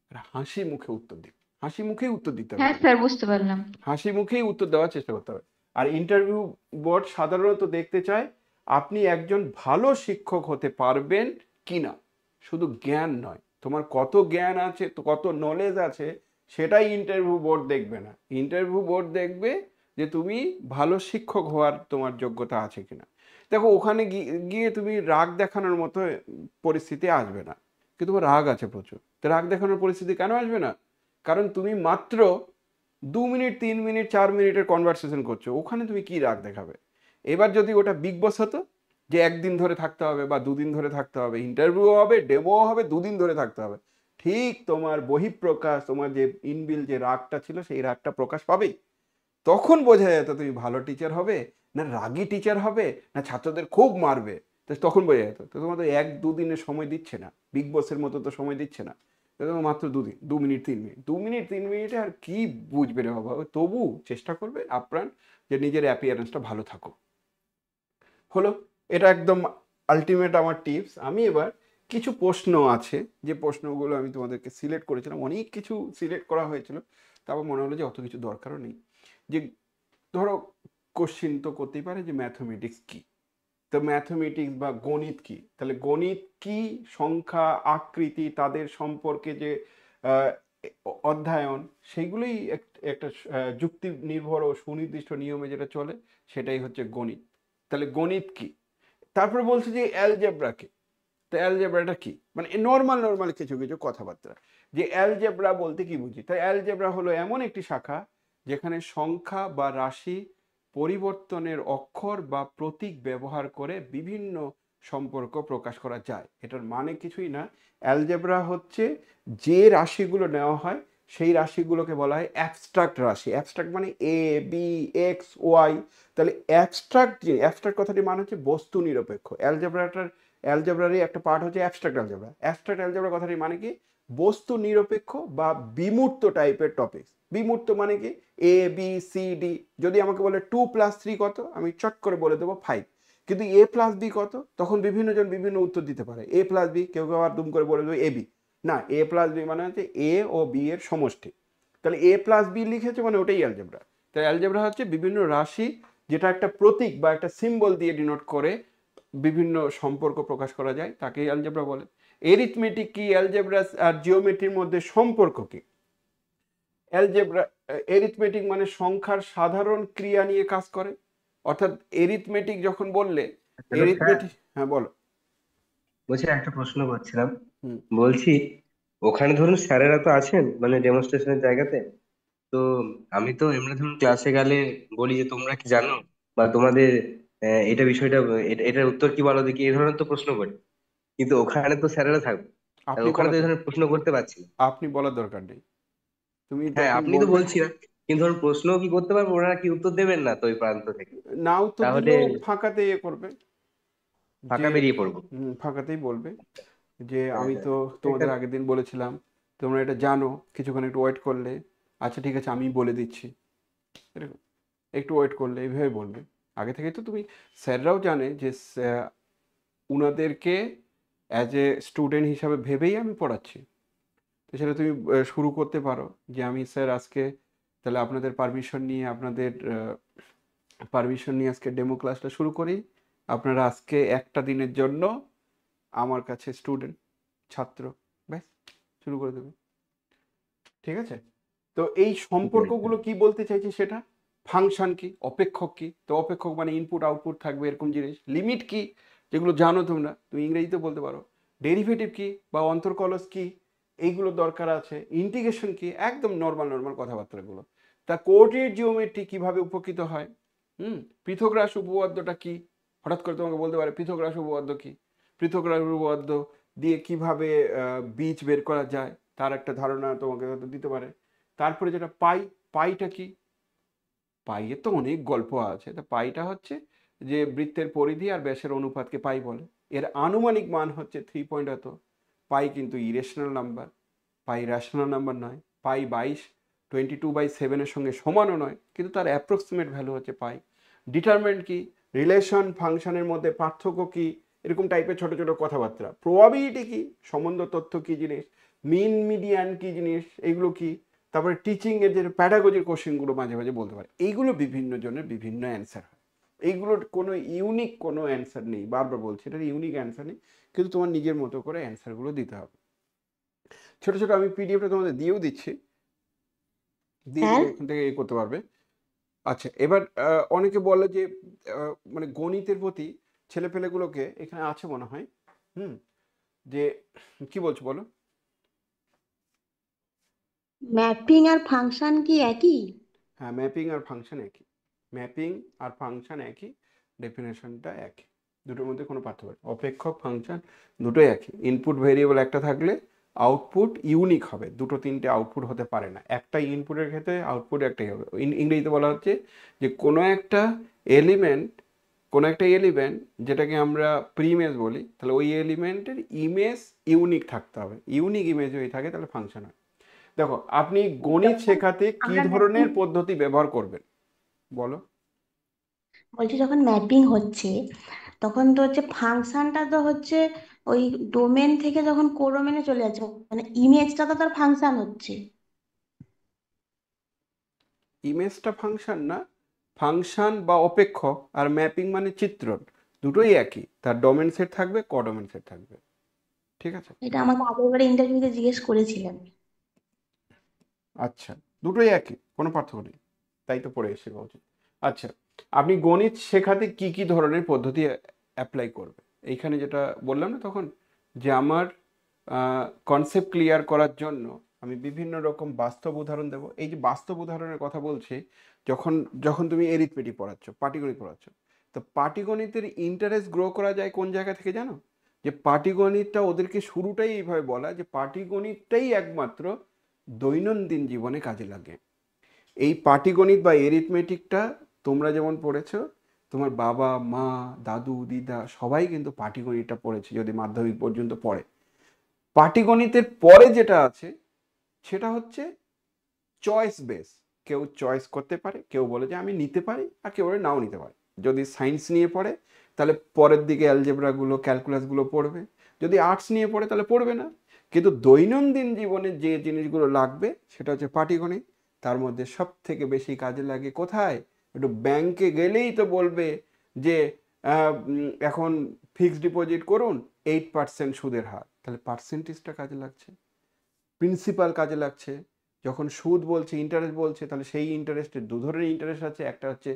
আর হাসি মুখে উত্তর দিবে, হাসি মুখেই উত্তর দিতে হবে, হ্যাঁ স্যার, বুঝতে পারলাম। হাসি মুখেই উত্তর দেওয়ার চেষ্টা করতে হবে। আর ইন্টারভিউ বোর্ড সাধারণত দেখতে চায় আপনি একজন ভালো শিক্ষক হতে পারবেন কিনা, শুধু জ্ঞান নয়, তোমার কত জ্ঞান আছে, তো কত নলেজ আছে, সেটাই ইন্টারভিউ বোর্ড দেখবে না। ইন্টারভিউ বোর্ড দেখবে যে তুমি ভালো শিক্ষক হওয়ার তোমার যোগ্যতা আছে কিনা। দেখো ওখানে গিয়ে তুমি রাগ দেখানোর মতো পরিস্থিতি আসবে না, কিন্তু তোমার রাগ আছে প্রচুর। তো রাগ দেখানোর পরিস্থিতি কেন আসবে না? কারণ তুমি মাত্র 2 মিনিট 3 মিনিট 4 মিনিটের কনভারসেশন করছো, ওখানে তুমি কি রাগ দেখাবে? এবার যদি ওটা বিগ বস হতো, যে একদিন ধরে থাকতে হবে বা 2 দিন ধরে থাকতে হবে, ইন্টারভিউ হবে, ডেমো হবে, 2 দিন ধরে থাকতে হবে, ঠিক তোমার বহিঃপ্রকাশ, তোমার যে ইনবিল যে রাগটা ছিল সেই রাগটা প্রকাশ পাবেই। তখন বোঝা যেত তুমি ভালো টিচার হবে না রাগী টিচার হবে না ছাত্রদের খুব মারবে। তো তখন বোঝা যেত। তো তোমার তো 1-2 দিনের সময় দিচ্ছে না, বিগ বসের মতো তো সময় দিচ্ছে না, তো তোমার মাত্র 2 দিন, 2 মিনিট 3 মিনিট, 2 মিনিট 3 মিনিটে আর কি বুঝবে রে বাবা। তবু চেষ্টা করবে আপ্রাণ যে নিজের অ্যাপিয়ারেন্সটা ভালো থাকো। হলো, এটা একদম আলটিমেট আমার টিপস। আমি এবার কিছু প্রশ্ন আছে, যে প্রশ্নগুলো আমি তোমাদেরকে সিলেক্ট করেছিলাম, অনেক কিছু সিলেক্ট করা হয়েছিল, তারপর মনে হলো যে অত কিছু দরকারও নেই। যে ধরো কোশ্চিন তো করতেই পারে যে ম্যাথমেটিক্স কি, তো ম্যাথমেটিক্স বা গণিত কি, তাহলে গণিত কি, সংখ্যা আকৃতি তাদের সম্পর্কে যে আহ, অধ্যয়ন, সেইগুলোই একটা যুক্তি নির্ভর ও সুনির্দিষ্ট নিয়মে যেটা চলে, সেটাই হচ্ছে গণিত। তাহলে গণিত কি? তারপরে বলছে যে অ্যালজেব্রা কি। তো অ্যালজেব্রাটা কি, মানে নর্মাল নর্মাল কিছু কিছু কথাবার্তা, যে অ্যালজেব্রা বলতে কি বুঝি। তাই অ্যালজেব্রা হলো এমন একটি শাখা যেখানে সংখ্যা বা রাশি পরিবর্তনের অক্ষর বা প্রতীক ব্যবহার করে বিভিন্ন সম্পর্ক প্রকাশ করা যায়। এটার মানে কিছুই না, অ্যালজেব্রা হচ্ছে যে রাশিগুলো নেওয়া হয় সেই রাশিগুলোকে বলা হয় অ্যাবস্ট্রাক্ট রাশি। অ্যাবস্ট্রাক্ট মানে এ বি এক্স ওয়াই। তাহলে অ্যাবস্ট্রাক্ট কথাটি মানে হচ্ছে বস্তু নিরপেক্ষ। অ্যালজেব্রারই একটা পার্ট হচ্ছে অ্যাবস্ট্রাক্ট অ্যালজেব্রা। অ্যাবস্ট্রাক্ট অ্যালজেব্রা কথাটি মানে কি, বস্তু নিরপেক্ষ বা বিমূর্ত টাইপের টপিক। বিমূর্ত মানে কি, এ বি সি ডি, যদি আমাকে বলে 2+3 কত, আমি চট করে বলে দেবো 5, কিন্তু a+b কত, তখন বিভিন্ন জন বিভিন্ন উত্তর দিতে পারে। a+b, কেউ কেউ আবার দুম করে বলে দেবে ab, না a+b মানে হচ্ছে এ ও বি এর সমষ্টি। তাহলে a+b লিখেছে মানে ওটাই অ্যালজেব্রা। তাই অ্যালজেব্রা হচ্ছে বিভিন্ন রাশি যেটা একটা প্রতীক বা একটা সিম্বল দিয়ে ডিনোট করে বিভিন্ন সম্পর্ক প্রকাশ করা যায়, তাকেই অ্যালজেব্রা বলে। এরিথমেটিক কি, অ্যালজেব্রা আর জিওমেট্রির মধ্যে সম্পর্ক কি? অ্যালজেব্রা, এরিথমেটিক মানে সংখ্যার সাধারণ ক্রিয়া নিয়ে কাজ করে, অর্থাৎ এরিথমেটিক যখন বললে হ্যালো স্যার, এরিথমেটিক, হ্যাঁ বলো। বলছি একটা প্রশ্ন করছিলাম। হুম। বলছি ওখানে ধরুন স্যারেরা তো আছেন মানে ডেমনস্ট্রেশনের জায়গাতে, তো আমি তো এমনি ধরুন ক্লাসে গেলে বলি যে তোমরা কি জানো বা তোমাদের এটা বিষয়টা এটার উত্তর কি বলো দেখি, এই ধরনের তো প্রশ্ন করি। কিন্তু ওখানে তো স্যারেরা থাকবে, আর আপনি ওখানে বলার তো এই ধরনের প্রশ্ন করতে পারছি না। আপনি বলার দরকার নেই, তুমি হ্যাঁ যখন আপনি তো বলবে। বলছি না, কিন্তু ধরুন প্রশ্নও কি করতে পারবো, ওনারা কি উত্তর দেবেন না তো ওই প্রান্ত থেকে? না উত্তর তাহলে দিলেও ফাঁকাতে করবে, যে ফাঁকা বেরিয়ে পড়বো। ফাঁকাতেই বলবে যে হ্যাঁ আমি হ্যাঁ তো তোমাদের এখানে আগের দিন বলেছিলাম তোমরা এটা জানো, কিছুক্ষণ একটু ওয়েট করলে আচ্ছা ঠিক আছে আমি বলে দিচ্ছি, এরকম একটু ওয়েট করলে এইভাবে বলবে। আগে থেকে তো তুমি, স্যাররাও জানে যে উনাদেরকে অ্যাজ এ স্টুডেন্ট হিসাবে ভেবেই আমি পড়াচ্ছি। তো সেটা তুমি শুরু করতে পারো যে আমি স্যার আজকে তাহলে আপনাদের পারমিশন নিয়ে আজকে ডেমো ক্লাসটা শুরু করি। আপনারা আজকে একটা দিনের জন্য আমার কাছে ছাত্র, ব্যাস শুরু করে দেবে। ঠিক আছে? তো এই সম্পর্কগুলো কি বলতে চাইছি সেটা, ফাংশন কি, অপেক্ষক কি, তো অপেক্ষক মানে ইনপুট আউটপুট থাকবে এরকম জিনিস, লিমিট কি যেগুলো জানো তোমরা, তুমি ইংরেজিতে বলতে পারো, ডেরিভেটিভ কি বা অন্তর্কলজ কি এইগুলো দরকার আছে, ইন্টিগ্রেশন কি, একদম নর্মাল কথাবার্তাগুলো। তা কোঅর্ডিনেট জিওমেট্রি কিভাবে উপকৃত হয়, পৃথকরাস উপপাদ্যটা কি, হঠাৎ করে তোমাকে বলতে পারে পৃথকরাস উপপাদ্য কি, পৃথকরাস উপপাদ্য দিয়ে কিভাবে বীজ বের করা যায় তার একটা ধারণা তোমাকে হয়তো দিতে পারে। তারপরে যেটা পাইটা কি, পাইয়ের তো অনেক গল্প আছে। তা পাইটা হচ্ছে যে বৃত্তের পরিধি আর ব্যাসের অনুপাতকে পাই বলে, এর আনুমানিক মান হচ্ছে 3 এত। পাই কিন্তু ইরেশনাল নাম্বার, পাই রেশনাল নাম্বার নয়। পাই 22/7 সঙ্গে সমানও নয়, কিন্তু তার অ্যাপ্রক্সিমেট ভ্যালু হচ্ছে পাই। ডিটারমিনেন্ট কি, রিলেশন ফাংশনের মধ্যে পার্থক্য কি, এরকম টাইপের ছোট ছোট কথাবার্তা। প্রবাবিলিটি কি, সম্বন্ধ তথ্য কি জিনিস, মিন মিডিয়ান কি জিনিস, এগুলো কি। তারপরে টিচিং এর যে প্যাডাগজির কোশ্চেনগুলো মাঝে মাঝে বলতে পারে, এইগুলো বিভিন্ন জনের বিভিন্ন অ্যান্সার হয়। এইগুলোর কোনো ইউনিক কোনো অ্যান্সার নেই, বারবার বলছি এটার ইউনিক অ্যান্সার নেই, কিন্তু তোমার নিজের মতো করে অ্যান্সারগুলো দিতে হবে। ছোট ছোট আমি পিডিএফটা তোমাদের দিয়েও দিচ্ছি, দিয়ে দিলে এখান থেকে করতে পারবে। আচ্ছা, এবার অনেকে বলে যে মানে গণিতের প্রতি ছেলেপেলেগুলোকে, এখানে আছে মনে হয়, যে কি বলছো বলো। ম্যাপিং আর ফাংশন কি একই? হ্যাঁ, ম্যাপিং আর ফাংশন একই, ম্যাপিং আর ফাংশন একই, ডেফিনেশনটা একই, দুটোর মধ্যে কোনো পার্থক্য নেই। অপেক্ষক ফাংশন দুটোই একই। ইনপুট ভেরিয়েবল একটা থাকলে আউটপুট ইউনিক হবে, দুটো তিনটে আউটপুট হতে পারে না, একটা ইনপুটের ক্ষেত্রে আউটপুট একটাই হবে। ইংরেজিতে বলা হচ্ছে যে কোনো একটা এলিমেন্ট যেটাকে আমরা প্রিমেজ বলি, তাহলে ওই এলিমেন্টের ইমেজ ইউনিক থাকতে হবে, ইউনিক ইমেজ যদি থাকে তাহলে ফাংশন হয়। দেখো, আপনি গণিত শেখাতে কি ধরনের পদ্ধতি ব্যবহার করবেন বলো। বলছি যখন ম্যাপিং হচ্ছে তখন তো হচ্ছে ফাংশনটা তো হচ্ছে ওই ডোমেন থেকে যখন কোডোমেনে চলে যাচ্ছে, মানে ইমেজটা তো তার ফাংশন হচ্ছে। ইমেজটা ফাংশন না, ফাংশন বা অপেক্ষক আর ম্যাপিং মানে চিত্রণ, দুটোই একই, তার ডোমেন সেট থাকবে, কোডোমেন সেট থাকবে। ঠিক আছে? এটা আমাকে আগেরবারে ইন্টারভিউতে জিজ্ঞেস করেছিলেন। আচ্ছা, দুটোই একই, কোনো পার্থক্য নেই, তাই তো পড়ে এসে উচিত। আচ্ছা, আপনি গণিত শেখাতে কি কি ধরনের পদ্ধতি অ্যাপ্লাই করবে, এইখানে যেটা বললাম না তখন, যে আমার কনসেপ্ট ক্লিয়ার করার জন্য আমি বিভিন্ন রকম বাস্তব উদাহরণ দেবো। এই যে বাস্তব উদাহরণের কথা বলছি, যখন যখন তুমি এরিথমেটিক পড়াচ্ছ, পাটিগণিত পড়াচ্ছ, তো পাটিগণিতের ইন্টারেস্ট গ্রো করা যায় কোন জায়গা থেকে জানো? যে পাটিগণিতটা ওদেরকে শুরুটাই এইভাবে বলা যে পাটিগণিতটাই একমাত্র দৈনন্দিন জীবনে কাজে লাগে। এই পাটিগণিত বা এরিথমেটিকটা তোমরা যেমন পড়েছো, তোমার বাবা মা দাদু দিদা সবাই কিন্তু পাটিগণিতটা পড়েছে যদি মাধ্যমিক পর্যন্ত পড়ে। পাটিগণিতের পরে যেটা আছে সেটা হচ্ছে চয়েস বেস, কেউ চয়েস করতে পারে, কেউ বলে যে আমি নিতে পারি, আর কেউ বলে নাও নিতে পারে। যদি সায়েন্স নিয়ে পড়ে তাহলে পরের দিকে অ্যালজেব্রাগুলো ক্যালকুলাসগুলো পড়বে, যদি আর্টস নিয়ে পড়ে তাহলে পড়বে না। কিন্তু দৈনন্দিন জীবনে যে জিনিসগুলো লাগবে সেটা হচ্ছে পাটিগণিত। তার মধ্যে সব থেকে বেশি কাজে লাগে কোথায়? একটু ব্যাংকে গেলেই তো বলবে যে এখন ফিক্সড ডিপোজিট করুন 8% সুদের হার, তাহলে পার্সেন্টেজটা কাজে লাগছে, প্রিন্সিপাল কাজে লাগছে। যখন সুদ বলছে, ইন্টারেস্ট বলছে, তাহলে সেই ইন্টারেস্টের দু ধরনের ইন্টারেস্ট আছে, একটা হচ্ছে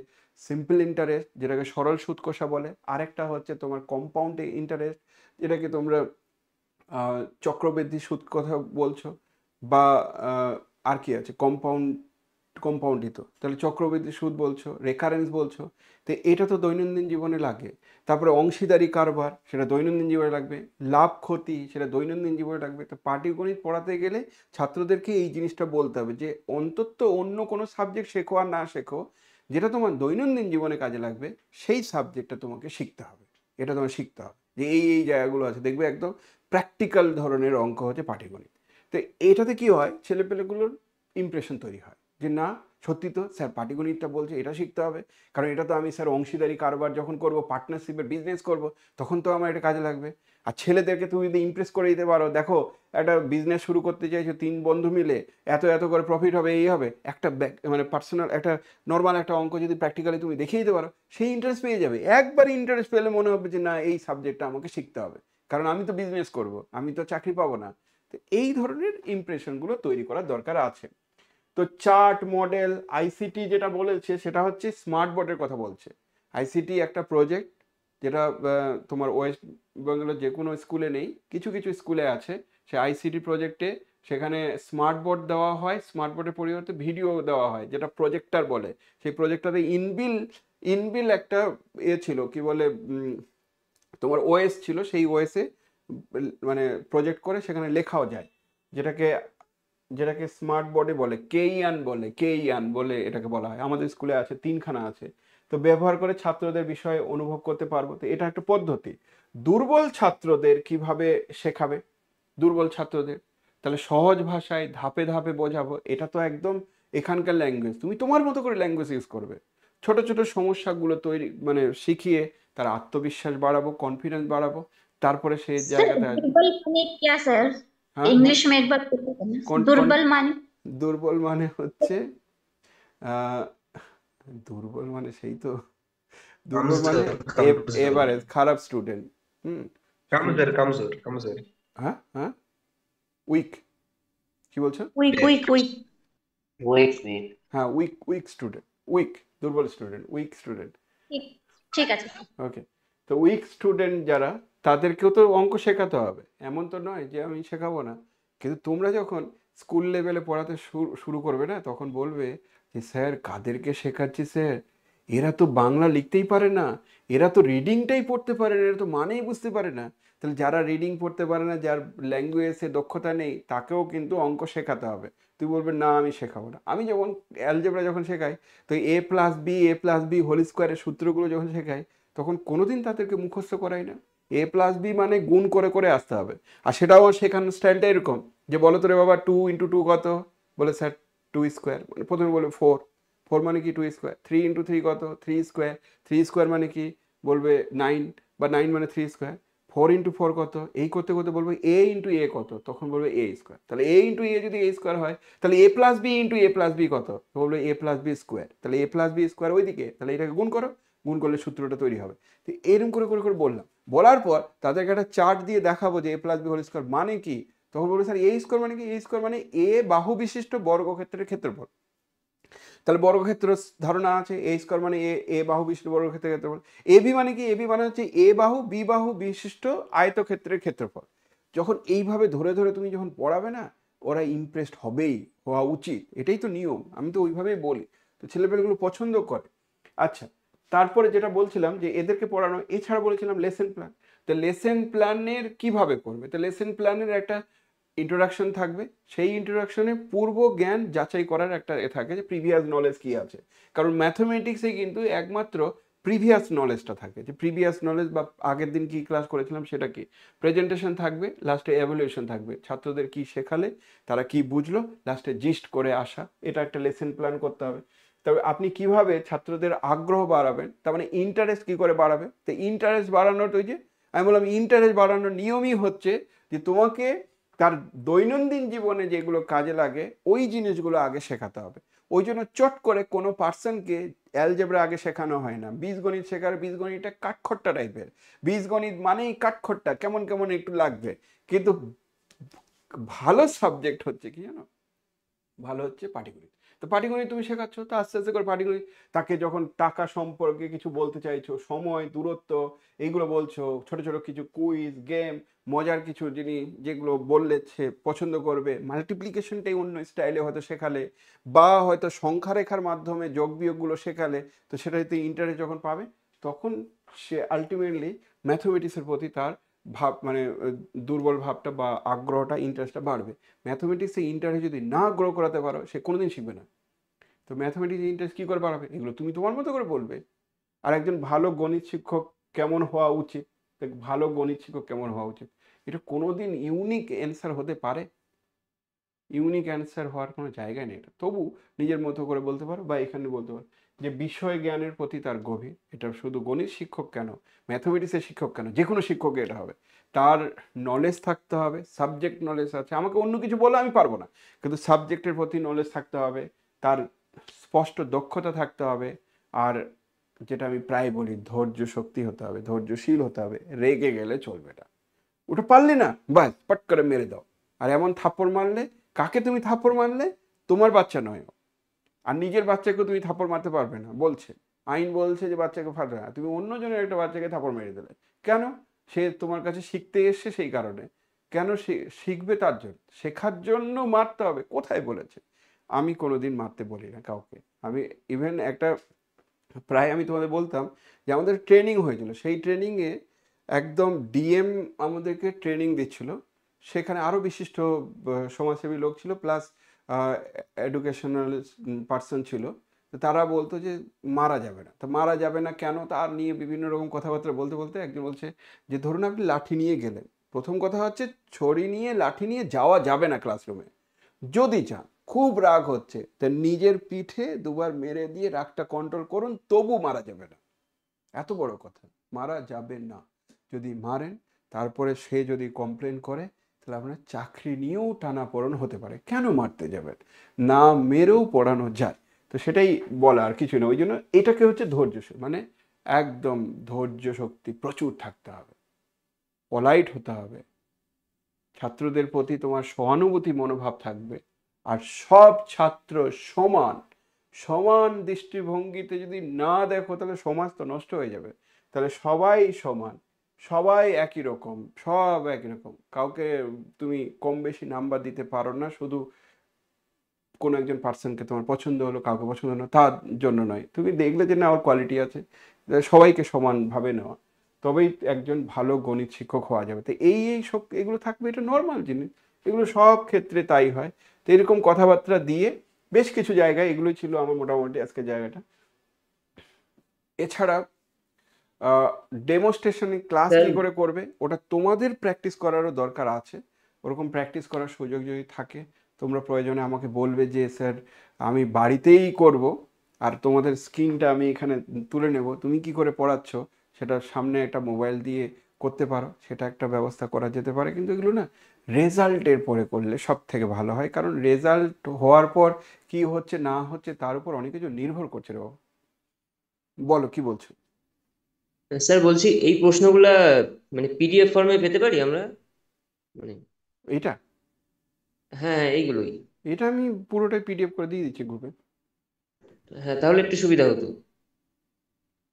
সিম্পল ইন্টারেস্ট যেটাকে সরল সুদ কষা বলে, আরেকটা হচ্ছে তোমার কম্পাউন্ড ইন্টারেস্ট যেটাকে তোমরা চক্রবৃদ্ধি সুদ কথা বলছো, বা আর কি আছে কম্পাউন্ডিত, তাহলে চক্রবৃদ্ধি সুদ বলছো, রেকারেন্স বলছো। তো এটা তো দৈনন্দিন জীবনে লাগে। তারপরে অংশীদারি কারবার, সেটা দৈনন্দিন জীবনে লাগবে। লাভ ক্ষতি, সেটা দৈনন্দিন জীবনে লাগবে। তো পাটিগণিত পড়াতে গেলে ছাত্রদেরকে এই জিনিসটা বলতে হবে যে অন্তত অন্য কোনো সাবজেক্ট শেখো আর না শেখো, যেটা তোমার দৈনন্দিন জীবনে কাজে লাগবে সেই সাবজেক্টটা তোমাকে শিখতে হবে। এটা তোমার শিখতে হবে যে এই জায়গাগুলো আছে, দেখবে একদম প্র্যাকটিক্যাল ধরনের অঙ্ক হচ্ছে পাটিগণিত। তো এইটাতে কি হয়, ছেলেপেলেগুলোর ইমপ্রেশন তৈরি হয় যে না সত্যি তো স্যার পাটিগণিতটা বলছে, এটা শিখতে হবে, কারণ এটা তো আমি স্যার অংশীদারি কারবার যখন করব, পার্টনারশিপের বিজনেস করব, তখন তো আমার এটা কাজে লাগবে। আর ছেলেদেরকে তুমি যদি ইমপ্রেস করে দিতে পারো, দেখো একটা বিজনেস শুরু করতে চাইছো 3 বন্ধু মিলে, এত এত করে প্রফিট হবে, এই হবে, একটা মানে পার্সোনাল একটা নর্মাল একটা অঙ্ক যদি প্র্যাকটিক্যালি তুমি দেখিয়ে দিতে পারো, সেই ইন্টারেস্ট পেয়ে যাবে। একবার ইন্টারেস্ট পেলে মনে হবে যে না এই সাবজেক্টটা আমাকে শিখতে হবে, কারণ আমি তো বিজনেস করব, আমি তো চাকরি পাবো না। তো এই ধরনের ইমপ্রেশনগুলো তৈরি করার দরকার আছে। তো চার্ট মডেল আইসিটি যেটা বলেছে সেটা হচ্ছে স্মার্ট বোর্ডের কথা বলছে। আইসিটি একটা প্রজেক্ট যেটা তোমার ওয়েস্ট বেঙ্গলের যে কোনো স্কুলে নেই, কিছু কিছু স্কুলে আছে। সে আইসিটি প্রজেক্টে সেখানে স্মার্ট বোর্ড দেওয়া হয়, স্মার্ট বোর্ডের পরিবর্তে ভিডিও দেওয়া হয় যেটা প্রজেক্টর বলে। সেই প্রজেক্টরে ইনবিল একটা ছিল কি বলে তোমার ওএস ছিল, সেই ওএসে মানে প্রজেক্ট করে সেখানে লেখাও যায়, যেটাকে স্মার্ট বোর্ডে বলে, কেইয়ান বলে এটাকে বলা হয়। আমাদের স্কুলে আছে, 3খানা আছে। তো ব্যবহার করে ছাত্রদের বিষয়ে অনুভব করতে পারবো। তো এটা একটা পদ্ধতি। দুর্বল ছাত্রদের কিভাবে শেখাবে? দুর্বল ছাত্রদের তাহলে সহজ ভাষায় ধাপে ধাপে বোঝাবো। এটা তো একদম এখানকার ল্যাঙ্গুয়েজ, তুমি তোমার মতো করে ল্যাঙ্গুয়েজ ইউজ করবে। ছোট ছোট সমস্যাগুলো তৈরি মানে শিখিয়ে তার আত্মবিশ্বাস বাড়াবো, কনফিডেন্স বাড়াবো, তারপরে সেই सर জায়গাতে আসবে। दुर्बल माने क्या सर? হ্যাঁ, इंग्लिश में एक बार पूछो ना। কোন दुर्बल माने দুর্বল মানে হচ্ছে আহ, দুর্বল মানে সেই তো, দুর্বল মানে कमजोर এভারেজ, খারাপ স্টুডেন্ট। হুম, कमजोर कमजोर कमजोर হ্যাঁ হ্যাঁ, উইক, কি বলছো? Weak weak weak Wait, wait. হ্যাঁ, উইক স্টুডেন্ট, দুর্বল স্টুডেন্ট, উইক স্টুডেন্ট। ठीक ठीक है सर। ওকে, তো উইক স্টুডেন্ট যারা, তাদেরকেও তো অঙ্ক শেখাতে হবে, এমন তো নয় যে আমি শেখাবো না। কিন্তু তোমরা যখন স্কুল লেভেলে পড়াতে শুরু করবে না, তখন বলবে যে স্যার কাদেরকে শেখাচ্ছি স্যার, এরা তো বাংলা লিখতেই পারে না, এরা তো রিডিংটাই পড়তে পারে না, এরা তো মানেই বুঝতে পারে না। তাহলে যারা রিডিং পড়তে পারে না, যার ল্যাঙ্গুয়েজে দক্ষতা নেই, তাকেও কিন্তু অঙ্ক শেখাতে হবে। তুই বলবে না আমি শেখাবো না। আমি যেমন অ্যালজেব্রা যখন শেখাই, তো a+b হোল স্কোয়ারের সূত্রগুলো যখন শেখাই, তখন কোনোদিন তাদেরকে মুখস্থ করাই না। a+b মানে গুণ করে করে আসতে হবে। আর সেটাও শেখানোর স্টাইলটা এরকম যে বলো তো রে বাবা 2 × 2 কত, বলে স্যার 2 স্কোয়ার, মানে প্রথমে বলবে 4 মানে কি 2 স্কোয়ার, 3 × 3 কত, 3 স্কোয়ার মানে কি, বলবে 9, বা 9 মানে 3 স্কোয়ার, 4 × 4 কত, এই করতে করতে বলবে a × a কত, তখন বলবে a স্কোয়ার। তাহলে a × a যদি a স্কোয়ার হয়, তাহলে a+b × a+b কত, তো বলবে a+b স্কোয়ার। তাহলে a+b স্কোয়ার ওইদিকে, তাহলে এটাকে গুণ করো, গুণ করলে সূত্রটা তৈরি হবে। তো এরকম করে করে করে বললাম, বলার পর তাদেরকে একটা চার্ট দিয়ে দেখাবো যে a+b হোল স্কোয়ার মানে কি। তখন বলবে স্যার a স্কোয়ার মানে কি, a স্কোয়ার মানে a বাহু বিশিষ্ট বর্গক্ষেত্রের ক্ষেত্রফল। তাহলে বর্গক্ষেত্র ধারণা আছে, এ স্কোয়ার মানে এ বাহু বিশিষ্ট বর্গক্ষেত্রের ক্ষেত্রফল। এবি মানে কি, এবি মানে হচ্ছে এ বাহু বি বাহু বিশিষ্ট আয়তক্ষেত্রের ক্ষেত্রফল। যখন এইভাবে ধরে ধরে তুমি যখন পড়াবে না, ওরা ইমপ্রেসড হবেই, হওয়া উচিত, এটাই তো নিয়ম। আমি তো ওইভাবেই বলি, তো ছেলেমেয়েগুলো পছন্দ করে। আচ্ছা, তারপরে যেটা বলছিলাম যে এদেরকে পড়ানো, এছাড়া বলেছিলাম লেসন প্ল্যান। তো লেসন প্ল্যানের কিভাবে করবে, তো লেসন প্ল্যানের একটা ইন্ট্রোডাকশন থাকবে। সেই ইন্ট্রোডাকশনে পূর্ব জ্ঞান যাচাই করার একটা থাকে যে প্রিভিয়াস নলেজ কি আছে। কারণ ম্যাথমেটিক্সে কিন্তু একমাত্র প্রিভিয়াস নলেজটা থাকে, যে প্রিভিয়াস নলেজ বা আগের দিন কি ক্লাস করেছিলাম সেটা কি। প্রেজেন্টেশন থাকবে, লাস্টে এভালুয়েশন থাকবে, ছাত্রদের কি শেখালে, তারা কি বুঝলো, লাস্টে জিস্ট করে আসা। এটা একটা লেসন প্ল্যান করতে হবে। তবে আপনি কিভাবে ছাত্রদের আগ্রহ বাড়াবেন, তার মানে ইন্টারেস্ট কি করে বাড়াবে। তো ইন্টারেস্ট বাড়ানোর, ওই যে আমি বললাম ইন্টারেস্ট বাড়ানোর নিয়মই হচ্ছে যে তোমাকে তার দৈনন্দিন জীবনে যেগুলো কাজে লাগে ওই জিনিসগুলো আগে শেখাতে হবে। ওই জন্য চট করে কোনো পার্সনকে অ্যালজেব্রা আগে শেখানো হয় না। বীজগণিত শেখার, বীজগণিতটা কাঠখোট্টা টাইপের, বীজগণিত মানেই কাঠখোট্টা, কেমন কেমন একটু লাগবে। কিন্তু ভালো সাবজেক্ট হচ্ছে কি জানো, ভালো হচ্ছে পাটিগণিত। তো পাটিগণিত তুমি শেখাচ্ছ, তো আস্তে আস্তে করে পাটিগণিত, তাকে যখন টাকা সম্পর্কে কিছু বলতে চাইছো, সময়, দূরত্ব, এইগুলো বলছো, ছোট ছোট কিছু কুইজ গেম, মজার কিছু জিনিস যেগুলো বললে সে পছন্দ করবে। মাল্টিপ্লিকেশনটাই অন্য স্টাইলে হয়তো শেখালে, বা হয়তো সংখ্যা রেখার মাধ্যমে যোগ বিয়োগগুলো শেখালে, তো সেটাতে ইন্টারেস্ট যখন পাবে, তখন সে আলটিমেটলি ম্যাথমেটিক্সের প্রতি তার ভাব মানে দুর্বল ভাবটা বা আগ্রহটা, ইন্টারেস্টটা বাড়বে। ম্যাথমেটিক্সে ইন্টারেস্ট যদি না গ্রো করাতে পারো, সে কোনোদিন শিখবে না। তো ম্যাথমেটিক্সে ইন্টারেস্ট কী করে বাড়াবে, এগুলো তুমি তোমার মতো করে বলবে। আর একজন ভালো গণিত শিক্ষক কেমন হওয়া উচিত, ভালো গণিত শিক্ষক কেমন হওয়া উচিত, এটা কোনোদিন ইউনিক অ্যান্সার হতে পারে? ইউনিক অ্যান্সার হওয়ার কোনো জায়গা নেই এটা। তবু নিজের মতো করে বলতে পারো, বা এখানে বলতে পারো যে বিষয় জ্ঞানের প্রতি তার গভীর। এটা শুধু গণিত শিক্ষক কেন, ম্যাথমেটিক্সের শিক্ষক কেন, যে কোনো শিক্ষকই এটা হবে। তার নলেজ থাকতে হবে, সাবজেক্ট নলেজ আছে। আমাকে অন্য কিছু বলে আমি পারবো না, কিন্তু সাবজেক্টের প্রতি নলেজ থাকতে হবে, তার স্পষ্ট দক্ষতা থাকতে হবে। আর যেটা আমি প্রায় বলি, ধৈর্য শক্তি হতে হবে, ধৈর্যশীল হতে হবে। রেগে গেলে চলবে না, ওটা পারলি না বাস পট করে মেরে দাও। আর এমন থাপ্পড় মারলে, কাকে তুমি থাপ্পড় মারলে? তোমার বাচ্চা নয়, আর নিজের বাচ্চাকে তুমি থাপ্পড় মারতে পারবে না বলছে, আইন বলছে যে বাচ্চাকে ফাটবে না। তুমি অন্যজনের একটা বাচ্চাকে থাপ্পড় মেরে দিলে কেন? সে তোমার কাছে শিখতে এসছে সেই কারণে। কেন সে শিখবে? তার জন্য, শেখার জন্য মারতে হবে। কোথায় বলেছে? আমি কোনোদিন মারতে বলি না কাউকে। আমি ইভেন একটা, প্রায় আমি তোমাদের বলতাম যে আমাদের ট্রেনিং হয়েছিল, সেই ট্রেনিংয়ে একদম ডিএম আমাদেরকে ট্রেনিং দিচ্ছিল। সেখানে আরও বিশিষ্ট সমাজসেবী লোক ছিল, প্লাস এডুকেশনাল পার্সন ছিল। তো তারা বলতো যে মারা যাবে না। তো মারা যাবে না কেন, তার নিয়ে বিভিন্ন রকম কথাবার্তা বলতে বলতে একজন বলছে যে ধরুন আপনি লাঠি নিয়ে গেলেন, প্রথম কথা হচ্ছে ছড়ি নিয়ে লাঠি নিয়ে যাওয়া যাবে না ক্লাসরুমে। যদি চান, খুব রাগ হচ্ছে, তা নিজের পিঠে দুবার মেরে দিয়ে রাগটা কন্ট্রোল করুন, তবু মারা যাবে না। এত বড় কথা, মারা যাবে না। যদি মারেন, তারপরে সে যদি কমপ্লেন করে, তাহলে আপনার চাকরি নিয়েও টানাপোড়েন হতে পারে। কেন মারতে যাবেন? না মেরেও পড়ানো যায়। তো সেটাই বলা, আর কিছু না। ওই জন্য এটাকে হচ্ছে ধৈর্যশীল, মানে একদম ধৈর্য শক্তি প্রচুর থাকতে হবে, পলাইট হতে হবে, ছাত্রদের প্রতি তোমার সহানুভূতি মনোভাব থাকবে। আর সব ছাত্র সমান, সমান দৃষ্টিভঙ্গিতে যদি না দেখো, তাহলে সমাজ তো নষ্ট হয়ে যাবে। তাহলে সবাই সমান, সবাই একই রকম, সব একই রকম। কাউকে তুমি কম বেশি নাম্বার দিতে পারো না শুধু কোনো একজন পার্সনকে তোমার পছন্দ হলো, কাউকে পছন্দ হলো তার জন্য নয়। তুমি দেখলে যে না ওর কোয়ালিটি আছে, সবাইকে সমানভাবে নেওয়া, তবেই একজন ভালো গণিত শিক্ষক হওয়া যাবে। তো এই সব এগুলো থাকবে, এটা নর্মাল জিনিস, এগুলো সব ক্ষেত্রে তাই হয়। তো এরকম কথাবার্তা দিয়ে বেশ কিছু জায়গায় এগুলো ছিল আমার মোটামুটি আজকের জায়গাটা। এছাড়া ডেমনস্ট্রেশনে ক্লাস স্যার কি করে করবে, ওটা তোমাদের প্র্যাকটিস করারও দরকার আছে। ওরকম প্র্যাকটিস করার সুযোগ যদি থাকে, তোমরা প্রয়োজনে আমাকে বলবে যে স্যার আমি বাড়িতেই করব, আর তোমাদের স্ক্রিনটা আমি এখানে তুলে নেব, তুমি কি করে পড়াচ্ছ সেটা সামনে একটা মোবাইল দিয়ে করতে পারো, সেটা একটা ব্যবস্থা করা যেতে পারে। কিন্তু এগুলো না রেজাল্টের পরে করলে সব থেকে ভালো হয়, কারণ রেজাল্ট হওয়ার পর কি হচ্ছে না হচ্ছে তার উপর অনেক কিছু নির্ভর করছে রে বাবা। বলো কি বলছো? স্যার বলছি এই প্রশ্নগুলা মানে পিডিএফ ফর্মে পেতে পারি আমরা, মানে এইটা হ্যাঁ হ্যাঁ এইগুলোই। এটা আমি পুরোটাই পিডিএফ করে দিয়ে দিচ্ছি গ্রুপে। হ্যাঁ তাহলে একটু সুবিধা হতো।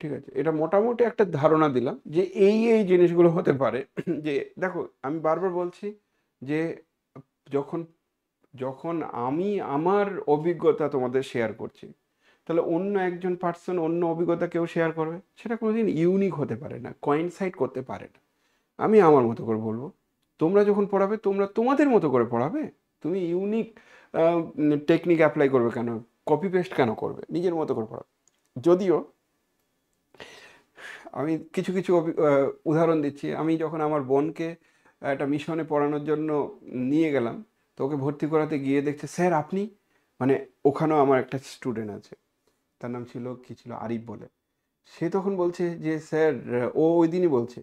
ঠিক আছে, এটা মোটামুটি একটা ধারণা দিলাম যে এই জিনিসগুলো হতে পারে। যে দেখো, আমি বারবার বলছি যে যখন যখন আমি আমার অভিজ্ঞতা তোমাদের শেয়ার করছি, তাহলে অন্য একজন পার্সন অন্য অভিজ্ঞতা কেউ শেয়ার করবে, সেটা কোনোদিন ইউনিক হতে পারে না, কোইনসাইড করতে পারে না। আমি আমার মতো করে বলবো, তোমরা যখন পড়াবে তোমরা তোমাদের মতো করে পড়াবে। তুমি ইউনিক টেকনিক অ্যাপ্লাই করবে কেন, কপি পেস্ট কেন করবে? নিজের মতো করে পড়াবে। যদিও আমি কিছু কিছু উদাহরণ দিচ্ছি। আমি যখন আমার বোনকে একটা মিশনে পড়ানোর জন্য নিয়ে গেলাম, তো ওকে ভর্তি করাতে গিয়ে দেখছে স্যার আপনি, মানে ওখানেও আমার একটা স্টুডেন্ট আছে, তার নাম ছিল কি ছিল, আরিফ বলে। সে তখন বলছে যে স্যার, ও ওই দিনই বলছে,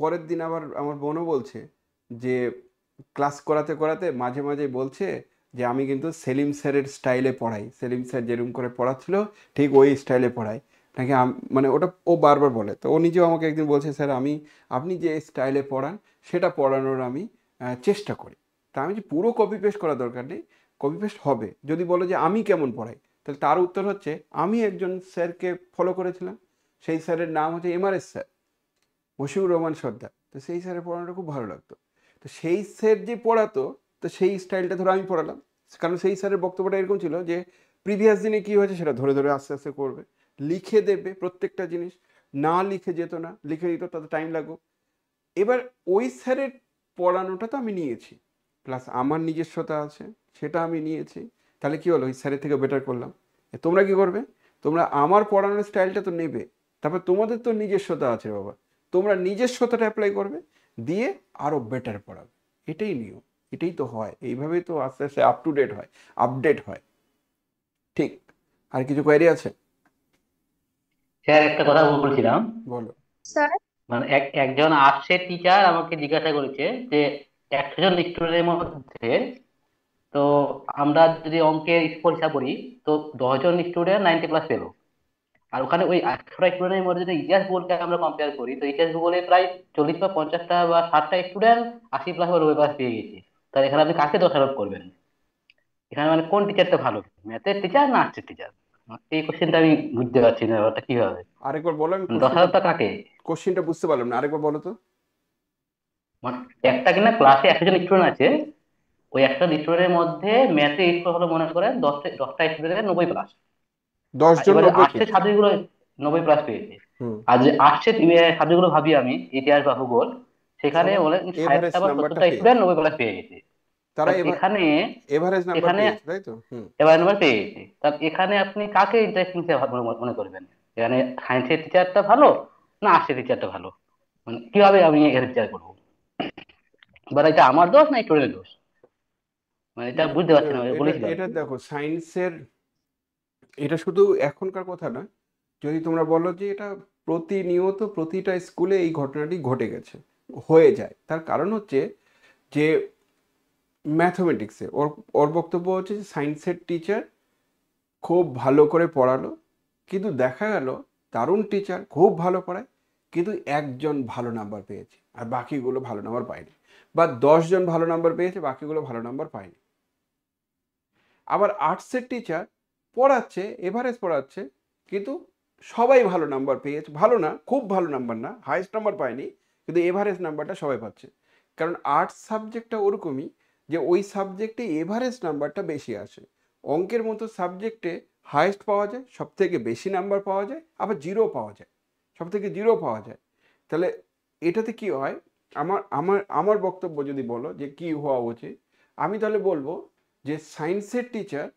পরের দিন আবার আমার বোনও বলছে যে ক্লাস করাতে করাতে মাঝে মাঝে বলছে যে আমি কিন্তু সেলিম স্যারের স্টাইলে পড়াই, সেলিম স্যার যেরকম করে পড়াচ্ছিল ঠিক ওই স্টাইলে পড়াই নাকি। মানে ওটা ও বারবার বলে। তো ও নিজেও আমাকে একদিন বলছে স্যার আপনি যে স্টাইলে পড়ান সেটা পড়ানোর আমি চেষ্টা করি। তা আমি যে পুরো কপি পেস্ট করার দরকার নেই, কপি পেস্ট হবে। যদি বলো যে আমি কেমন পড়াই, তাহলে তার উত্তর হচ্ছে আমি একজন স্যারকে ফলো করেছিলাম, সেই স্যারের নাম হচ্ছে এমআরএস স্যার, মশিউর রহমান সর্দার। তো সেই স্যারের পড়ানোটা খুব ভালো লাগতো। তো সেই স্যার যে পড়াতো, তো সেই স্টাইলটা ধরো আমি পড়ালাম। কারণ সেই স্যারের বক্তব্যটা এরকম ছিল যে প্রিভিয়াস দিনে কী হয়েছে সেটা ধরে ধরে আস্তে আস্তে করবে, লিখে দেবে প্রত্যেকটা জিনিস। না লিখে যেত না, লিখে দিত, তাতে টাইম লাগতো। এবার ওই স্যারের পড়ানোটা তো আমি নিয়েছি, প্লাস আমার নিজস্বতা আছে, সেটা আমি নিয়েছি। তাহলে কি হলো, ওই স্যারের থেকে বেটার করলাম। তোমরা কি করবে? তোমরা আমার পড়ানোর স্টাইলটা তো নেবে, তারপর তোমাদের তো নিজস্বতা আছে বাবা, তোমরা নিজস্বতাটা অ্যাপ্লাই করবে, দিয়ে আরও বেটার পড়াবে। এটাই নিয়ম, এটাই তো হয়, এইভাবেই তো আস্তে আস্তে আপ টু ডেট হয়, আপডেট হয়। ঠিক। আর কিছু কোয়েরি আছে? স্যার একটা কথা বলছিলাম, বলো। স্যার মানে একজন আর্টসের টিচার আমাকে জিজ্ঞাসা করেছে যে 100 জন স্টুডেন্টের মধ্যে, তো আমরা যদি অঙ্কের পরীক্ষা করি তো 10 জন স্টুডেন্ট 90+ পেলো, আর ওখানে ওই 100টা স্টুডেন্টের মধ্যে যদি ইতিহাস ভূগোলকে আমরা কম্পেয়ার করি তো ইতিহাস ভূগোলে প্রায় 40 বা 50টা বা 60টা স্টুডেন্ট 80+ বা 90+ পেয়ে গেছে। তাহলে এখানে আপনি কাকে দোষারোপ করবেন? এখানে মানে কোন টিচারটা ভালো, ম্যাথের টিচার না আর্টসের টিচার? এই কোশ্চেনটা আমি বুঝতে পারছি না ব্যাপারটা কিভাবে, আরেকবার বলো, আমি মানে কোশ্চেনটা দোষারোপটা কাকে? বুঝতে পারলাম না, আরেকবার বলো তো। মানে একটা কিনা ক্লাসে 100 জন স্টুডেন্ট আছে, ওই 100 স্টুডেন্টের মধ্যে ম্যাথে স্কোর হলো মনে করেন 10টা স্টুডেন্টের 90+, 10 আর জন এবারে 90 আর্টসের পেয়েছে। সাবজেক্টগুলো 90+ পেয়েছে। হুম। আর যে আর্টসের সাবজেক্টগুলো ভাবি আমি, ইতিহাস বা ভূগোল, সেখানে সবাই অনেক এভারেজ 60টা বা নাম্বারটা 70টা পেয়েছে, স্টুডেন্ট 90+ পেয়ে গেছে। তারা তাহলে এখানে এভারেজ নাম্বার এখানে পেয়েছে, তাই তো? হুম। এবার নাম্বার পেয়ে গেছে, তাহলে এখানে আপনি কাকে ইন্টারেস্টিং মনে করবেন? এখানে সায়েন্সের টিচারটা ভালো না আর্টসের টিচারটা ভালো? মানে কিভাবে আমি এর বিচার করবো? এবার এটা আমার দোষ না স্টুডেন্টের দোষ? মানে এটা বুঝতে পারছি না, এটা বলেছিলাম। এটা দেখো, সায়েন্সের এটা শুধু এখনকার কথা না, যদি তোমরা বলো যে এটা প্রতিনিয়ত প্রতিটা স্কুলে এই ঘটনাটি ঘটে গেছে, হয়ে যায়, তার কারণ হচ্ছে যে ম্যাথমেটিক্সে ওর ওর বক্তব্য হচ্ছে যে সায়েন্সের টিচার খুব ভালো করে পড়ালো, কিন্তু দেখা গেল দারুণ টিচার, খুব ভালো পড়ায়, কিন্তু একজন ভালো নাম্বার পেয়েছে আর বাকিগুলো ভালো নাম্বার পায়নি, বা 10 জন ভালো নাম্বার পেয়েছে, বাকিগুলো ভালো নাম্বার পায়নি। আবার আর্টসের টিচার পড়াচ্ছে, এভারেজ পড়াচ্ছে, কিন্তু সবাই ভালো নাম্বার পেয়েছে, ভালো না, খুব ভালো নাম্বার না, হাইয়েস্ট নাম্বার পায়নি, কিন্তু এভারেজ নাম্বারটা সবাই পাচ্ছে। কারণ আর্টস সাবজেক্টটা ওরকমই যে ওই সাবজেক্টে এভারেজ নাম্বারটা বেশি আসে। অঙ্কের মতো সাবজেক্টে হাইয়েস্ট পাওয়া যায়, সব থেকে বেশি নাম্বার পাওয়া যায়, আবার জিরো পাওয়া যায়, সব থেকে জিরো পাওয়া যায়। তাহলে এটাতে কি হয়, আমার আমার আমার বক্তব্য যদি বলো যে কি হওয়া উচিত, আমি তাহলে বলবো যে সায়েন্সের টিচার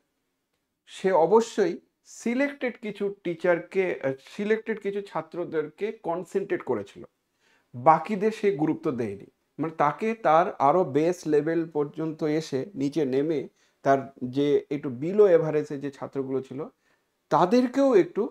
সে অবশ্যই সিলেক্টেড কিছু টিচারকে, সিলেক্টেড কিছু ছাত্রদেরকে কনসেন্ট্রেট করেছিল, বাকিদের সে গুরুত্ব দেয়নি। মানে তাকে তার আরও বেস লেভেল পর্যন্ত এসে নিচে নেমে তার যে একটু বিলো এভারেজে যে ছাত্রগুলো ছিল তাদেরকেও একটু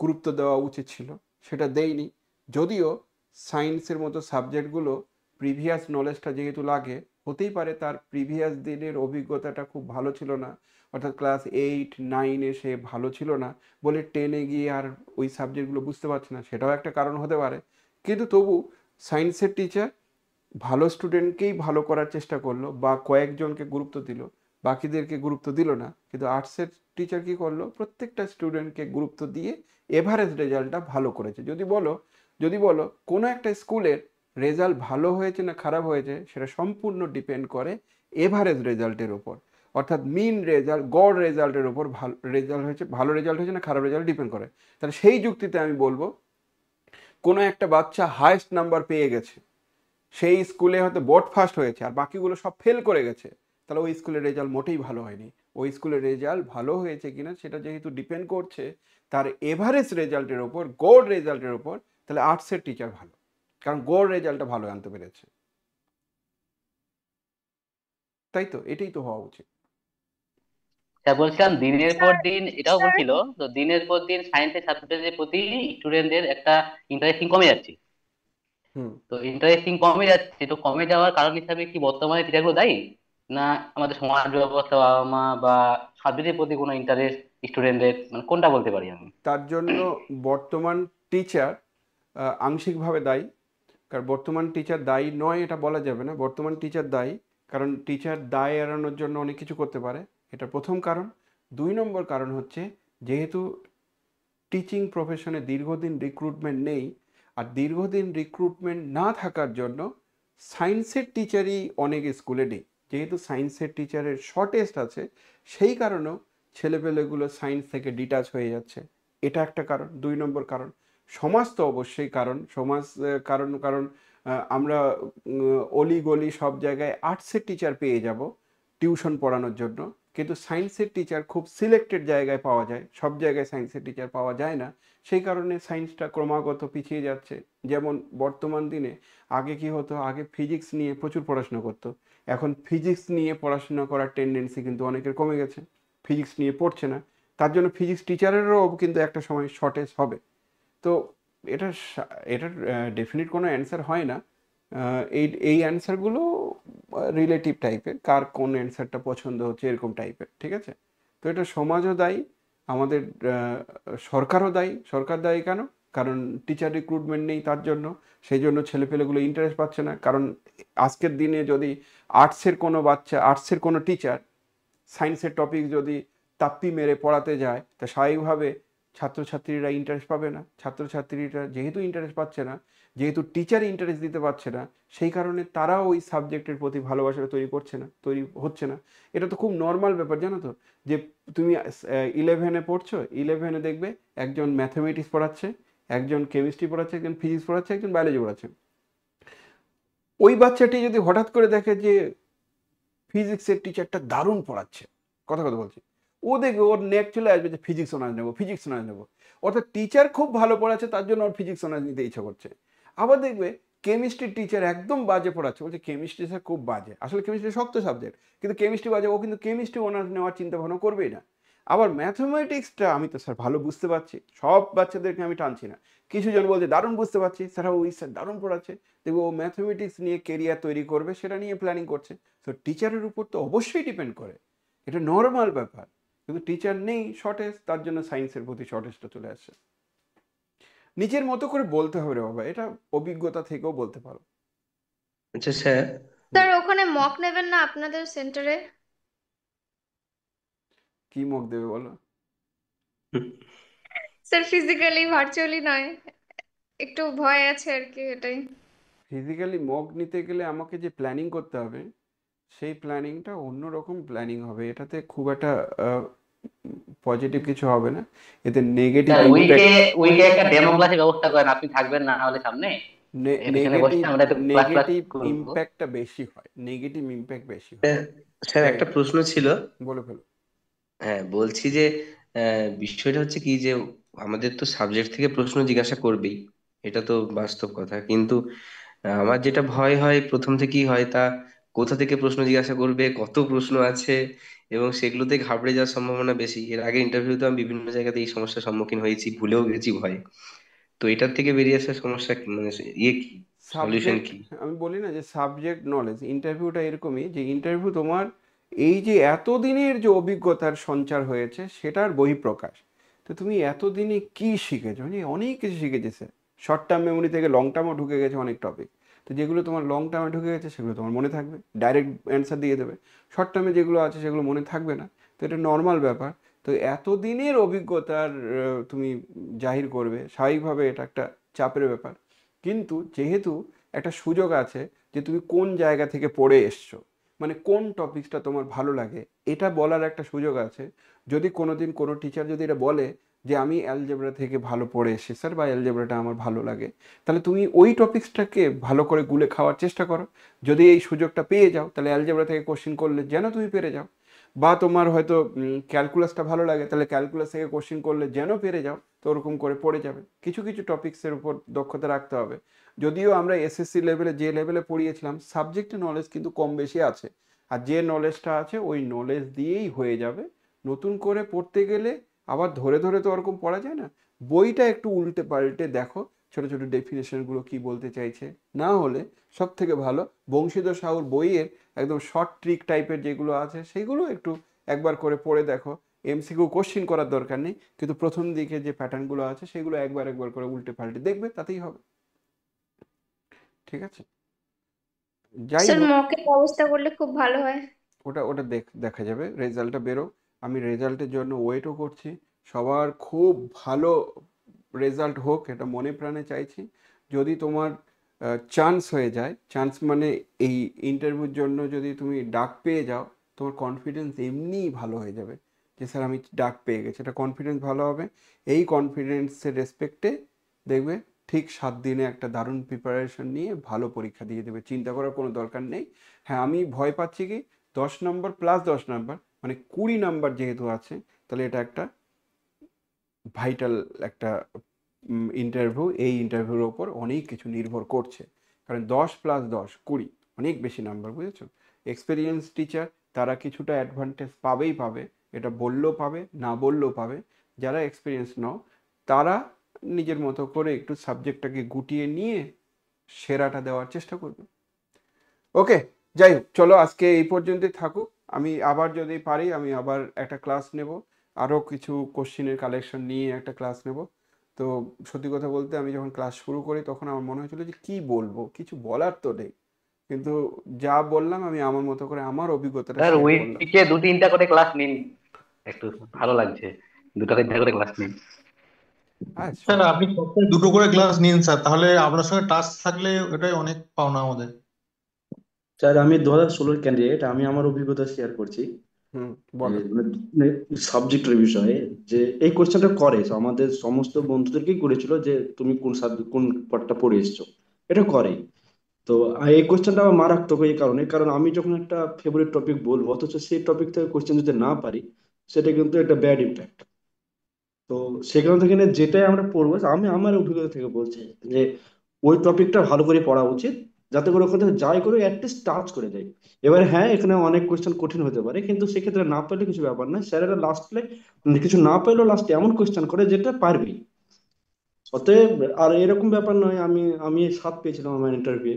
গুরুত্ব দেওয়া উচিত ছিল, সেটা দেয়নি। যদিও সায়েন্সের মতো সাবজেক্টগুলো প্রিভিয়াস নলেজটা যেহেতু লাগে, হতেই পারে তার প্রিভিয়াস দিনের অভিজ্ঞতাটা খুব ভালো ছিল না, অর্থাৎ ক্লাস 8-9-এ সে ভালো ছিল না বলে 10-এ গিয়ে আর ওই সাবজেক্টগুলো বুঝতে পারছে না, সেটাও একটা কারণ হতে পারে। কিন্তু তবু সায়েন্সের টিচার ভালো স্টুডেন্টকেই ভালো করার চেষ্টা করলো, বা কয়েকজনকে গুরুত্ব দিল, বাকিদেরকে গুরুত্ব দিল না। কিন্তু আর্টসের টিচার কি করলো, প্রত্যেকটা স্টুডেন্টকে গুরুত্ব দিয়ে এভারেজ রেজাল্টটা ভালো করেছে। যদি বলো কোনো একটা স্কুলের রেজাল্ট ভালো হয়েছে না খারাপ হয়েছে, সেটা সম্পূর্ণ ডিপেন্ড করে এভারেজ রেজাল্টের ওপর, অর্থাৎ মিন রেজাল্ট, গড় রেজাল্টের ওপর ভালো রেজাল্ট হয়েছে না খারাপ রেজাল্ট ডিপেন্ড করে। তাহলে সেই যুক্তিতে আমি বলবো, কোনো একটা বাচ্চা হাইয়েস্ট নাম্বার পেয়ে গেছে, সেই স্কুলে হয়তো বোর্ড ফার্স্ট হয়েছে আর বাকিগুলো সব ফেল করে গেছে, তাহলে ওই স্কুলের রেজাল্ট মোটেই ভালো হয়নি। ওই স্কুলের রেজাল্ট ভালো হয়েছে কিনা সেটা যেহেতু ডিপেন্ড করছে তার এভারেজ রেজাল্টের ওপর, গড় রেজাল্টের ওপর, তাহলে আর্টসের টিচার ভালো, কারণ গড় রেজাল্টটা ভালো আনতে পেরেছে। তাই তো, এটাই তো হওয়া উচিত। স্যার বলছিলাম দিনের পর স্যার দিন এটাও স্যার বলছিল, তো দিনের পর দিন সায়েন্সের ছাত্রদের প্রতি স্টুডেন্টদের একটা ইন্টারেস্টিং কমে যাচ্ছে। হুম। তো ইন্টারেস্টিং কমে যাচ্ছে, তো কমে যাওয়ার কারণ হিসাবে কি বর্তমানে টিচারগুলো দায়ী, না আমাদের সমাজ ব্যবস্থা, বাবা মা বা সাবজেক্টের প্রতি কোনো ইন্টারেস্ট স্টুডেন্টদের, মানে কোনটা বলতে পারি আমি? তার জন্য বর্তমান টিচার আংশিকভাবে দায়ী, কারণ বর্তমান টিচার দায়ী নয় এটা বলা যাবে না, বর্তমান টিচার দায়ী, কারণ টিচার দায় এড়ানোর জন্য অনেক কিছু করতে পারে, এটা প্রথম কারণ। 2 নম্বর কারণ হচ্ছে, যেহেতু টিচিং প্রফেশনে দীর্ঘদিন রিক্রুটমেন্ট নেই, আর দীর্ঘদিন রিক্রুটমেন্ট না থাকার জন্য সায়েন্সের টিচারই অনেক স্কুলে নেই। যেহেতু সায়েন্সের টিচারের শর্টেজ আছে, সেই কারণেও ছেলেপেলেগুলো সায়েন্স থেকে ডিটাচ হয়ে যাচ্ছে, এটা একটা কারণ। 2 নম্বর কারণ সমাজ, তো অবশ্যই কারণ সমাজ, কারণ আমরা অলি গলি সব জায়গায় আর্টসের টিচার পেয়ে যাব টিউশন পড়ানোর জন্য, কিন্তু সায়েন্সের টিচার খুব সিলেক্টেড জায়গায় পাওয়া যায়, সব জায়গায় সায়েন্সের টিচার পাওয়া যায় না। সেই কারণে সায়েন্সটা ক্রমাগত পিছিয়ে যাচ্ছে। যেমন বর্তমান দিনে আগে কি হতো, আগে ফিজিক্স নিয়ে প্রচুর পড়াশোনা করতো, এখন ফিজিক্স নিয়ে পড়াশোনা করার টেন্ডেন্সি কিন্তু অনেকের কমে গেছে, ফিজিক্স নিয়ে পড়ছে না। তার জন্য ফিজিক্স টিচারেরও কিন্তু একটা সময় শর্টেজ হবে। তো এটার ডেফিনিট কোনো অ্যান্সার হয় না। এই অ্যান্সারগুলো রিলেটিভ টাইপের, কার কোন অ্যান্সারটা পছন্দ হচ্ছে এরকম টাইপের, ঠিক আছে? তো এটা সমাজও দায়ী, আমাদের সরকারও দায়ী। সরকার দায়ী কেন? কারণ টিচার রিক্রুটমেন্ট নেই তার জন্য, সেই জন্য ছেলেপেলেগুলো ইন্টারেস্ট পাচ্ছে না। কারণ আজকের দিনে যদি আর্টসের কোনো টিচার সায়েন্সের টপিক যদি তাপ্পি মেরে পড়াতে যায়, তা স্বাভাবিকভাবে ছাত্রছাত্রীরা ইন্টারেস্ট পাবে না। ছাত্রছাত্রীরা যেহেতু ইন্টারেস্ট পাচ্ছে না, যেহেতু টিচার ইন্টারেস্ট দিতে পারছে না, সেই কারণে তারাও ওই সাবজেক্টের প্রতি ভালোবাসাটা তৈরি হচ্ছে না। এটা তো খুব নর্মাল ব্যাপার, জানো তো, যে তুমি 11-এ পড়ছো, 11-এ দেখবে একজন ম্যাথামেটিক্স পড়াচ্ছে, একজন কেমিস্ট্রি পড়াচ্ছে, একজন ফিজিক্স পড়াচ্ছে, একজন বায়োলজি পড়াচ্ছে। ওই বাচ্চাটি যদি হঠাৎ করে দেখে যে ফিজিক্সের টিচারটা দারুণ পড়াচ্ছে, কথা বলছি, ও দেখবে ওর নেট চলে আসবে যে ফিজিক্স অনার্স নেবো। অর্থাৎ টিচার খুব ভালো পড়াচ্ছে, তার জন্য ওর ফিজিক্স অনার্স নিতে ইচ্ছা করছে। আবার দেখবে কেমিস্ট্রির টিচার একদম বাজে পড়াচ্ছে, বলছে কেমিস্ট্রি স্যার খুব বাজে, আসলে কেমিস্ট্রি শক্ত সাবজেক্ট, কিন্তু কেমিস্ট্রি বাজে, ও কিন্তু কেমিস্ট্রি অনার্স নেওয়ার চিন্তা ভাবনা করবেই না। আবার ম্যাথমেটিক্সটা আমি তো স্যার ভালো বুঝতে পারছি, সব বাচ্চাদেরকে আমি টানছি না, কিছু জন বলছে দারুণ বুঝতে পারছি স্যার, ওই স্যার দারুণ পড়াচ্ছে, দেখবো ও ম্যাথমেটিক্স নিয়ে কেরিয়ার তৈরি করবে, সেটা নিয়ে প্ল্যানিং করছে। তো টিচারের উপর তো অবশ্যই ডিপেন্ড করে, এটা নর্মাল ব্যাপার। কিন্তু টিচার নেই, শর্টেজ, তার জন্য সায়েন্সের প্রতি শর্টেজটা চলে আসছে। নিজের মতো করে বলতে হবে রে বাবা, এটা অভিজ্ঞতা থেকেও বলতে পারো। আচ্ছা স্যার, স্যার ওখানে মক নেবেন না আপনাদের সেন্টারে? কি মক দেবে বলো? স্যার ফিজিক্যালি ভার্চুয়ালি নয়, একটু ভয় আছে আর কি, এটাই। ফিজিক্যালি মক নিতে গেলে আমাকে যে প্ল্যানিং করতে হবে, সেই প্ল্যানিংটা অন্যরকম প্ল্যানিং হবে, এটাতে খুব একটা পজিটিভ কিছু হবে না, এতে নেগেটিভ স্যার উইকে ইম্প্যাক্ট একটা ডেমো ক্লাসের ব্যবস্থা করেন, আপনি থাকবেন না হলে সামনে, এখানে বসে আমরা একটু ক্লাস করবো। ইম্প্যাক্টটা বেশি হয়, নেগেটিভ ইম্প্যাক্ট বেশি হয়। স্যার একটা প্রশ্ন ছিল। বলে ফেলো। হ্যাঁ, বলছি যে বিষয়টা হচ্ছে কি, যে আমাদের তো সাবজেক্ট থেকে প্রশ্ন জিজ্ঞাসা করবেই, এটা তো বাস্তব কথা, কিন্তু আমার যেটা ভয় হয় প্রথম থেকেই হয়, তা কোথা থেকে প্রশ্ন জিজ্ঞাসা করবে, কত প্রশ্ন আছে, এবং সেগুলোতে ঘাবড়ে যাওয়ার সম্ভাবনা বেশি। এর আগে ইন্টারভিউতে আমি বিভিন্ন জায়গাতে এই সমস্যার সম্মুখীন হয়েছি, ভুলেও গেছি ভয়ে। তো এটার থেকে বেরিয়ে আসার সমস্যা মানে কি, সলিউশন সাবজেক্ট, কি? আমি বলি না যে সাবজেক্ট নলেজ, ইন্টারভিউটা এরকমই, যে ইন্টারভিউ তোমার এই যে এতদিনের যে অভিজ্ঞতার সঞ্চার হয়েছে সেটার বহিঃপ্রকাশ। তো তুমি এতদিনে কি শিখেছো? অনেক কিছু শিখেছে স্যার, শর্ট টার্ম মেমোরি থেকে লং টার্মও ঢুকে গেছে অনেক টপিক। তো যেগুলো তোমার লং টার্মে ঢুকে গেছে সেগুলো তোমার মনে থাকবে, ডাইরেক্ট অ্যান্সার দিয়ে দেবে। শর্ট টার্মে যেগুলো আছে সেগুলো মনে থাকবে না, তো এটা নর্মাল ব্যাপার। তো এতদিনের অভিজ্ঞতার তুমি জাহির করবে, স্বাভাবিকভাবে এটা একটা চাপের ব্যাপার। কিন্তু যেহেতু একটা সুযোগ আছে যে তুমি কোন জায়গা থেকে পড়ে এসছো, মানে কোন টপিকসটা তোমার ভালো লাগে, এটা বলার একটা সুযোগ আছে। যদি কোনোদিন কোনো টিচার যদি এটা বলে যে আমি অ্যালজেব্রা থেকে ভালো পড়ে এসেছি স্যার, বা অ্যালজেব্রাটা আমার ভালো লাগে, তাহলে তুমি ওই টপিকসটাকে ভালো করে গুলে খাওয়ার চেষ্টা করো। যদি এই সুযোগটা পেয়ে যাও, তাহলে অ্যালজেব্রা থেকে কোশ্চেন করলে যেন তুমি পেরে যাও। বা তোমার হয়তো ক্যালকুলাসটা ভালো লাগে, তাহলে ক্যালকুলাস থেকে কোশ্চেন করলে যেন পেরে যাও, তো ওরকম করে পড়ে যাবে। কিছু কিছু টপিক্সের উপর দক্ষতা রাখতে হবে। যদিও আমরা এসএসসি লেভেলে যে লেভেলে পড়িয়েছিলাম, সাবজেক্টের নলেজ কিন্তু কম বেশি আছে, আর যে নলেজটা আছে ওই নলেজ দিয়েই হয়ে যাবে। নতুন করে পড়তে গেলে আবার ধরে ধরে তো ওরকম পড়া যায় না, বইটা একটু উল্টে পাল্টে দেখো, ছোট ছোট ডেফিনেশনগুলো কি বলতে চাইছে। না হলে সব থেকে ভালো বংশীধর সাহুর বইয়ের একদম শর্ট ট্রিক টাইপের যেগুলো আছে সেগুলো একটু একবার করে পড়ে দেখো। এমসিকিউ কোশ্চিন করার দরকার নেই, কিন্তু প্রথম দিকে যে প্যাটার্নগুলো আছে সেগুলো একবার করে উল্টে পাল্টে দেখবে, তাতেই হবে। ঠিক আছে, যাই স্যার হোক, মকের ব্যবস্থা করলে খুব ভালো হয়। ওটা ওটা দেখা যাবে, রেজাল্টটা বেরো। আমি রেজাল্টের জন্য ওয়েটও করছি, সবার খুব ভালো রেজাল্ট হোক, এটা মনে প্রাণে চাইছি। যদি তোমার চান্স হয়ে যায়, চান্স মানে এই ইন্টারভিউর জন্য যদি তুমি ডাক পেয়ে যাও, তোমার কনফিডেন্স এমনিই ভালো হয়ে যাবে যে স্যার আমি ডাক পেয়ে গেছি, এটা কনফিডেন্স ভালো হবে। এই কনফিডেন্সের রেসপেক্টে দেখবে ঠিক 7 দিনে একটা দারুণ প্রিপারেশন নিয়ে ভালো পরীক্ষা দিয়ে দেবে, চিন্তা করার কোনো দরকার নেই। হ্যাঁ, আমি ভয় পাচ্ছি কি 10 নম্বর প্লাস 10 নম্বর, মানে 20 নাম্বার যেহেতু আছে, তাহলে এটা একটা ভাইটাল একটা ইন্টারভিউ। এই ইন্টারভিউর ওপর অনেক কিছু নির্ভর করছে, কারণ 10 + 10 20 অনেক বেশি নাম্বার, বুঝেছো? এক্সপিরিয়েন্স টিচার তারা কিছুটা অ্যাডভান্টেজ পাবেই পাবে, এটা বললেও পাবে, না বললেও পাবে। যারা এক্সপিরিয়েন্স নাও তারা নিজের মতো করে একটু সাবজেক্টটাকে গুটিয়ে নিয়ে সেরাটা দেওয়ার চেষ্টা করবে। ওকে, যাই হোক, চলো আজকে এই পর্যন্তই থাকুক। আমি আবার যদি পারি আমি আবার একটা ক্লাস নেব, আরও কিছু কোশ্চিনের কালেকশন নিয়ে একটা ক্লাস নেব। তো সত্যি কথা বলতে আমি যখন ক্লাস শুরু করি তখন আমার মনে হয়েছিল যে কি বলবো, কিছু বলার তো নেই, কিন্তু যা বললাম আমি আমার মতো করে আমার অভিজ্ঞতাটা স্যার শেয়ার করলাম। উইকে 2-3টা করে ক্লাস নিন, একটু ভালো লাগছে, 2-3টা করে ক্লাস নিন। হ্যাঁ, স্যার আপনি সপ্তাহে 2টো করে ক্লাস নিন স্যার, তাহলে আপনার সঙ্গে টাচ থাকলে ওটাই অনেক পাওনা আমাদের। স্যার আমি 2016 ক্যান্ডিডেট, আমি আমার অভিজ্ঞতা শেয়ার করছি। বলো। সাবজেক্টের বিষয়ে যে এই কোশ্চেনটা করে তো আমাদের সমস্ত বন্ধুদেরকেই করেছিল যে তুমি কোন সাবজেক্ট কোন পার্টটা পড়ে এসছো, এটা করে। তো এই কোশ্চেনটা আমার মারাত্মক এই কারণে, কারণ আমি যখন একটা ফেভারিট টপিক বলবো অথচ সেই টপিক থেকে কোশ্চেন যদি না পারি, সেটা কিন্তু একটা ব্যাড ইম্প্যাক্ট। তো সেখান থেকে যেটাই আমরা পড়বো, আমি আমার অভিজ্ঞতা থেকে বলছি যে ওই টপিকটা ভালো করে পড়া উচিত, যাতে করে ওখান থেকে যাই করে অ্যাটলিস্ট টাচ করে যায়। এবার হ্যাঁ, এখানে অনেক কোয়েশ্চেন কঠিন হতে পারে, কিন্তু সেক্ষেত্রে না পারলে কিছু ব্যাপার না, স্যারেরা লাস্টে কিছু না পারলেও লাস্টে এমন কোয়েশ্চেন করে যেটা পারবি। অতএব আর এরকম ব্যাপার নয়, আমি আমি 7 পেয়েছিলাম আমার ইন্টারভিউ।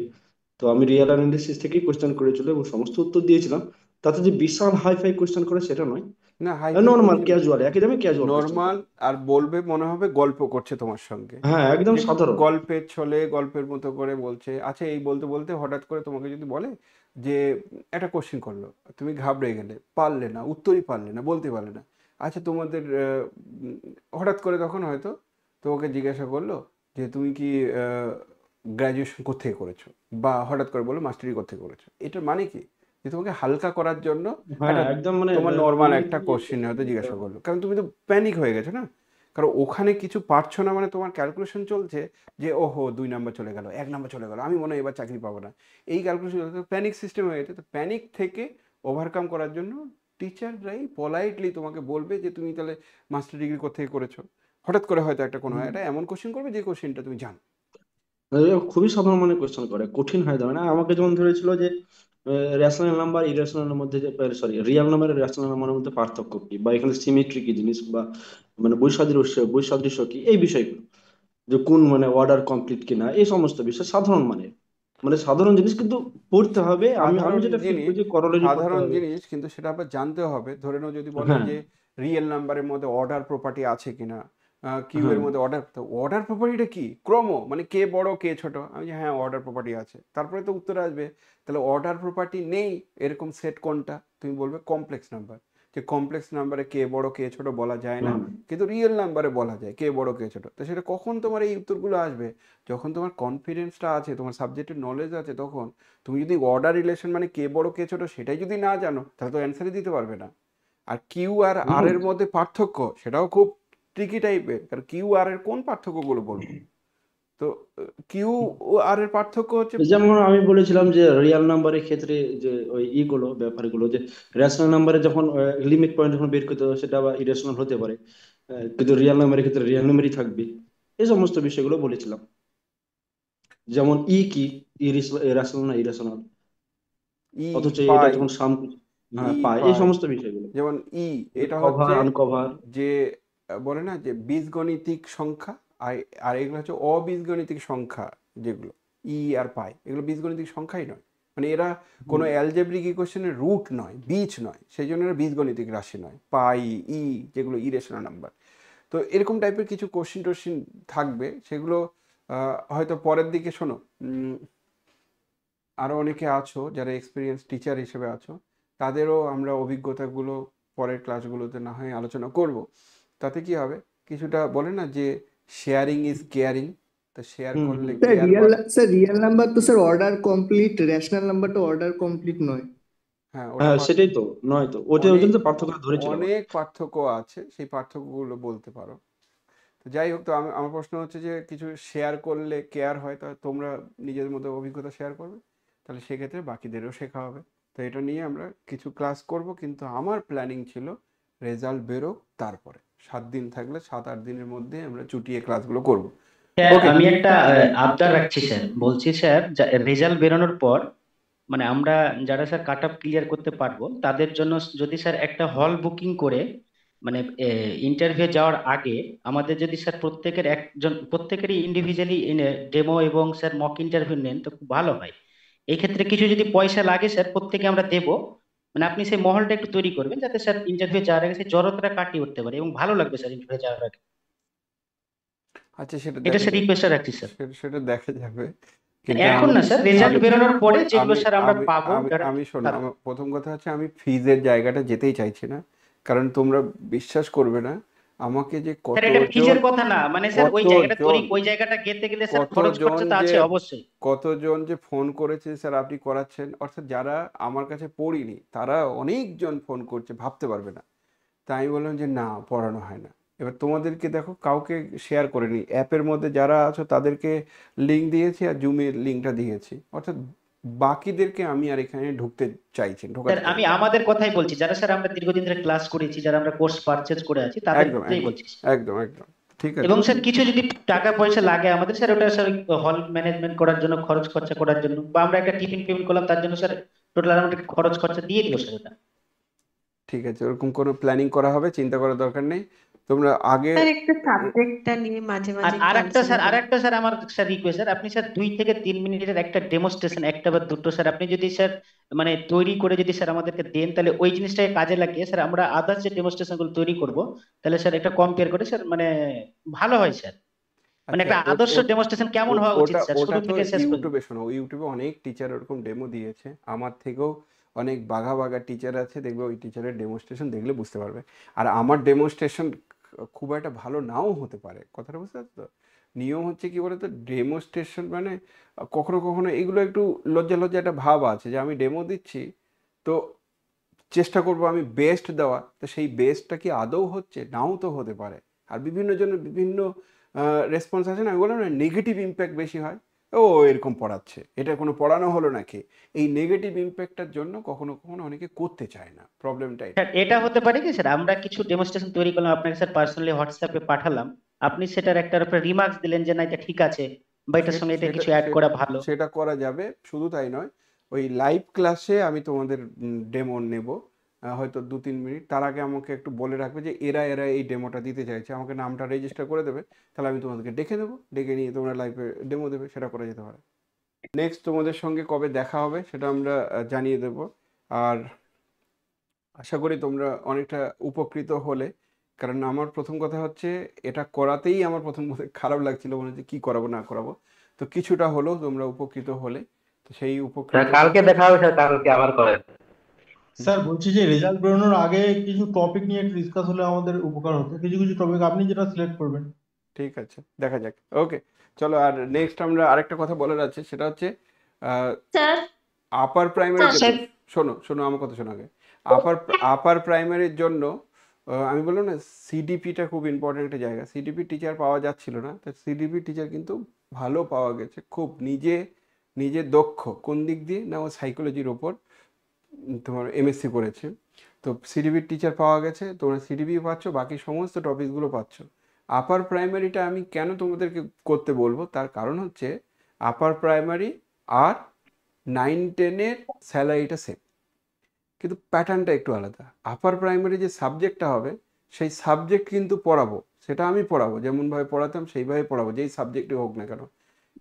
তো আমি রিয়েল অ্যানালিসিস থেকেই কোয়েশ্চেন করেছিল এবং সমস্ত উত্তর দিয়েছিলাম। তাতে যে বিশাল হাই ফাই কোয়েশ্চেন করে সেটা নয়, না, হাইফাই নর্মাল কোশ্চেন, ক্যাজুয়াল, একদমই ক্যাজুয়াল কোয়েশ্চেন নর্মাল, করে। আর বলবে মনে হবে গল্প করছে তোমার সঙ্গে, হ্যাঁ, একদম যে সাধারণ। গল্পের ছলে গল্পের মতো করে বলছে। আচ্ছা, এই বলতে বলতে হঠাৎ করে তোমাকে যদি বলে যে একটা কোশ্চেন করলো, তুমি ঘাবড়ে গেলে, পারলে না, উত্তরই পারলে না, বলতে পারলে না। আচ্ছা, তোমাদের হঠাৎ করে তখন হয়তো তোমাকে জিজ্ঞাসা করলো যে তুমি কি গ্র্যাজুয়েশন কোত্থেকে করেছো, বা হঠাৎ করে বললো মাস্টারি কোত্থেকে করেছো। এটার মানে কি, যে তোমাকে হালকা করার জন্য হ্যাঁ, একটা একদম মানে তোমার নর্মাল একটা ইংরেজি কোশ্চেন হয়তো জিজ্ঞাসা করলো, কারণ তুমি তো প্যানিক হয়ে গেছো না, কারণ ওখানে কিছু পারছো না, মানে তোমার ক্যালকুলেশন চলছে যে ওহো 2 নাম্বার চলে গেল, 1 নাম্বার চলে গেল, আমি মনে হয় এবার চাকরি পাবো না, এই ক্যালকুলেশন প্যানিক সিস্টেম হয়ে গেছে। তো প্যানিক থেকে ওভারকাম করার জন্য টিচাররাই পলাইটলি তোমাকে বলবে যে তুমি তাহলে মাস্টার ডিগ্রি কোথেকে করেছো। হঠাৎ করে হয়তো একটা কোনো একটা এমন কোশ্চেন করবে যে কোশ্চেনটা তুমি জানো। খুবই সাধারণ মানে কোয়েশ্চেন করে, কঠিন হয় দাঁড়ায় না। আমাকে যেমন ধরেছিল যে রেশনাল নাম্বার ইরেশনাল মধ্যে যে, সরি, রিয়াল নাম্বার আর রেশনাল নাম্বারের মধ্যে পার্থক্য কি, বা এখানে সিমেট্রি কি জিনিস, বা মানে বৈসাদৃশ্য কি, এই বিষয়গুলো, যে কোন মানে অর্ডার কমপ্লিট কিনা, এই সমস্ত বিষয় সাধারণ মানে মানে সাধারণ জিনিস, কিন্তু পড়তে হবে। আমি আমি সাধারণ যেটা ফিল জিনিস, করছি করোলারি পড়তে সাধারণ হবে। জিনিস, কিন্তু সেটা আবার জানতে হবে। ধরে নাও যদি বলে হ্যাঁ, যে রিয়েল নাম্বারের মধ্যে অর্ডার প্রপার্টি আছে কিনা, কিউ এর হ্যাঁ। মধ্যে অর্ডার, তো অর্ডার প্রপার্টিটা কি, ক্রম, মানে কে বড় কে ছোট, আমি যে হ্যাঁ অর্ডার প্রপার্টি আছে, তারপরে তো উত্তর আসবে। তাহলে অর্ডার প্রপার্টি নেই এরকম সেট কোনটা, তুমি বলবে কমপ্লেক্স নাম্বার, যে কমপ্লেক্স নাম্বারে কে বড় কে ছোট বলা যায় না, হুম। কিন্তু রিয়েল নাম্বারে বলা যায় কে বড় কে ছোট। তো সেটা কখন তোমার এই উত্তরগুলো আসবে, যখন তোমার কনফিডেন্সটা আছে, তোমার সাবজেক্টের নলেজ আছে, তখন। তুমি যদি অর্ডার রিলেশন মানে কে বড় কে ছোট সেটাই যদি না জানো, তাহলে তো অ্যান্সারই দিতে পারবে না। আর কিউ আর আর এর মধ্যে পার্থক্য, সেটাও খুব ট্রিকি টাইপের, কারণ কিউ আর এর কোন পার্থক্যগুলো বলবো। তো কিউ আর এর পার্থক্য হচ্ছে, যেমন আমি বলেছিলাম যে রিয়াল নাম্বারের ক্ষেত্রে যে ওই ইগুলো ব্যাপারগুলো, যে রেশনাল নাম্বারে যখন লিমিট পয়েন্ট যখন বের করতে হবে সেটা আবার ইরেশনাল হতে পারে, কিন্তু রিয়াল নাম্বারের ক্ষেত্রে রিয়াল নাম্বারই থাকবে। এই সমস্ত বিষয়গুলো বলেছিলাম। যেমন কি ইরেশনাল না ইরেশনাল, ই অথচ এটা পাই, যখন হ্যাঁ ই পায়, এই পাই, সমস্ত বিষয়গুলো, যেমন এটা কভার হচ্ছে আনকভার। যে বলে না যে বীজগণিতিক সংখ্যা, আর আর এগুলো হচ্ছে অবীজগণিতিক সংখ্যা, যেগুলো আর পাই, এগুলো বীজগণিতিক সংখ্যাই নয়, মানে এরা কোনো অ্যালজেব্রিক ইকুয়েশনের রুট নয়, বীজ নয়, সেই জন্য এরা বীজগণিতিক রাশি নয়। পাই, যেগুলো ইরেশনাল নাম্বার। তো এরকম টাইপের কিছু কোশ্চিন টোশ্চিন থাকবে, সেগুলো হয়তো পরের দিকে। শোনো, আরও অনেকে আছো যারা এক্সপিরিয়েন্স টিচার হিসেবে আছো, তাদেরও আমরা অভিজ্ঞতাগুলো পরের ক্লাসগুলোতে না হয় আলোচনা করব। তাতে কি হবে, কিছুটা বলে না যে শেয়ারিং ইজ কেয়ারিং, তো শেয়ার করলে স্যার কেয়ার বাড়ে। রিয়েল নাম্বার তো স্যার অর্ডার কমপ্লিট, রেশনাল নাম্বারটা অর্ডার কমপ্লিট নয়। হ্যাঁ, ওটা হ্যাঁ, সেটাই তো, নয় তো, ওই অনেক জন্য তো পার্থক্য ধরেছিল আবার। অনেক পার্থক্য আছে, সেই পার্থক্যগুলো বলতে পারো। তো যাই হোক, তো আমার প্রশ্ন হচ্ছে যে কিছু শেয়ার করলে কেয়ার হয়, তা তোমরা নিজেদের মধ্যে অভিজ্ঞতা শেয়ার করবে, তাহলে সেক্ষেত্রে বাকিদেরও শেখা হবে। তো এটা নিয়ে আমরা কিছু ক্লাস করব, কিন্তু আমার প্ল্যানিং ছিল রেজাল্ট বেরোক তারপরে 7 দিন থাকলে 7-8 দিনের মধ্যে আমরা চুটিয়ে ক্লাসগুলো করব। স্যার ওকে, আমি একটা আবদার রাখছি স্যার, বলছি স্যার রেজাল্ট বেরোনোর পর মানে আমরা যারা স্যার কাট অফ ক্লিয়ার করতে পারবো তাদের জন্য যদি স্যার একটা হল বুকিং করে মানে ইন্টারভিউ যাওয়ার আগে আমাদের যদি স্যার প্রত্যেকেরই ইন্ডিভিজুয়ালি ডেমো এবং স্যার মক ইন্টারভিউ নেন তো খুব ভালো হয়। এই ক্ষেত্রে কিছু যদি পয়সা লাগে স্যার প্রত্যেকে আমরা দেবো, মানে আপনি সেই মহলটা একটু তৈরি করবেন যাতে স্যার ইন্টারভিউ যাওয়ার আগে সেই জড়তাটা কাটিয়ে উঠতে পারে এবং ভালো লাগবে স্যার ইন্টারভিউ যাওয়ার আগে। আচ্ছা সেটা এটা দেখা স্যার যাবে, রিকোয়েস্ট রাখছি স্যার। সেটা দেখা যাবে, কিন্তু এখন আমি না স্যার, রেজাল্ট আমি বেরোনোর পরে যেগুলো আমি স্যার আমরা আমি পাবো আমি যারা আমি শোনো, তার- আমার প্রথম কথা হচ্ছে আমি ফিজের জায়গাটা যেতেই চাইছি না, কারণ তোমরা বিশ্বাস করবে না আমাকে যে স্যার এটা ফিজের কতজন কথা না, মানে স্যার ওই জায়গাটা তৈরি, কতজন ওই জায়গাটা গেতে গেলে স্যার খরচ কতজন খরচা তো যে আছে অবশ্যই। কতজন যে ফোন করেছে স্যার আপনি করাচ্ছেন, অর্থাৎ যারা আমার কাছে পড়িনি তারা অনেকজন ফোন করছে, ভাবতে পারবে না। তাই আমি বললাম যে না, পড়ানো হয় না। এবার তোমাদেরকে দেখো কাউকে শেয়ার করিনি, অ্যাপের মধ্যে যারা আছো তাদেরকে লিঙ্ক দিয়েছি আর জুমের লিঙ্কটা দিয়েছি, অর্থাৎ বাকিদেরকে আমি আর এখানে ঢোকাতে স্যার আমি চাই না। আমাদের কথাই বলছি, যারা স্যার আমরা দীর্ঘদিন ধরে ক্লাস করেছি, যারা আমরা কোর্স পারচেজ করে আছি তাদের একদম ক্ষেত্রেই একদম বলছি। একদম একদম ঠিক আছে। এবং স্যার কিছু যদি টাকা পয়সা লাগে আমাদের স্যার, ওটা স্যার হল ম্যানেজমেন্ট করার জন্য, খরচ খরচা করার জন্য, বা আমরা একটা টিফিন পেমেন্ট করলাম তার জন্য স্যার টোটাল আমাদের খরচ খরচা দিয়ে দিও স্যার ওটা। ঠিক আছে, ওরকম কোনো প্ল্যানিং করা হবে, চিন্তা করার দরকার নেই। তোমরা আগে স্যার একটু সাবজেক্টটা নিয়ে মাঝে আর মাঝে একটু আরেকটা স্যার, আলোচনা করুন। আরেকটা স্যার আমার স্যার রিকোয়েস্ট স্যার, আপনি স্যার 2 থেকে 3 মিনিটের একটা ডেমোস্ট্রেশন, একটা বা দুটো স্যার আপনি যদি স্যার মানে তৈরি করে যদি স্যার আমাদেরকে দেন, তাহলে ওই জিনিসটাকে কাজে লাগিয়ে স্যার আমরা আদার্স যে ডেমোস্ট্রেশন গুলো তৈরি করব, তাহলে স্যার এটা কম্পেয়ার করে স্যার মানে ভালো হয় স্যার। মানে আচ্ছা একটা আদর্শ ডেমোস্ট্রেশন কেমন হওয়া উচিত ওটা স্যার ওটা শুরু তো থেকে শেষ পর্যন্ত। ইউটিউবে শোনো, ইউটিউবে অনেক টিচার ওরকম ডেমো দিয়েছে, আমার থেকেও অনেক বাঘা বাঘা টিচার আছে, দেখবে ওই টিচারের ডেমোস্ট্রেশন দেখলে বুঝতে পারবে। আর আমার ডেমোস্ট্রেশন খুব একটা ভালো নাও হতে পারে, কথাটা বুঝতে পারছো তো? নিয়ম হচ্ছে কি বলতো, ডেমোস্ট্রেশন মানে কখনো কখনো এগুলো একটু লজ্জা লজ্জা একটা ভাব আছে যে আমি ডেমো দিচ্ছি, তো চেষ্টা করবো আমি বেস্ট দেওয়া, তো সেই বেস্টটা কি আদৌ হচ্ছে, নাও তো হতে পারে। আর বিভিন্ন জনের বিভিন্ন রেসপন্স আছে না, ওগুলো না নেগেটিভ ইম্প্যাক্ট বেশি হয়, ও এরকম পড়াচ্ছে, এটা কোনো পড়ানো হলো নাকি, এই নেগেটিভ ইম্প্যাক্টটার জন্য কখনো কখনো অনেকে করতে চায় না, প্রবলেমটা এটা। স্যার এটা হতে পারে কি স্যার, আমরা কিছু ডেমোস্ট্রেশন তৈরি করলাম, আপনাকে স্যার পার্সোনালি হোয়াটসঅ্যাপে পাঠালাম, আপনি সেটার একটার উপরে রিমার্কস দিলেন যে না এটা ঠিক আছে, বা এটার সঙ্গে এটা কিছু অ্যাড করা ভালো। সেটা করা যাবে, শুধু তাই নয়, ওই লাইভ ক্লাসে আমি তোমাদের ডেমো নেব, হয়তো 2-3 মিনিট, তার আগে আমাকে একটু বলে রাখবে যে এরা এরা এই ডেমোটা দিতে চাইছে, আমাকে নামটা রেজিস্টার করে দেবে, তাহলে আমি তোমাদেরকে ডেকে দেবো, ডেকে নিয়ে তোমরা লাইভে ডেমো দেবে, সেটা করা যেতে পারে। নেক্সট তোমাদের সঙ্গে কবে দেখা হবে সেটা আমরা জানিয়ে দেব। আর আশা করি তোমরা অনেকটা উপকৃত হলে, কারণ আমার প্রথম কথা হচ্ছে এটা করাতেই আমার প্রথম খারাপ লাগছিল, মনে হচ্ছে কি করাবো না করাবো, তো কিছুটা হলেও তোমরা উপকৃত হলে, তো সেই উপকৃত কালকে দেখা হবে স্যার, কালকে আবার করেন। স্যার বলছি যে রেজাল্ট বেরোনোর আগে কিছু টপিক নিয়ে একটু ডিসকাস হলে আমাদের উপকার হতো, কিছু কিছু টপিক আপনি যেটা সিলেক্ট করবেন। ঠিক আছে, দেখা যাক। ওকে চলো, আর নেক্সট আমরা আরেকটা কথা বলার আছে, সেটা হচ্ছে স্যার আপার প্রাইমারির স্যার জন্য, শোনো আমার কথা শোনো আগে। আপার প্রাইমারির জন্য আমি বললাম না, সিডিপিটা খুব ইম্পর্টেন্ট একটা জায়গা, সিডিপি টিচার পাওয়া যাচ্ছিল না, তো সিডিপি টিচার কিন্তু ভালো পাওয়া গেছে, খুব নিজে দক্ষ, কোন দিক দিয়ে না, ও সাইকোলজির ওপর তোমার এমএসসি করেছে, তো সিডিপির টিচার পাওয়া গেছে, তোমরা সিডিপি পাচ্ছ, বাকি সমস্ত টপিকগুলো পাচ্ছ। আপার প্রাইমারিটা আমি কেন তোমাদেরকে করতে বলবো, তার কারণ হচ্ছে আপার প্রাইমারি আর 9-10-এর স্যালারিটা সেম, কিন্তু প্যাটার্নটা একটু আলাদা। আপার প্রাইমারি যে সাবজেক্টটা হবে সেই সাবজেক্ট কিন্তু পড়াবো, সেটা আমি পড়াবো, যেমনভাবে পড়াতাম সেইভাবে পড়াবো, যেই সাবজেক্টে হোক না কেন।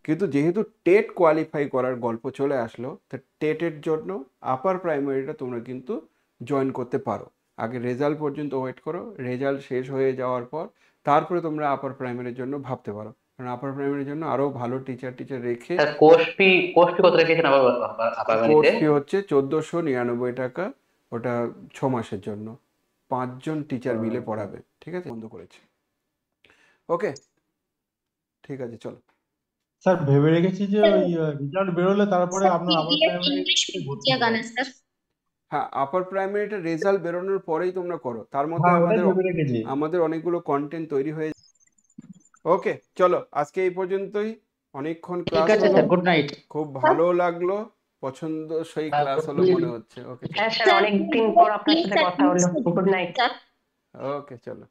কিন্তু যেহেতু টেট কোয়ালিফাই করার গল্প চলে আসলো, তো টেটের জন্য আপার প্রাইমারিটা তোমরা কিন্তু জয়েন করতে পারো। আগে রেজাল্ট পর্যন্ত ওয়েট করো, রেজাল্ট শেষ হয়ে যাওয়ার পর তারপরে তোমরা আপার প্রাইমারির জন্য ভাবতে পারো, কারণ আপার প্রাইমারির জন্য আরও ভালো টিচার রেখে। কোর্স ফি কত রেখেছেন কোর্স ফি হচ্ছে 1499 টাকা, ওটা 6 মাসের জন্য, 5 জন টিচার মিলে পড়াবে, ঠিক আছে, বন্ধ করেছে। ওকে ঠিক আছে, চলো। স্যার ভেবে রেখেছি যে ওই রেজাল্ট বেরোলে তারপরে আপনার আবার হ্যাঁ, আপার প্রাইমারিটা রেজাল্ট বেরোনোর পরেই তোমরা করো, তার মধ্যে হ্যাঁ ওটাই ভেবে রেখেছি। আমাদের অনেকগুলো কন্টেন্ট তৈরি হয়ে। ওকে চলো, আজকে এই পর্যন্তই, অনেকক্ষণ ঠিক ক্লাস আছে হলো, স্যার, গুড নাইট। খুব ভালো লাগলো, পছন্দসই ক্লাস হলো মনে হচ্ছে। ওকে হ্যাঁ চলো, স্যার, অনেকদিন পর আপনার সাথে কথা হলো। Good night. ওকে চলো।